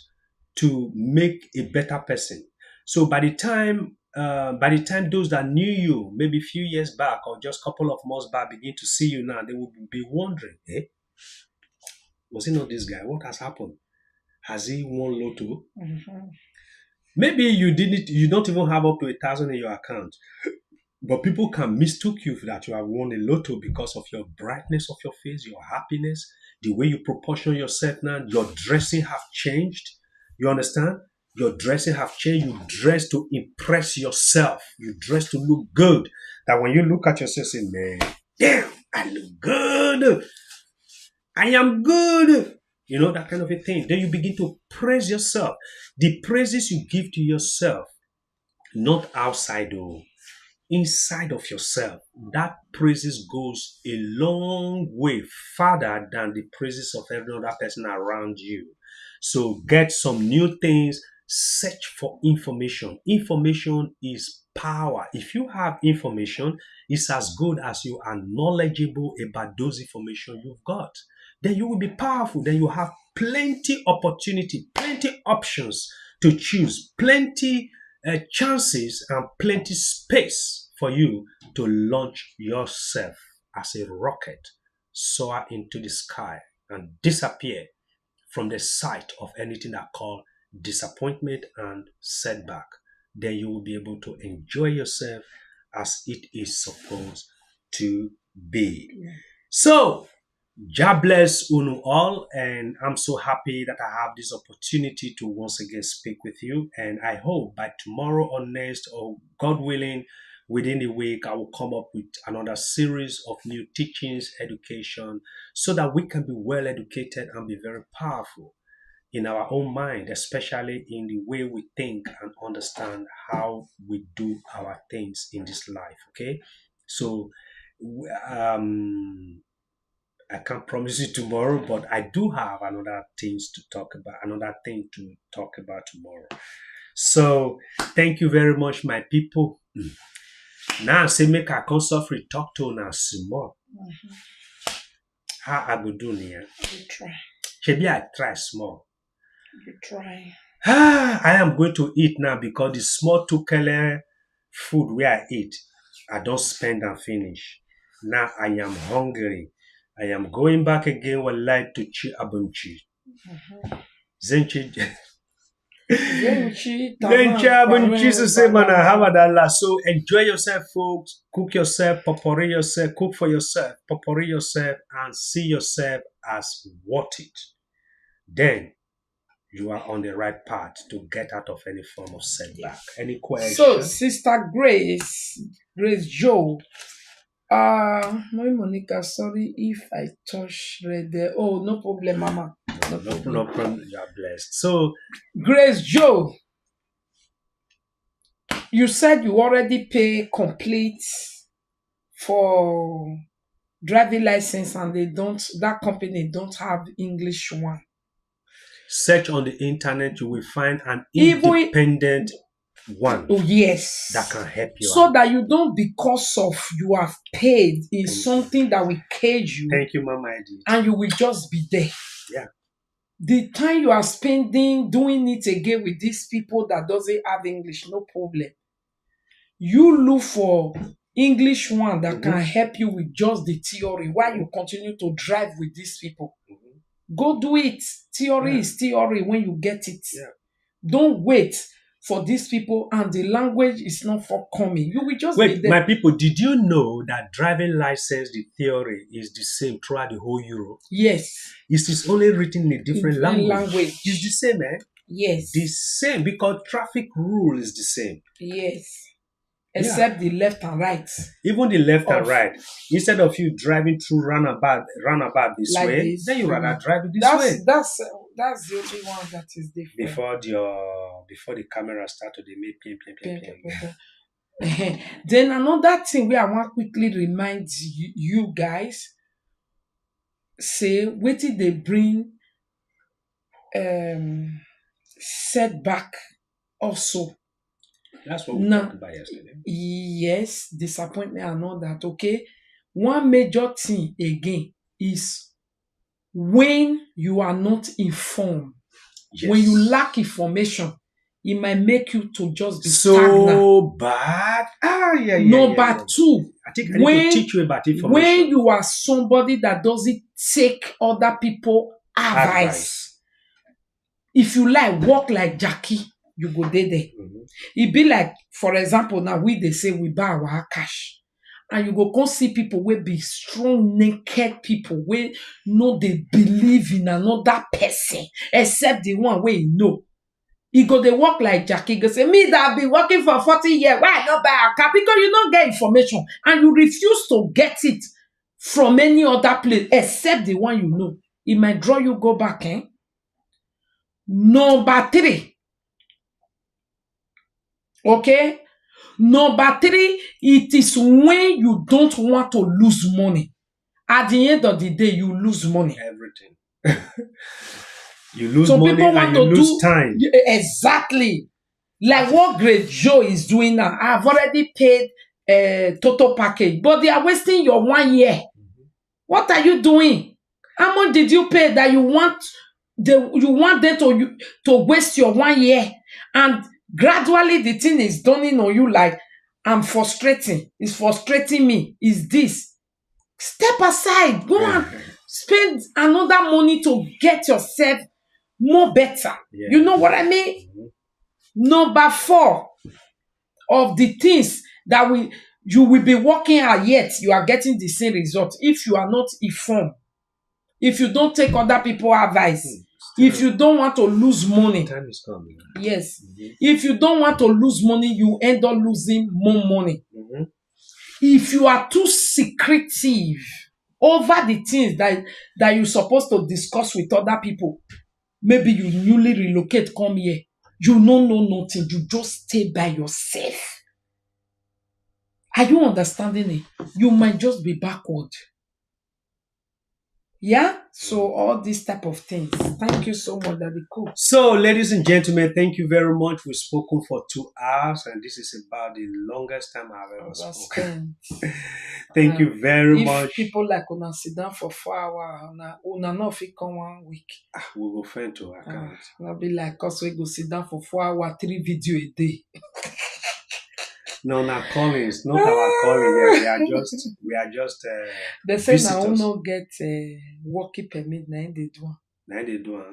to make a better person. So by the time those that knew you maybe a few years back or just a couple of months back begin to see you now, they will be wondering, was it not this guy? What has happened? Has he won lotto? Maybe you don't even have up to 1,000 in your account. But people can mistook you that you have won a lotto because of your brightness of your face, your happiness, the way you proportion yourself now, your dressing have changed. You understand? Your dressing have changed. You dress to impress yourself. You dress to look good. That when you look at yourself, say, man, damn, I look good. I am good. You know, that kind of a thing. Then you begin to praise yourself. The praises you give to yourself, not outside, though, inside of yourself, that praises goes a long way farther than the praises of every other person around you. So get some new things, search for information. Information is power. If you have information, it's as good as you are knowledgeable about those information you've got. Then you will be powerful. Then you have plenty opportunity, plenty options to choose, plenty chances and plenty space for you to launch yourself as a rocket, soar into the sky and disappear from the sight of anything that called disappointment and setback. Then you will be able to enjoy yourself as it is supposed to be. So, God bless Unu all, and I'm so happy that I have this opportunity to once again speak with you. And I hope by tomorrow or next, or God willing, within a week, I will come up with another series of new teachings, education, so that we can be well educated and be very powerful in our own mind, especially in the way we think and understand how we do our things in this life. Okay, so um I can't promise you tomorrow, but I do have another thing to talk about tomorrow. So thank you very much, my people. Now say make I come suffer talk to now small. How I go do near?
You try.
Maybe I try small.
You try.
I am going to eat now because the small tukele food where I eat, I don't spend and finish. Now I am hungry. I am going back again with light to chi abunchi. Zenchi
Zenchi,
Zenchi abunchi so say man
banana.
hamadala. So enjoy yourself, folks. Cook yourself, popori yourself, cook for yourself, popori yourself, and see yourself as worth it. Then you are on the right path to get out of any form of setback. Any question?
So, Sister Grace Joe. Monica, sorry if I touch red there. Oh, no problem, Mama.
No problem. You are blessed. So,
Grace Joe, you said you already pay complete for driving license and that company don't have English one.
search on the internet, you will find an independent one.
Oh, yes.
That can help you
so
out.
that you don't, because of you have paid in something that will cage you.
Thank you, Mama. I did.
And you will just be there.
Yeah.
The time you are spending doing it again with these people that doesn't have English, no problem. You look for English one that can help you with just the theory while you continue to drive with these people. Go do it. Theory is theory when you get it.
Yeah.
Don't wait for these people and the language is not forthcoming. You will just be there.
My people, did you know that driving license, the theory is the same throughout the whole Europe?
Yes.
It is only written in a different language. It's the same, eh?
Yes.
The same, because traffic rule is the same.
Yes. Except the left and right.
Even the left and right. Instead of you driving through roundabout this
Like
way,
this.
then you rather drive it this way.
That's the only one that is different.
Before the camera started, they make ping.
Then another thing where I want quickly remind you guys, say wait till they bring setback also.
That's what we talked about yesterday.
Yes, disappointment and all that. Okay. One major thing again is when you are not informed, when you lack information, it might make you to just be stagnant.
So bad.
Number two,
I think I need to teach you about information.
When you are somebody that doesn't take other people advice. If you like walk like Jackie, you go there. It be like, for example, now they say we buy our cash. And you go see people will be strong, naked people where they believe in another person except the one where you know. You go they walk like Jackie, go say, me that be working for 40 years, why not buy a car? Because you don't get information and you refuse to get it from any other place except the one you know. It might draw you go back, eh? Number 3. Okay? Number 3, it is when you don't want to lose money. At the end of the day, you lose money.
Everything. You lose money and you lose time.
Exactly. Like what Great Joe is doing now. I've already paid a total package, but they are wasting your 1 year. What are you doing? How much did you pay that you want them to waste your 1 year? And gradually the thing is dawning on you like, I'm frustrating. It's frustrating me. Is this? Step aside. Go and spend another money to get yourself more better. Yeah. You know what I mean? Number 4 of the things that you will be working at, yet you are getting the same result if you are not informed. If you don't take other people's advice. If you don't want to lose money.
Time is coming.
Yes. If you don't want to lose money, you end up losing more money. If you are too secretive over the things that you're supposed to discuss with other people, maybe you newly relocate, come here, you don't know nothing, you just stay by yourself. Are you understanding it? You might just be backward. Yeah, so all these type of things. Thank you so much, Daddy Cool.
So, ladies and gentlemen, thank you very much. We've spoken for 2 hours, and this is about the longest time I've ever spoken. Thank you very much.
If people like una sit down for 4 hours, una not fit come 1 week.
We will find to account.
Not be like us, we go sit down for 4 hours, 3 video a day.
No, not calling. It's not our calling. Yeah, we are just.
They say
visitors.
now no get working permit. Now they do.
Now they do.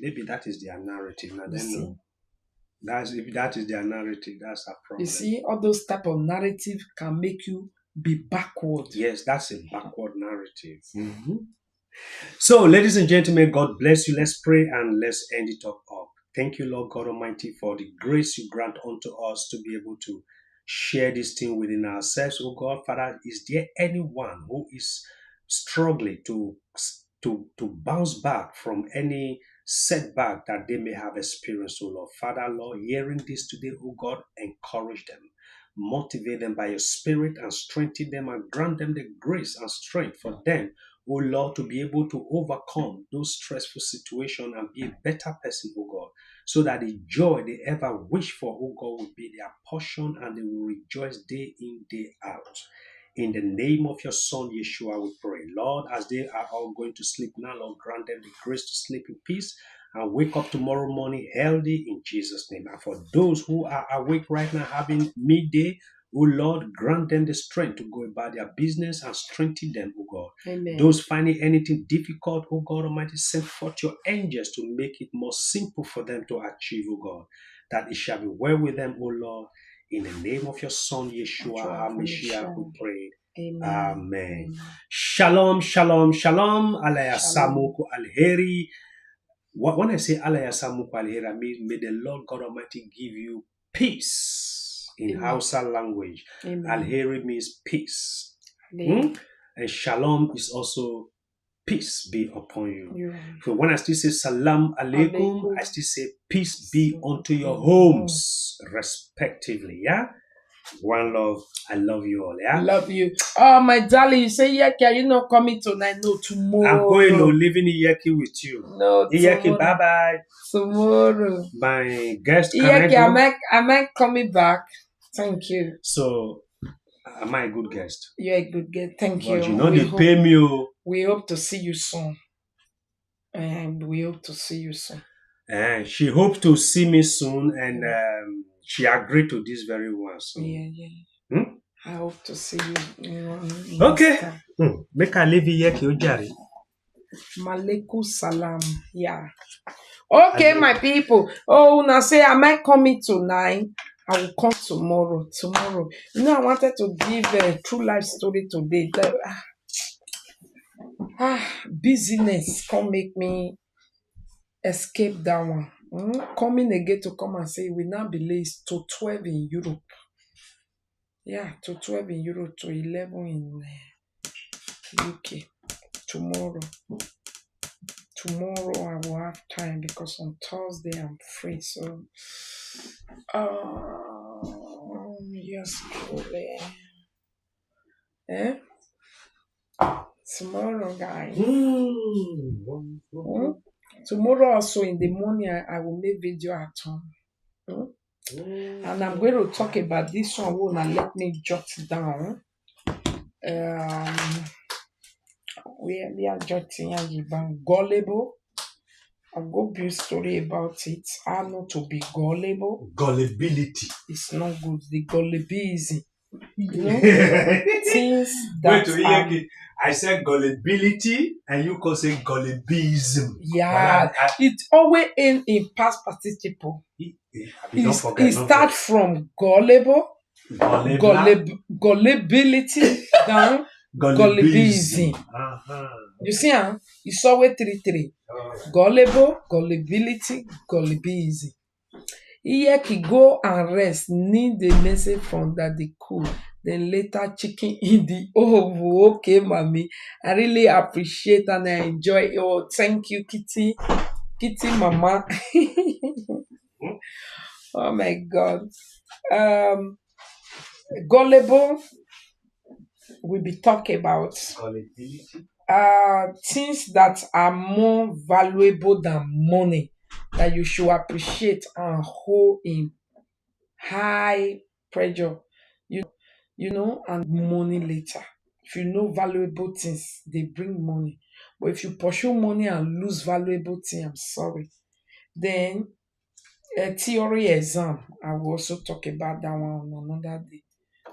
Maybe that is their narrative. Now they know. If that is their narrative, that's a problem.
You see, all those type of narrative can make you be backward.
Yes, that's a backward narrative. Mm-hmm. So, ladies and gentlemen, God bless you. Let's pray and let's end it up. Thank you, Lord God Almighty, for the grace you grant unto us to be able to share this thing within ourselves. Oh God, Father, is there anyone who is struggling to bounce back from any setback that they may have experienced, oh Lord? Father, Lord, hearing this today, oh God, encourage them. Motivate them by your spirit and strengthen them and grant them the grace and strength for them, oh Lord, to be able to overcome those stressful situations and be a better person, oh God, so that the joy they ever wish for, oh God, will be their portion and they will rejoice day in, day out. In the name of your Son, Yeshua, we pray. Lord, as they are all going to sleep now, Lord, grant them the grace to sleep in peace and wake up tomorrow morning healthy in Jesus' name. And for those who are awake right now having midday, oh Lord, grant them the strength to go about their business and strengthen them, oh God.
Amen.
Those finding anything difficult, oh God Almighty, send forth your angels to make it more simple for them to achieve, oh God. That it shall be well with them, oh Lord. In the name of your Son, Yeshua HaMashiach, we pray. Amen. Shalom, shalom, shalom. Alaya Samuku Alheri. When I say Alaya Samuku Alheri, I mean, may the Lord God Almighty give you peace in Hausa language. Alheri means peace. And shalom is also peace be upon you. So when I still say salam alaikum, I still say peace be unto your homes, respectively. Yeah. One love. I love you all. Yeah.
I love you. Oh, my darling, you say Iyeki, are you not coming tonight? No, tomorrow.
I'm going to live in Iyeki with you.
No,
Iyeki, bye bye.
Tomorrow.
My guest.
Iyeki, am I coming back? Thank you.
So, am I a good guest?
You're a good guest. Thank you.
But you know they pay me.
We hope to see you soon. And we hope to see you soon.
And she hoped to see me soon, and she agreed to this very one. So.
Yeah. I hope to see you.
Okay. Make her leave here, Kyojari.
Maleku salam. Yeah. Okay, my people. Oh, now say, am I coming tonight? I will come tomorrow. You know, I wanted to give a true life story today. Busyness can't make me escape that one. Coming again to come and say we now be late to 12 in Europe. Yeah, to 12 in Europe, to 11 in UK. Tomorrow I will have time because on Thursday I'm free. So, yes, cool. Tomorrow, guys. Tomorrow also in the morning, I will make video at home. And I'm going to talk about this one. Now let me jot down. We are jotting about gullible. I'll go build story about it. How not to be gullible.
Gullibility.
It's not good. The gullibility. You know, things that
I said gullibility and you can say gullibilism.
Yeah, it always ends in past participle. It starts from gullible, gullibility, down gullibilism. You see, it's always 3-3. Gullible, gullibility, gullibilism. Iyeki go and rest, need the message from Daddy Cool. Then later chicken in the oven. Okay, mommy. I really appreciate and I enjoy. Oh, thank you, Kitty. Kitty mama. Oh my God. Gullible. We'll be talking about things that are more valuable than money that you should appreciate and hold in high pressure, and money later. If you know valuable things, they bring money. But if you pursue money and lose valuable thing, I'm sorry. Then a theory exam, I will also talk about that one on another day.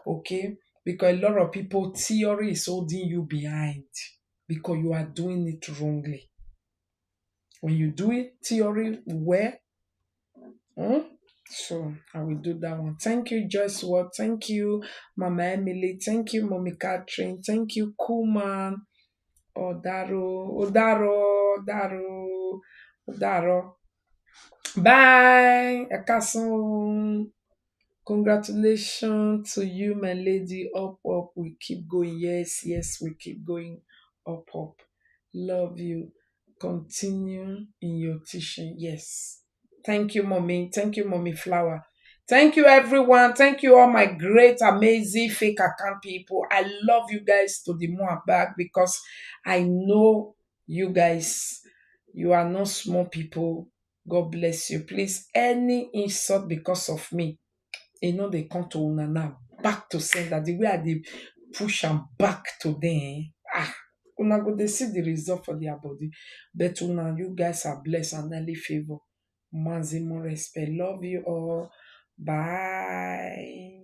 Okay? Because a lot of people, theory is holding you behind because you are doing it wrongly. When you do it theory well, hmm, so I will do that one. Thank you, Joyce Ward. Thank you, Mama Emily. Thank you, Mommy Catherine. Thank you, Kuman. Odaro. Bye. Ekasun. Congratulations to you, my lady. Up, up. We keep going. Yes, yes, we keep going. Up, up. Love you. Continue in your teaching. Yes. Thank you, mommy. Thank you, mommy flower. Thank you, everyone. Thank you, all my great, amazing fake account people. I love you guys to the moon and back because I know you guys, you are not small people. God bless you. Please, any insult because of me, they come to una now back to sender the way I dey push am back to them. Una go dey see the result for their body. But una, you guys are blessed and highly favored. Maximum respect. Love you all. Bye.